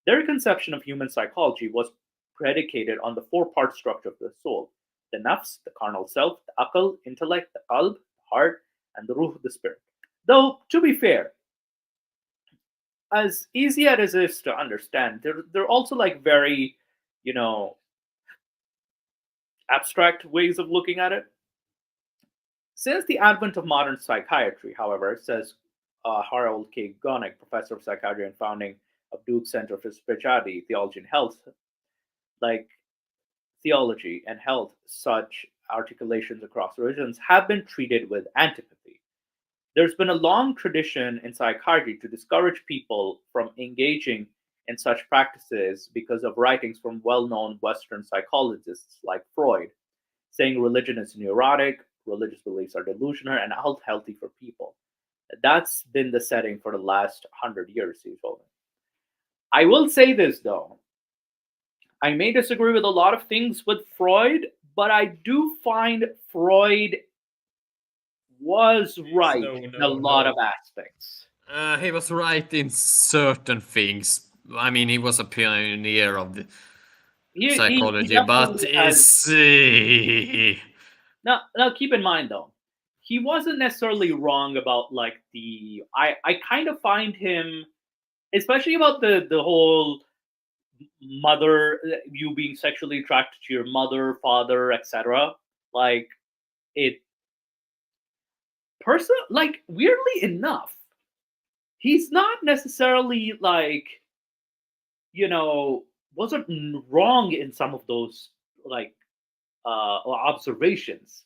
Their conception of human psychology was predicated on the four-part structure of the soul: the nafs, the carnal self, the aql, intellect, the qalb, the heart, and the ruh, the spirit. Though, to be fair, as easy as it is to understand, they're also like very, abstract ways of looking at it. Since the advent of modern psychiatry, however, says Harold K. Gonick, professor of psychiatry and founding of Duke Center for Spirituality, Theology, and Health, like theology and health, such articulations across religions have been treated with antipathy. There's been a long tradition in psychiatry to discourage people from engaging in such practices because of writings from well-known Western psychologists like Freud, saying religion is neurotic, religious beliefs are delusional, and unhealthy for people. That's been the setting for the last 100 years, he told me. I will say this, though. I may disagree with a lot of things with Freud, but I do find Freud was right in a lot of aspects. He was right in certain things. I mean, he was a pioneer of the psychology, but now keep in mind though, he wasn't necessarily wrong about like I kind of find him, especially about the whole mother, you being sexually attracted to your mother, father, etc. Like it like weirdly enough, he's not necessarily like, wasn't wrong in some of those like observations,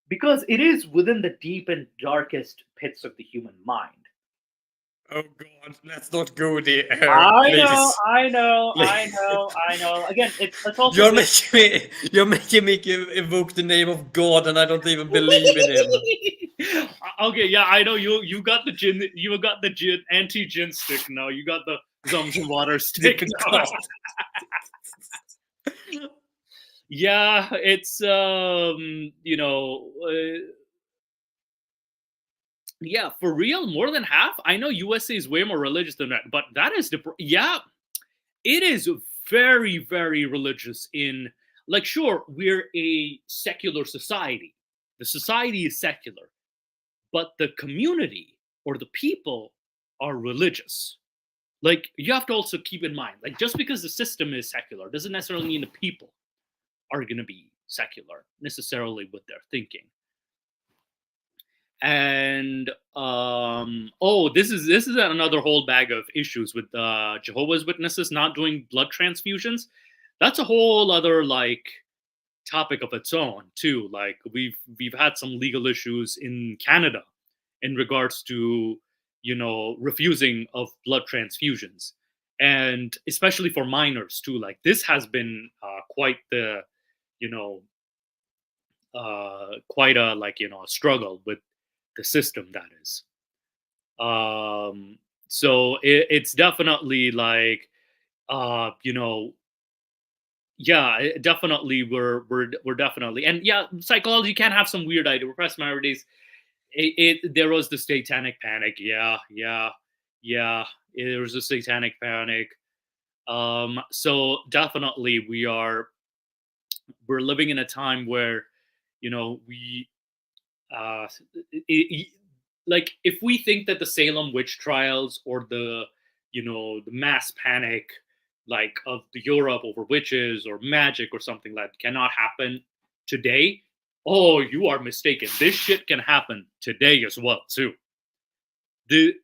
because it is within the deep and darkest pits of the human mind. Oh God, let's not go there. I know. Again, it's also you're making me evoke the name of God, and I don't even believe in him. Okay, yeah, I know you got the gin. You got the gin anti-gin stick now. You got the Zamzam water stick now. Yeah, it's yeah, for real, more than half. I know USA is way more religious than that, but that is it is very, very religious in, like, sure, we're a secular society. The society is secular, but the community or the people are religious. Like, you have to also keep in mind, like, just because the system is secular doesn't necessarily mean the people are going to be secular necessarily with their thinking. And this is another whole bag of issues with Jehovah's Witnesses not doing blood transfusions. That's a whole other like topic of its own too. Like we've had some legal issues in Canada in regards to refusing of blood transfusions, and especially for minors too. Like this has been quite the quite a struggle with the system, that is. So it's definitely like definitely we're definitely, and yeah, psychology can have some weird idea. Repressed minorities, there was the satanic panic. Yeah, there was a satanic panic. So definitely we're living in a time where, we uh, like if we think that the Salem witch trials or the mass panic like of the Europe over witches or magic or something like that cannot happen today, oh, you are mistaken. This shit can happen today as well too.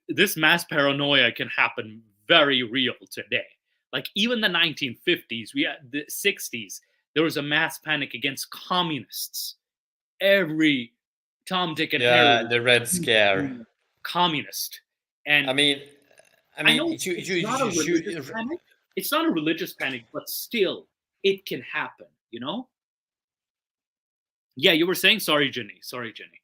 This mass paranoia can happen very real today. Like even the 1950s, we had the 60s, there was a mass panic against communists. Every Tom, Dick, and Yeah, Harry the Red Scare. communist. And I mean, I know you, it's not a religious panic. It's not a religious panic, but still, it can happen. Yeah, you were saying. Sorry, Jenny. Sorry, Jenny.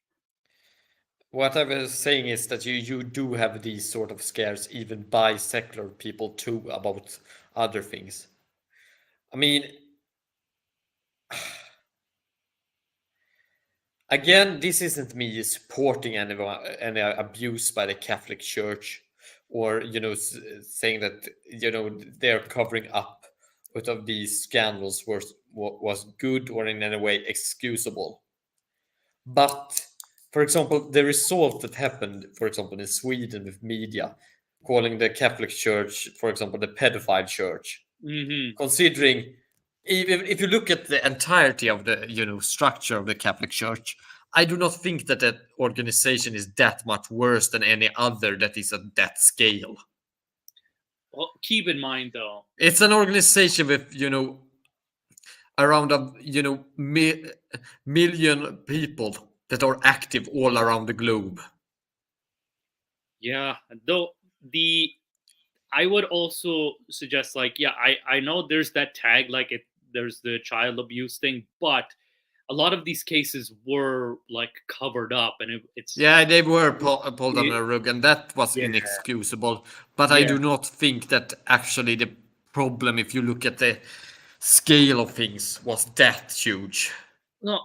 what I was saying is that you do have these sort of scares even by secular people too about other things. I mean, again, this isn't me supporting any abuse by the Catholic Church, or saying that they're covering up of these scandals was good or in any way excusable. But, for example, the result that happened, for example, in Sweden with media, calling the Catholic Church, for example, the pedophile church, considering even if you look at the entirety of the structure of the Catholic Church, I do not think that that organization is that much worse than any other that is at that scale. Well, keep in mind though, It's an organization with around a million people that are active all around the globe. yeah, though I would also suggest, like, yeah, I know there's that tag, like there's the child abuse thing, but a lot of these cases were like covered up, and it's Yeah, they were pulled under the rug, and that was yeah, inexcusable. But I yeah. do not think that actually the problem, if you look at the scale of things, was that huge. No,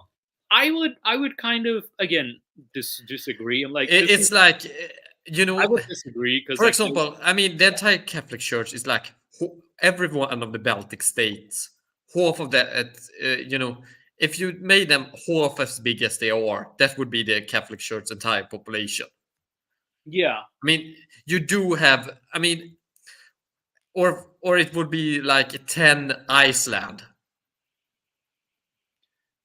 I would kind of again disagree. I'm like It's like, I would disagree because for I feel example, I mean, the entire Catholic Church is like every one of the Baltic states, half of that, if you made them half as big as they are, that would be the Catholic Church's entire population. yeah, I mean, you do have, I mean, or it would be like 10 Iceland.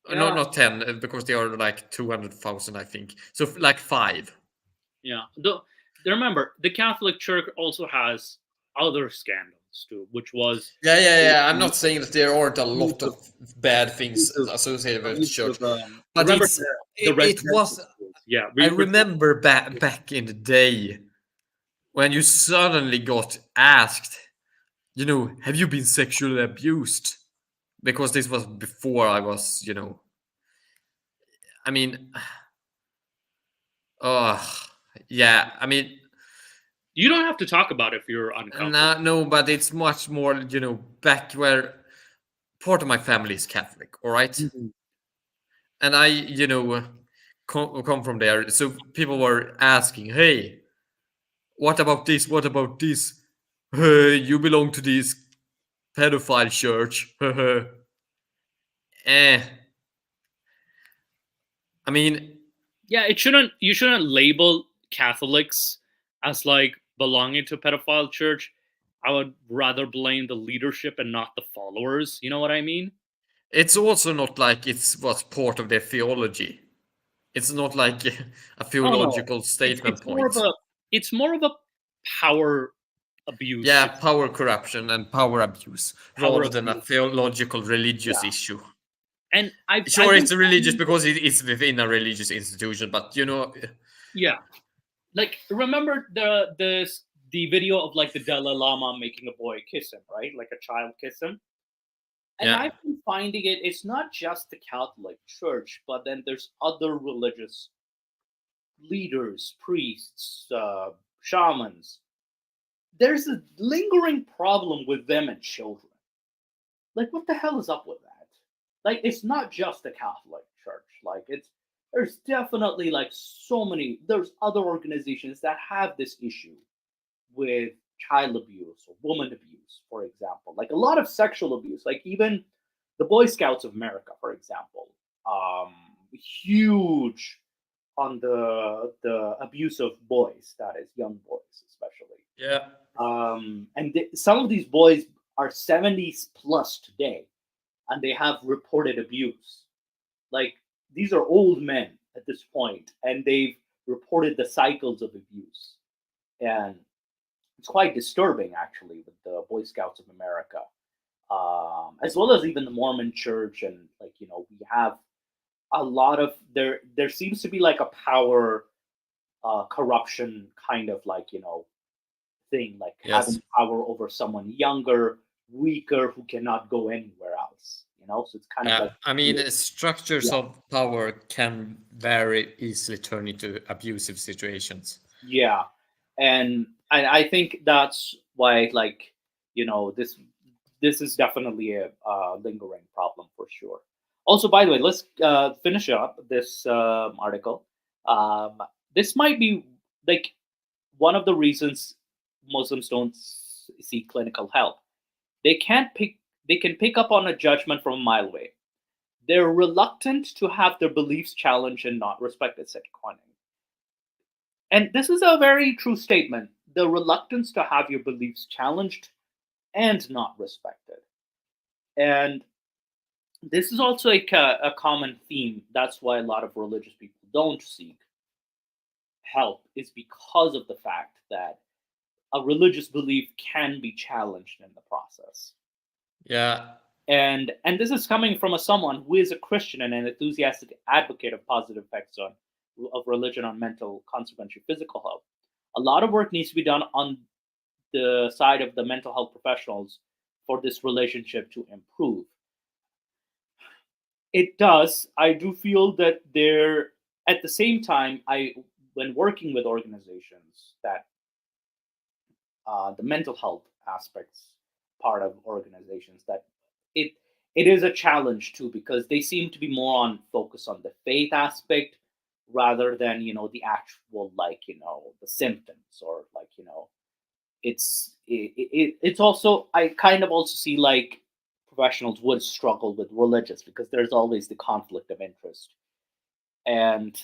No, yeah, not 10, because they are like 200,000, I think. So like 5. yeah. Remember, the Catholic Church also has other scandals too, which was Yeah. I'm not saying that there aren't a lot of bad things associated with the abuse church, of, but remember the it residential was. schools. Yeah, I remember back in the day when you suddenly got asked, have you been sexually abused? Because this was before I was, I mean, yeah, I mean, you don't have to talk about it if you're uncomfortable. no, but it's much more, back where part of my family is Catholic, all right? Mhm. And I, come from there. So people were asking, hey, what about this? What about this? You belong to this pedophile church. eh. I mean, Yeah, you shouldn't label Catholics as like belonging to a pedophile church. I would rather blame the leadership and not the followers. You know what I mean? it's also not like it was part of their theology. It's not like a Oh no, theological statement point. it's more of a power abuse, Yeah, power corruption and power abuse power rather than a abuse. theological religious Yeah, issue. and I've Sure, been it's a religious because it's within a religious institution, but yeah, like remember the video of like the Dalai Lama making a boy kiss him, right? Like a child kiss him. And yeah, I've been finding it's not just the Catholic Church, but then there's other religious leaders, priests, shamans. There's a lingering problem with them and children. Like, what the hell is up with that? Like, it's not just the Catholic Church. Like, there's definitely like so many. There's other organizations that have this issue with child abuse or woman abuse, for example, like a lot of sexual abuse, like even the Boy Scouts of America, for example, huge on the abuse of boys, that is young boys especially. Yeah. And some of these boys are 70s plus today, and they have reported abuse. Like these are old men at this point, and they've reported the cycles of abuse, and it's quite disturbing actually with the Boy Scouts of America, as well as even the Mormon Church, and like we have a lot of there seems to be like a power corruption kind of like thing, like Yes. having power over someone younger, weaker, who cannot go anywhere else. So it's kind of like I mean, structures yeah, of power can very easily turn into abusive situations. yeah, and I think that's why like this is definitely a lingering problem for sure. Also, by the way, let's finish up this article. Um, this might be like one of the reasons Muslims don't seek clinical help. They can't pick. They can pick up on a judgment from a mile away. They're reluctant to have their beliefs challenged and not respected, said Corning. And this is a very true statement. The reluctance to have your beliefs challenged and not respected. And this is also a common theme. That's why a lot of religious people don't seek help, is because of the fact that a religious belief can be challenged in the process. Yeah. And this is coming from someone who is a Christian and an enthusiastic advocate of positive effects of religion on mental, consequently physical health. A lot of work needs to be done on the side of the mental health professionals for this relationship to improve. It does. I do feel that there, at the same time, when working with organizations that the mental health aspects part of organizations, that it it is a challenge too, because they seem to be more on focus on the faith aspect rather than the actual the symptoms, or it's also, I kind of also see like professionals would struggle with religious, because there's always the conflict of interest, and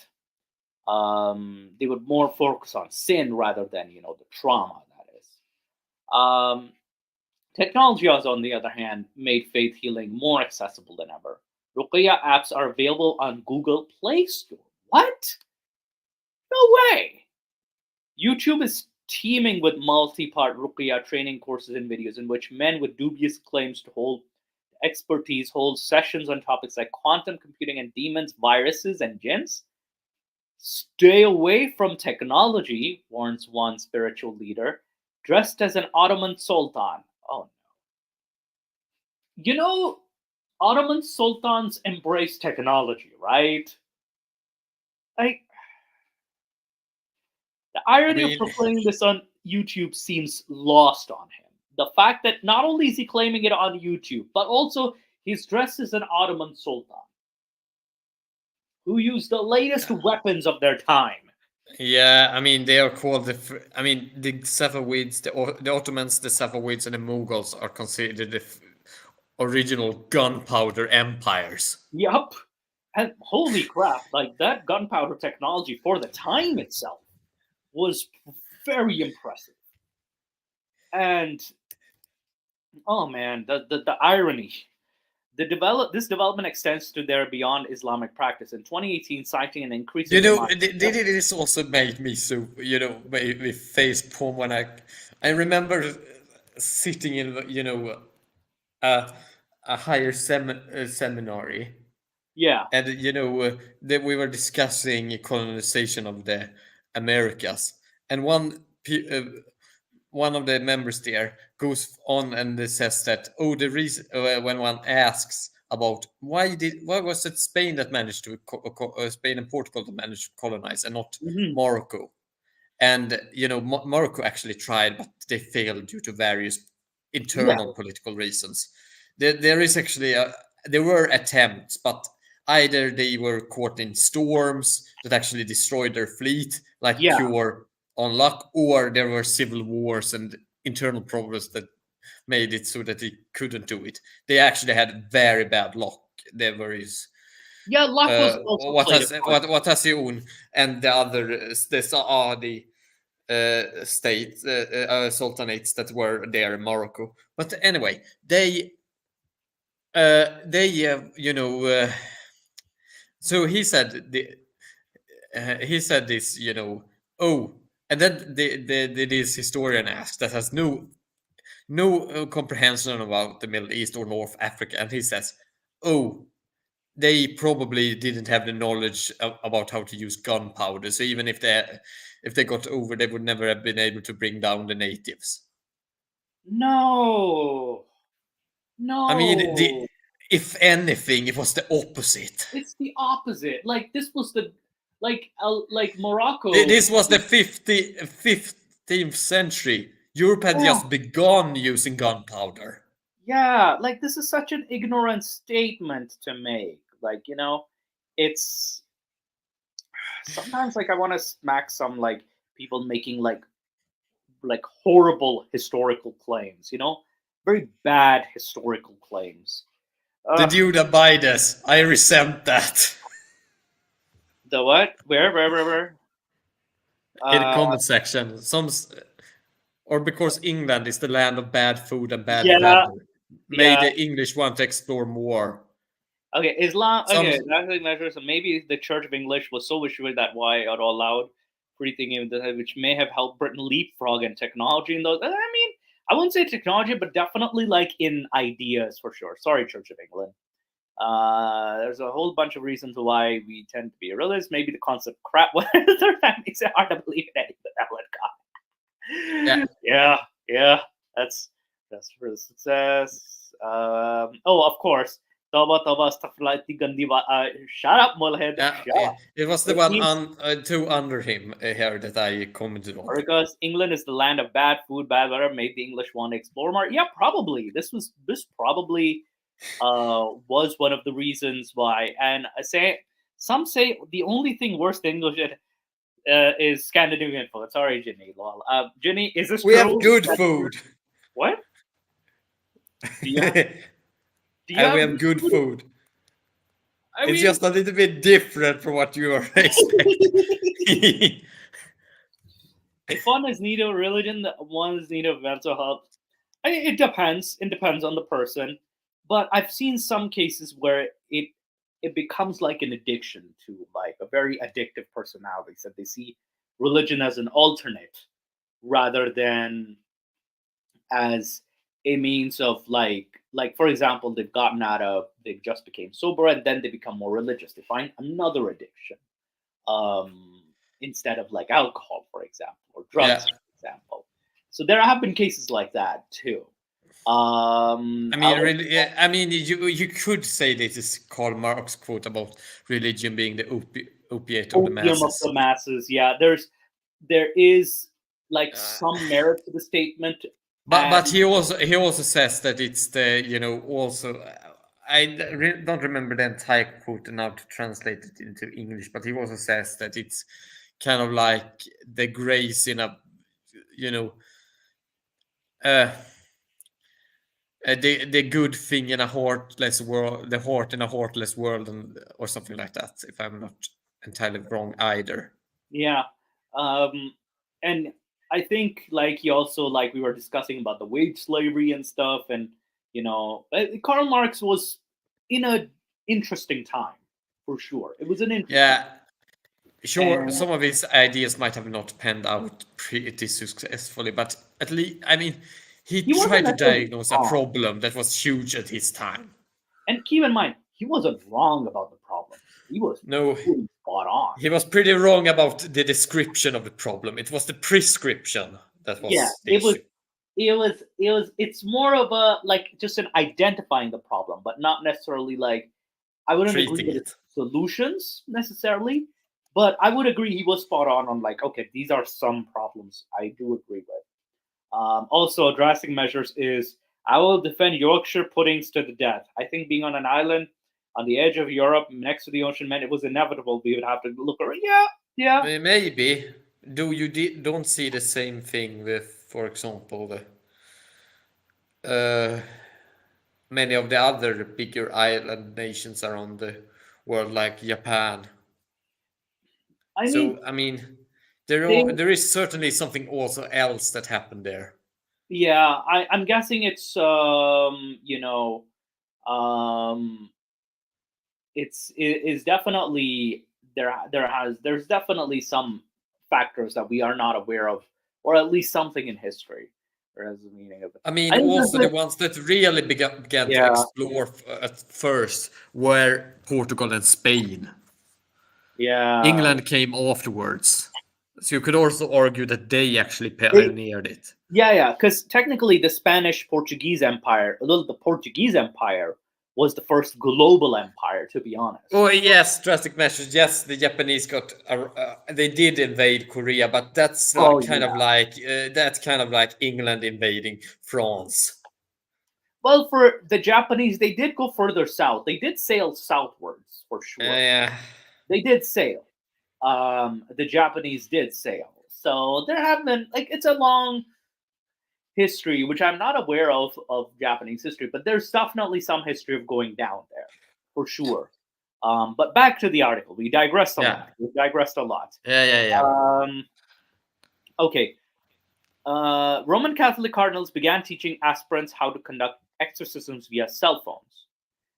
they would more focus on sin rather than the trauma, that is. Technology has, on the other hand, made faith healing more accessible than ever. Ruqya apps are available on Google Play Store. What? No way! YouTube is teeming with multi-part Ruqya training courses and videos in which men with dubious claims to hold expertise hold sessions on topics like quantum computing and demons, viruses, and jinns. Stay away from technology, warns one spiritual leader, dressed as an Ottoman sultan. Oh no. Ottoman sultans embrace technology, right? Like, the I irony of mean, proclaiming this on YouTube seems lost on him. The fact that not only is he claiming it on YouTube, but also he's dressed as an Ottoman sultan who used the latest weapons of their time. yeah, I mean, they are called I mean, the Safavids, the Ottomans, the Safavids, and the Mughals are considered the original gunpowder empires. Yup. And holy crap, like that gunpowder technology for the time itself was very impressive. And oh man, the irony. This development extends to their beyond Islamic practice. In 2018, citing an increasing demand. This also made me so, made me face palm when I remember sitting in, a higher seminary, Yeah. and that we were discussing colonization of the Americas, and one of the members there goes on and says that, oh, the reason, when one asks about why was it Spain that managed to Spain and Portugal that managed to colonize and not Hmm. Morocco, and Morocco actually tried, but they failed due to various Yeah. internal political reasons. There is actually there were attempts, but either they were caught in storms that actually destroyed their fleet, like Yeah. pure on luck, or there were civil wars and internal problems that made it so that they couldn't do it. They actually had very bad luck. There was Yeah, luck was also played a part. what has own and the other this are the states sultanates that were there in Morocco. But anyway, they you know so he said this, you know, oh, and then this historian asked that has no comprehension about the Middle East or North Africa, and he says, oh, they probably didn't have the knowledge about how to use gunpowder. So even if they got over, they would never have been able to bring down the natives. No. I mean, No. if anything, it was the opposite. It's the opposite. Like this was the like Morocco. This was the 15th century. Europe had just begun using gunpowder. Yeah, like this is such an ignorant statement to make. Like, you know, it's sometimes like I want to smack some like people making like horrible historical claims, you know? Very bad historical claims. The dude that buy this, I resent that. The what? Where? In the comment section, or because England is the land of bad food and bad Yeah, weather, made the English want to explore more. Okay, Islam. Okay, that measures. So maybe the Church of English was so assured that why it allowed free thinking, which may have helped Britain leapfrog in technology and those. I mean, I wouldn't say technology, but definitely like in ideas for sure. Sorry, Church of England. There's a whole bunch of reasons why we tend to be religious. Maybe the concept of crap that makes it hard to believe in any benevolent God. Yeah. That's for the success. Oh, of course. Tawba, shut up, Mulhead. It was the one two under him here that I commented on. Because England is the land of bad food, bad weather, made the English want to explore more. Yeah, probably. This probably was one of the reasons why. And some say the only thing worse than English is Scandinavian food. Sorry, Ginny. Ginny, is this we true? Have good food. What? We have good food. I mean, it's just a little bit different from what you are expecting. If one is need of religion, one is need of mental health. I mean, it depends. It depends on the person. But I've seen some cases where it becomes like an addiction to like a very addictive personality. So they see religion as an alternate rather than as a means of like for example, they've just became sober and then they become more religious. They find another addiction instead of like alcohol, for example, or drugs, for example. So there have been cases like that too. I mean, you could say this is Karl Marx quote about religion being the opiate of the masses. Of the masses, yeah. There is like some merit to the statement. But he also says that it's the, you know, also I don't remember the entire quote now to translate it into English, but he also says that it's kind of like the grace in a, you know, the good thing in a heartless world, the heart in a heartless world, or something like that. If I'm not entirely wrong either. Yeah, and I think like he also like we were discussing about the wage slavery and stuff, and you know, Karl Marx was in an interesting time for sure. It was an interesting. Sure, some of his ideas might have not panned out pretty successfully, but at least, I mean, he tried to diagnose a problem that was huge at his time. And keep in mind, he wasn't wrong about the problem. He was really spot on. He was pretty wrong about the description of the problem. It was the prescription that was the issue. It's more of a like just an identifying the problem, but not necessarily like I wouldn't agree with the solutions necessarily. But I would agree he was spot on like, okay, these are some problems I do agree with. Also, drastic measures is I will defend Yorkshire puddings to the death. I think being on an island on the edge of Europe next to the ocean meant it was inevitable we would have to look around. Yeah. Maybe. Don't see the same thing with for example, many of the other bigger island nations around the world, like Japan. I mean, So, I mean, they, there is certainly something also else that happened there. yeah, I'm guessing it's you know, um, it is definitely there's definitely some factors that we are not aware of, or at least something in history, or as the meaning of it. I mean, I think also that's the it. ones that really began to Yeah, explore at first were Portugal and Spain. yeah. England came afterwards. So you could also argue that they actually pioneered it. Yeah, because technically the Spanish Portuguese Empire, although the Portuguese Empire was the first global empire, to be honest. Oh yes, drastic measures. Yes, the Japanese got they did invade Korea, but that's Oh kind of yeah. like England invading France. Well, for the Japanese, they did go further south. They did sail southwards for sure. Yeah. They did sail. The Japanese did sail. So there have been it's a long history, which I'm not aware of Japanese history, but there's definitely some history of going down there for sure. But back to the article. We digressed a Yeah. lot. We digressed a lot. Yeah. Okay. Roman Catholic cardinals began teaching aspirants how to conduct exorcisms via cell phones.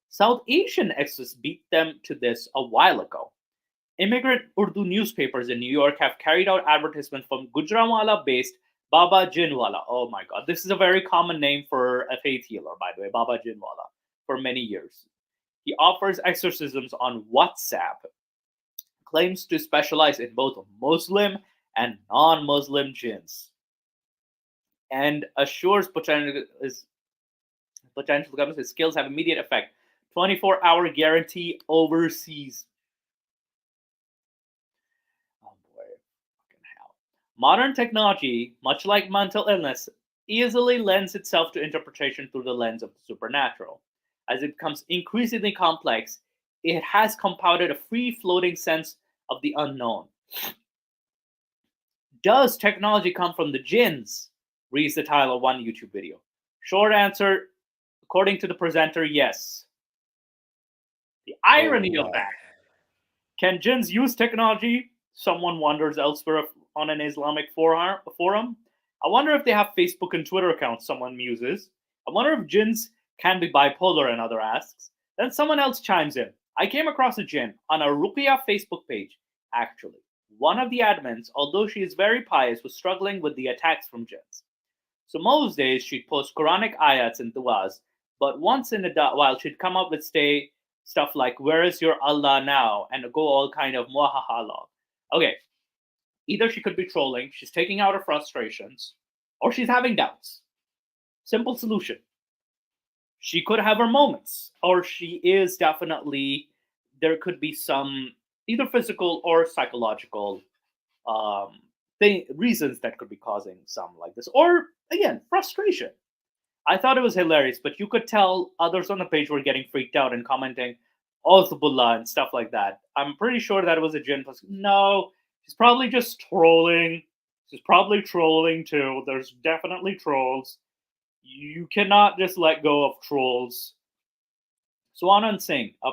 South Asian exorcists beat them to this a while ago. Immigrant Urdu newspapers in New York have carried out advertisements from Gujranwala-based Baba Jinwala. Oh my God, this is a very common name for a faith healer, by the way, Baba Jinwala, for many years. He offers exorcisms on WhatsApp, claims to specialize in both Muslim and non-Muslim jinns, and assures potential governments his skills have immediate effect. 24-hour guarantee overseas. Oh boy, fucking hell. Modern technology, much like mental illness, easily lends itself to interpretation through the lens of the supernatural. As it becomes increasingly complex, it has compounded a free-floating sense of the unknown. Does technology come from the jinns? Reads the title of one YouTube video. Short answer, according to the presenter, yes. The irony of that. Can jinns use technology? Someone wonders elsewhere on an Islamic forum. I wonder if they have Facebook and Twitter accounts someone muses. I wonder if jinns can be bipolar, and other asks. Then someone else chimes in. I came across a jinn on a Ruqya Facebook page, actually. One of the admins, although she is very pious, was struggling with the attacks from jinns. So most days she'd post Quranic ayats and du'as, but once in a while she'd come up with stuff like "Where is your Allah now?" and go all kind of muahahala. Okay, either she could be trolling, she's taking out her frustrations, or she's having doubts. Simple solution. She could have her moments, or she is definitely there could be some either physical or psychological reasons that could be causing some like this, or again frustration. I thought it was hilarious, but you could tell others on the page were getting freaked out and commenting Althbullah and stuff like that. I'm pretty sure that it was a jinn. No, she's probably just trolling. She's probably trolling too. There's definitely trolls. You cannot just let go of trolls. Swanand Singh, a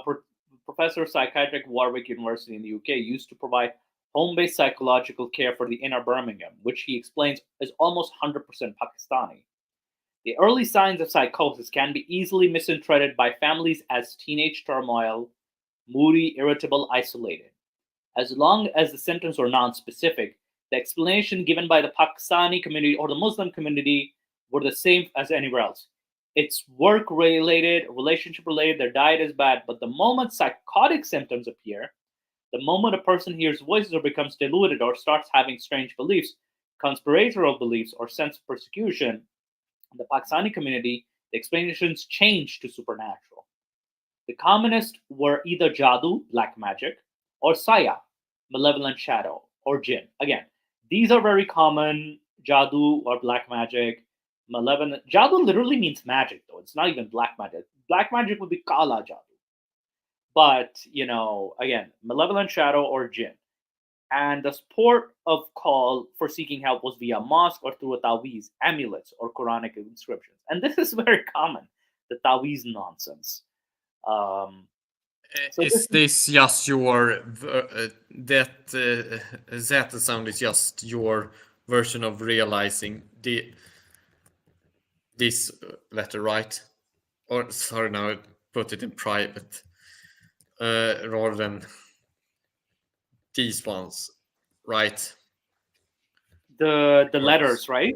professor of psychiatry at Warwick University in the UK, used to provide home-based psychological care for the inner Birmingham, which he explains is almost 100% Pakistani. The early signs of psychosis can be easily misinterpreted by families as teenage turmoil, moody, irritable, isolated. As long as the symptoms were non-specific, the explanation given by the Pakistani community or the Muslim community were the same as anywhere else. It's work-related, relationship-related, their diet is bad, but the moment psychotic symptoms appear, the moment a person hears voices or becomes deluded or starts having strange beliefs, conspiratorial beliefs, or sense of persecution, in the Pakistani community, the explanations changed to supernatural. The commonest were either jadoo, black magic, or saya, malevolent shadow, or jinn. Again, these are very common. Jadoo or black magic, malevolent. Jadoo literally means magic, though. It's not even black magic. Black magic would be kala jadoo. But, again, malevolent shadow or jinn. and the port of call for seeking help was via mosque or through a tawiz, amulets, or Quranic inscriptions. And this is very common, the tawiz nonsense. So Is this just your that sound is just your version of realizing this letter right? Or sorry, now I put it in private rather than these ones, right? the Because, letters, right?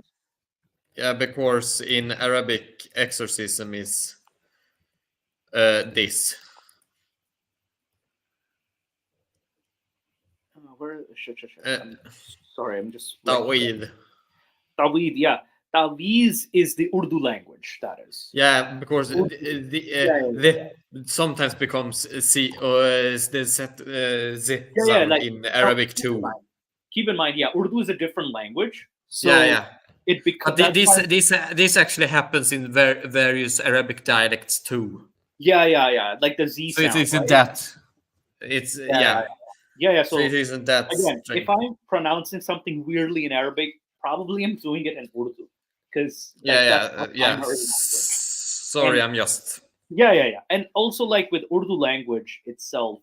yeah, because in Arabic exorcism is this. Where? Uh, Sorry, I'm just Tawil. Taweed, yeah. Taweez is the Urdu language, that is. Yeah, because Yeah. sometimes becomes c the set z Yeah, sound like, in no, Arabic too. keep in mind, yeah, Urdu is a different language. So Yeah. it But becomes, that's why, this actually happens in various Arabic dialects too. yeah. Like the Z So it sound, isn't right? that. It's Yeah. So it So isn't that again, if strange. I'm pronouncing something weirdly in Arabic, probably I'm doing it in Urdu. Because like that's my primary language. Sorry, And I'm just. yeah. And also like with Urdu language itself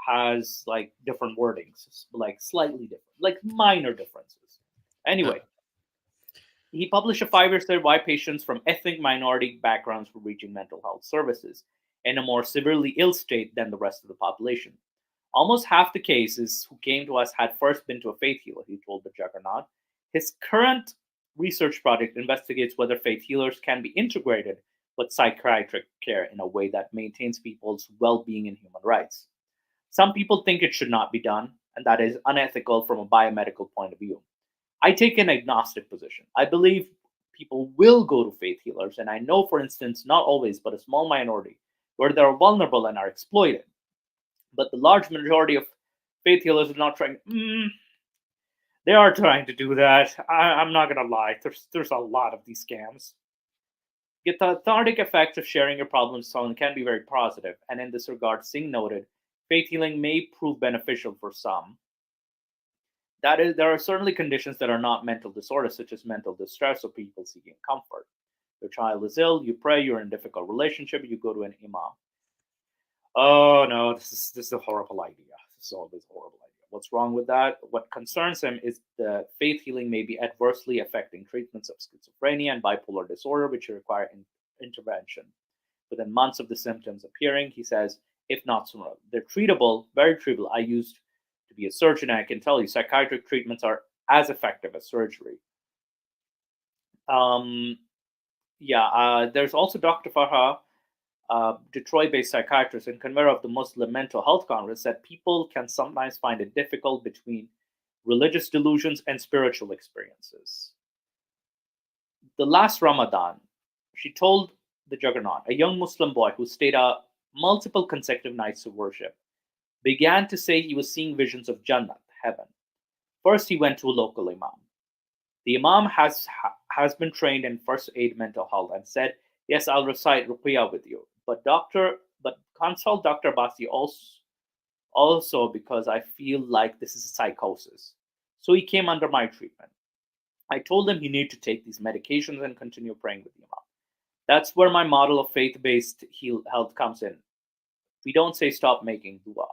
has like different wordings, like slightly different, like minor differences. Anyway, he published a 5-year study why patients from ethnic minority backgrounds were reaching mental health services in a more severely ill state than the rest of the population. Almost half the cases who came to us had first been to a faith healer, he told the Juggernaut. His current research project investigates whether faith healers can be integrated with psychiatric care in a way that maintains people's well being and human rights. Some people think it should not be done, and that is unethical from a biomedical point of view. I take an agnostic position. I believe people will go to faith healers, and I know, for instance, not always, but a small minority, where they are vulnerable and are exploited. But the large majority of faith healers are not trying. They are trying to do that. I'm not gonna lie. There's a lot of these scams. Yet the cathartic effects of sharing your problems with someone can be very positive, and in this regard, Singh noted, faith healing may prove beneficial for some. That is, there are certainly conditions that are not mental disorders, such as mental distress or people seeking comfort. Your child is ill, you pray, you're in a difficult relationship, you go to an imam. Oh no, this is a horrible idea. This is always a horrible idea. What's wrong with that? What concerns him is the faith healing may be adversely affecting treatments of schizophrenia and bipolar disorder, which require intervention. Within months of the symptoms appearing, he says, if not sooner. They're treatable, very treatable. I used to be a surgeon, and I can tell you psychiatric treatments are as effective as surgery. There's also Dr. Farha, Detroit-based psychiatrist and convener of the Muslim Mental Health Congress, said people can sometimes find it difficult between religious delusions and spiritual experiences. The last Ramadan, she told the Juggernaut, a young Muslim boy who stayed up multiple consecutive nights of worship, began to say he was seeing visions of Jannat, heaven. First, he went to a local imam. The imam has been trained in first aid mental health and said, "Yes, I'll recite ruqya with you, but consult Dr. Basi also because I feel like this is a psychosis." So he came under my treatment. I told him he needed to take these medications and continue praying with the imam. That's where my model of faith-based health comes in. We don't say stop making dua.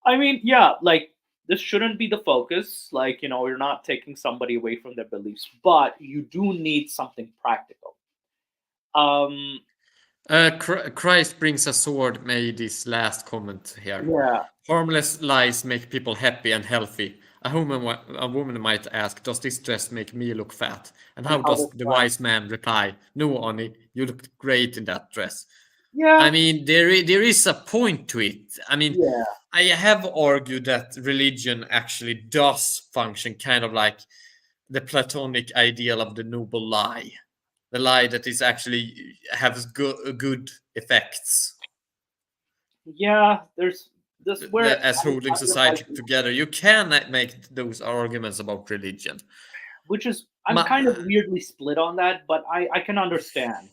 I mean, yeah, like this shouldn't be the focus. Like, you're not taking somebody away from their beliefs, but you do need something practical. Christ brings a sword made this last comment here. Yeah. Harmless lies make people happy and healthy. A woman might ask, does this dress make me look fat? And how does the wise man reply, no, Ani, you look great in that dress. Yeah. I mean, there is a point to it. I mean, Yeah. I have argued that religion actually does function kind of like the Platonic ideal of the noble lie. The lie that is actually has good effects. Yeah, there's this where As holding society together. You can make those arguments about religion. Which is, I'm kind of weirdly split on that, but I can understand.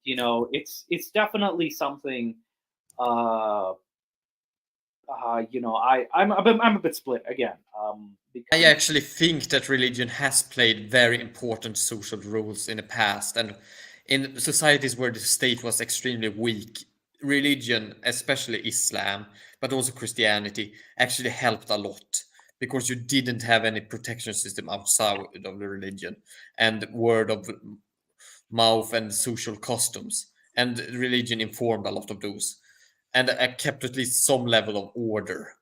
It's definitely something I'm a bit split again. I Because actually think that religion has played very important social roles in the past, and in societies where the state was extremely weak, religion, especially Islam, but also Christianity, actually helped a lot because you didn't have any protection system outside of the religion and word of mouth and social customs. And religion informed a lot of those and kept at least some level of order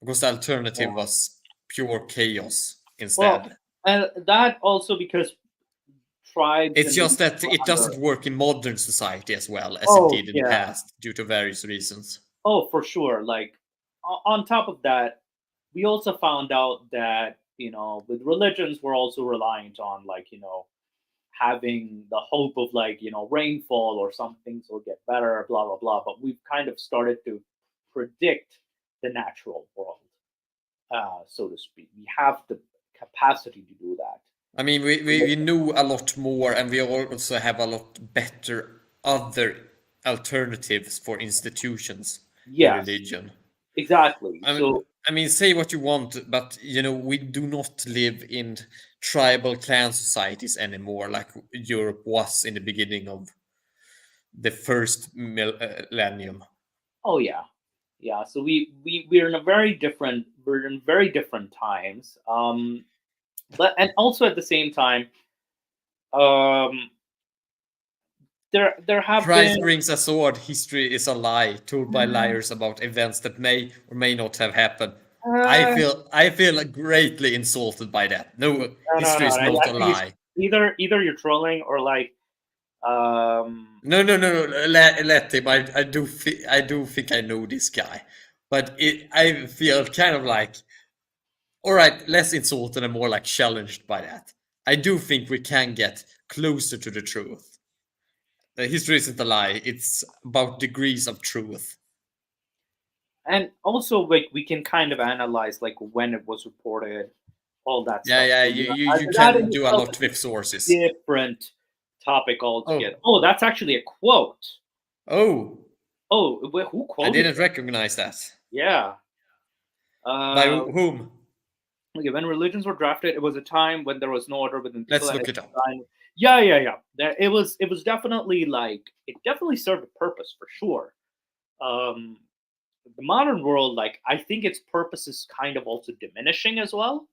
because the alternative was pure chaos well, instead. and that also because tribes It's and just religions that were it under. doesn't work in modern society as well as it Oh did in the yeah. past due to various reasons. Oh, for sure. Like on top of that, we also found out that with religions we're also reliant on having the hope of rainfall or some things will get better, blah blah blah. But we've kind of started to predict the natural world, so to speak. We have the capacity to do that. I mean, we knew a lot more and we also have a lot better other alternatives for institutions than Yes, religion. exactly. I mean, So I mean, say what you want, but we do not live in tribal clan societies anymore, like Europe was in the beginning of the first millennium. oh yeah, yeah. So we're in a very different we're in very different times. But and also at the same time, um, there have Christ been brings a sword. History is a lie told by uh, liars about events that may or may not have happened. no, I feel greatly insulted by that. No, no, history no. is not I a think it's lie. either you're trolling or um, No, no, no, no. Let him. I do think I know this guy, but I feel kind of like, all right, less insulted and more like challenged by that. I do think we can get closer to the truth. The history isn't a lie. It's about degrees of truth. and also like we can kind of analyze like when it was reported, all that Yeah, stuff. yeah. So, You that can in do a itself lot is with sources. a different topic altogether. Oh, Oh, that's actually a quote. oh. Oh, who I quoted didn't it? recognize that. Yeah. By Uh, whom? okay, when religions were drafted, it was a time when there was no order within people, Let's and look it's it up. design. Yeah, yeah, yeah. It was definitely it definitely served a purpose for sure. Um, the modern world, I think its purpose is kind of also diminishing as well.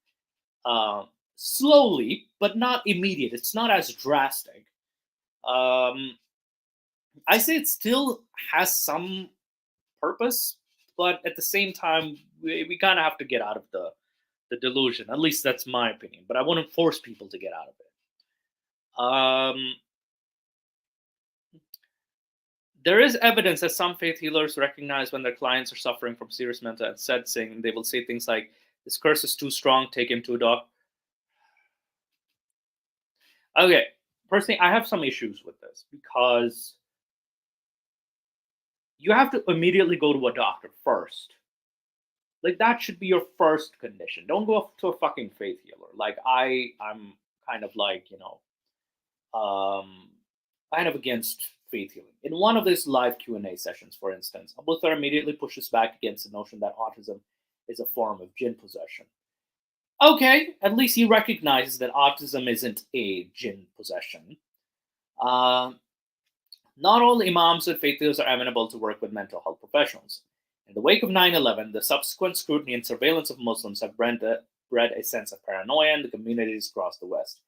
Slowly, but not immediate. It's not as drastic. Um, I say it still has some purpose, but at the same time, we kind of have to get out of the delusion. At least that's my opinion. But I wouldn't force people to get out of it. There is evidence that some faith healers recognize when their clients are suffering from serious mental upsetting. They will say things like, "This curse is too strong. Take him to a doctor." Okay, personally, I have some issues with this because you have to immediately go to a doctor first. Like that should be your first condition. Don't go up to a fucking faith healer. I'm kind of um, kind of against faith healing. In one of these live Q&A sessions, for instance, Abuther immediately pushes back against the notion that autism is a form of jinn possession. Okay, at least he recognizes that autism isn't a jinn possession. Uh, Not all imams and faith healers are amenable to work with mental health professionals. In the wake of 9/11, the subsequent scrutiny and surveillance of Muslims have bred a sense of paranoia in the communities across the West.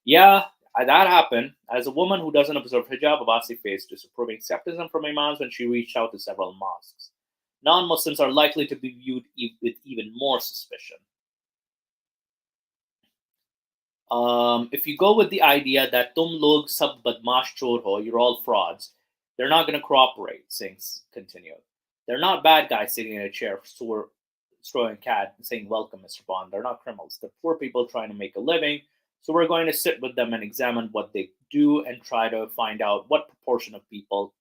Yeah, that happened. As a woman who doesn't observe hijab, Abbasi faced disapproving skepticism from imams when she reached out to several mosques. Non-Muslims are likely to be viewed with even more suspicion. If you go with the idea that tum log sab badmash chor ho, you're all frauds, they're not going to cooperate, Singh continued. They're not bad guys sitting in a chair throwing cat and saying, "Welcome, Mr. Bond." They're not criminals. They're poor people trying to make a living. So we're going to sit with them and examine what they do and try to find out what proportion of people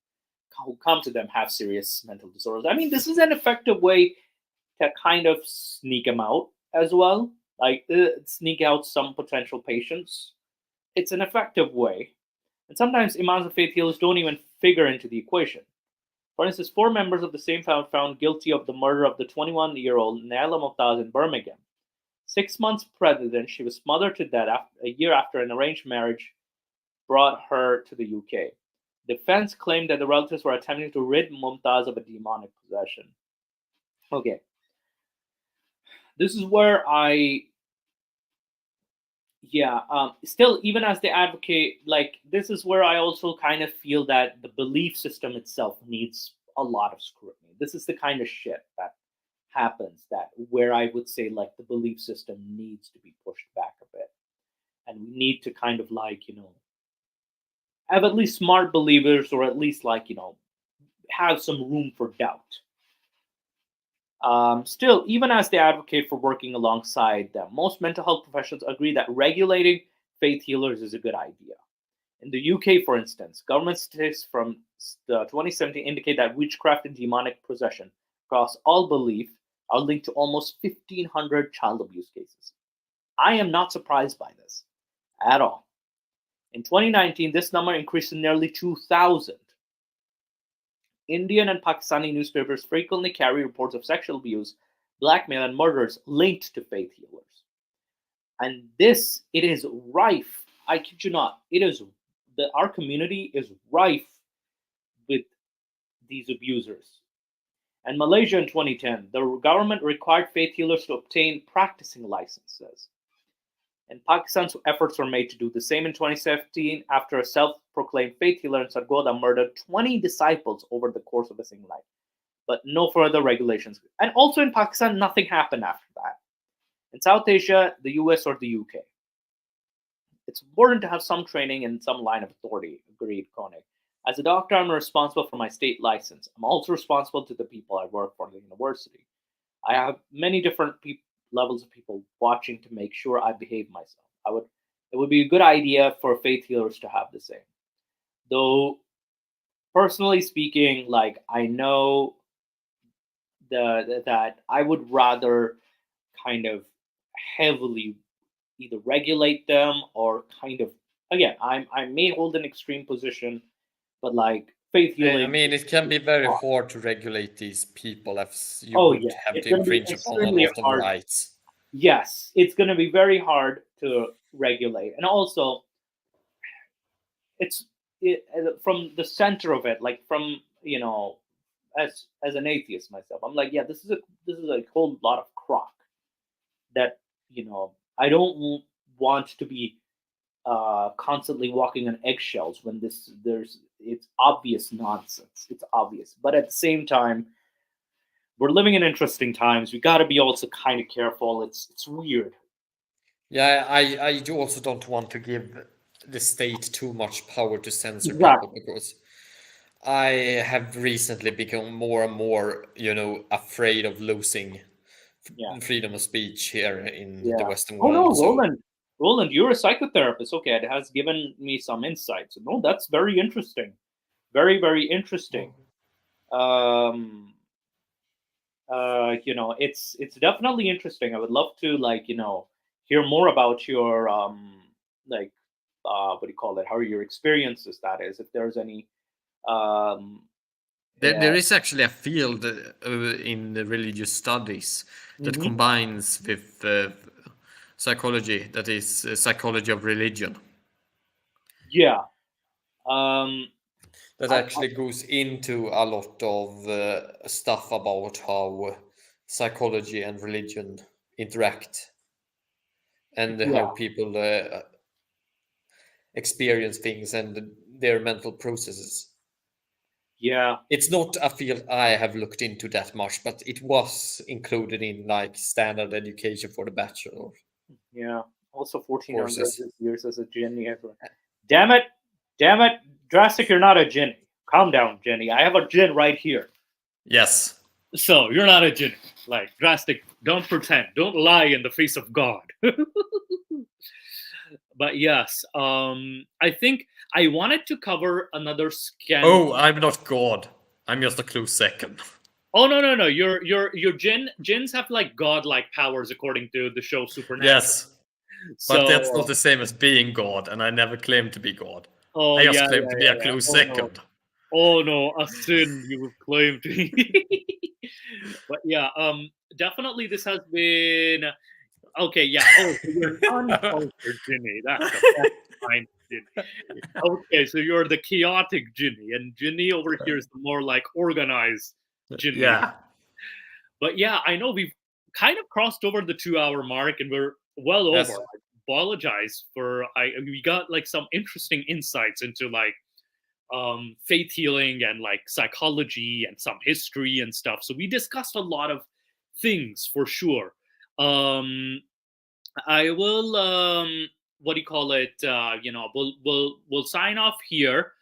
who come to them have serious mental disorders. I mean, this is an effective way to kind of sneak them out as well, sneak out some potential patients. It's an effective way. And sometimes imams and faith healers don't even figure into the equation. For instance, 4 members of the same family found guilty of the murder of the 21-year-old Naila Mumtaz in Birmingham. 6 months pregnant, she was smothered to death a year after an arranged marriage brought her to the UK. Defense claimed that the relatives were attempting to rid Mumtaz of a demonic possession. Okay. This is where still, even as the advocate, like, this is where I also kind of feel that the belief system itself needs a lot of scrutiny. This is the kind of shit that happens, that where I would say, like, the belief system needs to be pushed back a bit. And we need to kind of, like, have at least smart believers, or at least, like, have some room for doubt. Still, even as they advocate for working alongside them, most mental health professionals agree that regulating faith healers is a good idea. In the UK, for instance, government statistics from 2017 indicate that witchcraft and demonic possession across all belief are linked to almost 1,500 child abuse cases. I am not surprised by this at all. In 2019, this number increased to nearly 2,000. Indian and Pakistani newspapers frequently carry reports of sexual abuse, blackmail, and murders linked to faith healers. And this, it is rife. I kid you not. Our community is rife with these abusers. And Malaysia in 2010, the government required faith healers to obtain practicing licenses. And Pakistan's efforts were made to do the same in 2017 after a self-proclaimed faith healer in Sargodha murdered 20 disciples over the course of a single night. But no further regulations. And also in Pakistan, nothing happened after that. In South Asia, the US, or the UK, it's important to have some training and some line of authority, agreed Koenig. As a doctor, I'm responsible for my state license. I'm also responsible to the people I work for in the university. I have many different levels of people watching to make sure I behave myself. It would be a good idea for faith healers to have the same. Though, personally speaking, like, I know that I would rather kind of heavily either regulate them or kind of, again, I may hold an extreme position, but like faith healing. I mean, it can be very hard to regulate these people, as you would have to infringe upon a lot of rights. Yes, it's going to be very hard to regulate, and also, from the center of it, like from as an atheist myself, I'm like, yeah, this is a whole lot of crock that I don't want to be constantly walking on eggshells when it's obvious nonsense. It's obvious, but at the same time, we're living in interesting times. We got to be also kind of careful. It's weird. Yeah, I also don't want to give the state too much power to censor people, because I have recently become more and more, afraid of losing freedom of speech here in the Western world. Oh no, Roland, you're a psychotherapist. Okay, it has given me some insights. No, that's very interesting. Very, very interesting. It's definitely interesting. I would love to hear more about your what do you call it? How are your experiences? That is, if there's any. There is actually a field in the religious studies that combines with psychology. That is psychology of religion. Yeah. That actually goes into a lot of stuff about how psychology and religion interact, and how people experience things and their mental processes. Yeah. It's not a field I have looked into that much, but it was included in standard education for the bachelor. Yeah. Also 1400 years as a Jinni. Damn it, Drastic, you're not a Jinni. Calm down, Jinni. I have a Jinn right here. Yes. So you're not a Jinni. Like, Drastic, don't pretend. Don't lie in the face of God. But yes, I think I wanted to cover another scandal. Oh, I'm not God. I'm just a close second. Oh no! Your jinns have like godlike powers according to the show Supernatural. Yes, but that's not the same as being God, and I never claimed to be God. I just claimed to be a close second. Oh no, a sin you've claimed. But yeah, definitely this has been okay. Yeah. Oh, so you're an uncultured Ginny. That's the best kind of Ginny. Okay, so you're the chaotic Ginny, and Ginny over here is the more like organized Ginny. Yeah. But yeah, I know we've kind of crossed over the 2 hour mark, and we're well over. Yes. I apologize for we got like some interesting insights into like faith healing and like psychology and some history and stuff. So we discussed a lot of things for sure. I will what do you call it? We'll sign off here.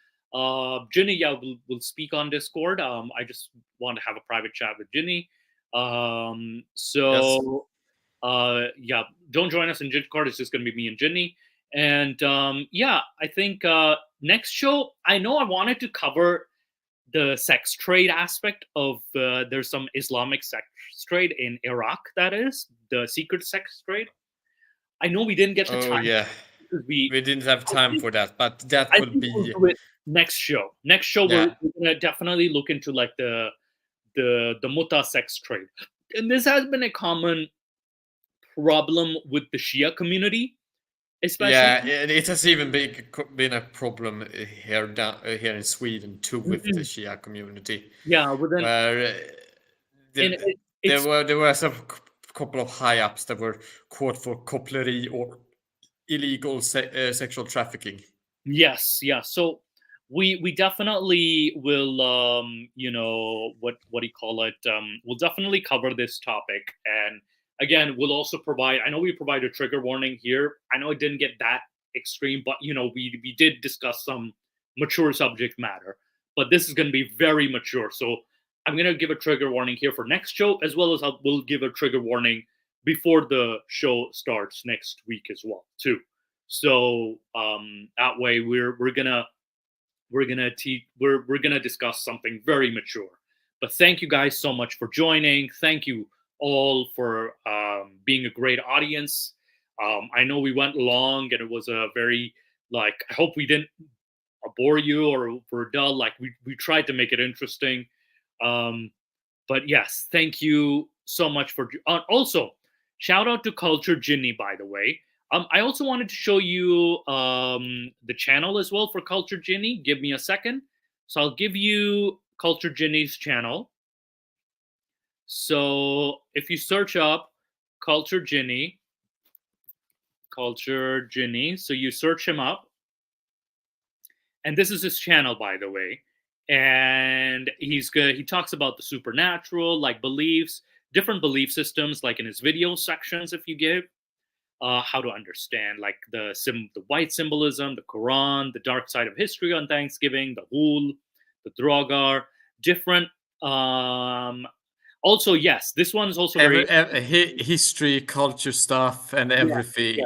Ginny, yeah, we'll speak on Discord. I just want to have a private chat with Ginny. So yeah, don't join us in Discord. It's just gonna be me and Ginny. And yeah, I think next show, I know I wanted to cover the sex trade aspect of there's some Islamic sex trade in Iraq, that is the secret sex trade. I know we didn't get the Oh time yeah. because We didn't have time for that, but that I will think we'll be do it next show. Next show, yeah. we're gonna definitely look into like the muta sex trade, and this has been a common problem with the Shia community, especially. Yeah, it has even been a problem here in Sweden too with the Mhm. Shia community, Yeah, within where and it's there were some couple of high ups that were caught for koppleri or illegal sexual trafficking. yes, yeah. So we definitely will what do you call it? We'll definitely cover this topic, and again, we'll also provide. I know we provide a trigger warning here. I know it didn't get that extreme, but we did discuss some mature subject matter. But this is going to be very mature, so I'm going to give a trigger warning here for next show, as well as we'll give a trigger warning before the show starts next week as well, too. So that way we're gonna discuss something very mature. But thank you guys so much for joining. Thank you all for being a great audience. I know we went long and it was a very like I hope we didn't bore you or were dull. Like we tried to make it interesting. Um, but yes, thank you so much for also shout out to Culture Ginny, by the way. I also wanted to show you the channel as well for Culture Ginny. Give me a second. So I'll give you Culture Ginny's channel. So if you search up Culture Ginny, so you search him up, and this is his channel, by the way. And he's good. He talks about the supernatural, like beliefs, different belief systems, like in his video sections. If you give how to understand like the white symbolism, the Quran, the dark side of history on Thanksgiving, the Hul, the Drogar, different. Also, yes, this one's also very History, culture stuff, and everything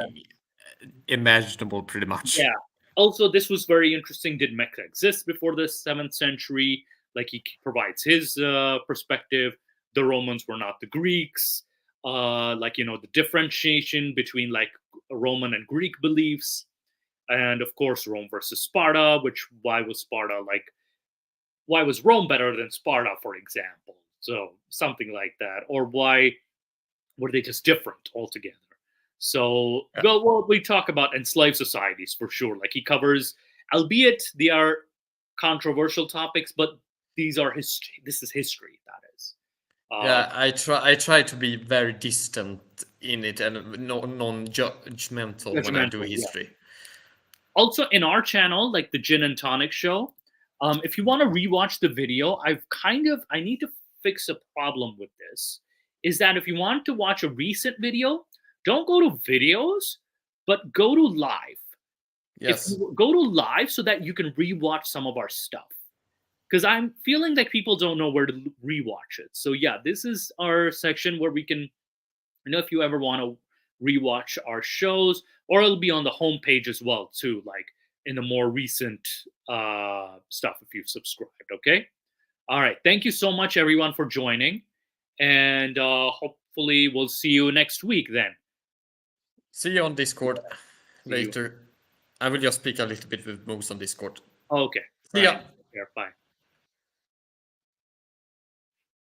imaginable, pretty much. Yeah. Also, this was very interesting. Did Mecca exist before the 7th century? Like he provides his perspective. The Romans were not the Greeks. Like the differentiation between like Roman and Greek beliefs, and of course Rome versus Sparta. Why was Rome better than Sparta, for example? So something like that, or why were they just different altogether? So, well, we talk about enslaved societies for sure. Like he covers, albeit they are controversial topics, but these are history. This is history. That is. Yeah, I try to be very distant in it and non-judgmental when I do history. Yeah. Also, in our channel, like the Gin and Tonic Show, if you want to rewatch the video, I need to fix a problem with this. Is that if you want to watch a recent video, don't go to videos, but go to live. Yes. Go to live so that you can rewatch some of our stuff. Because I'm feeling like people don't know where to rewatch it. So yeah, this is our section where we can, if you ever want to rewatch our shows, or it'll be on the homepage as well too, like in the more recent stuff if you've subscribed. Okay. All right. Thank you so much, everyone, for joining, and hopefully we'll see you next week then. See you on Discord later. I will just speak a little bit with Moose on Discord. Okay. See ya. Yeah, bye.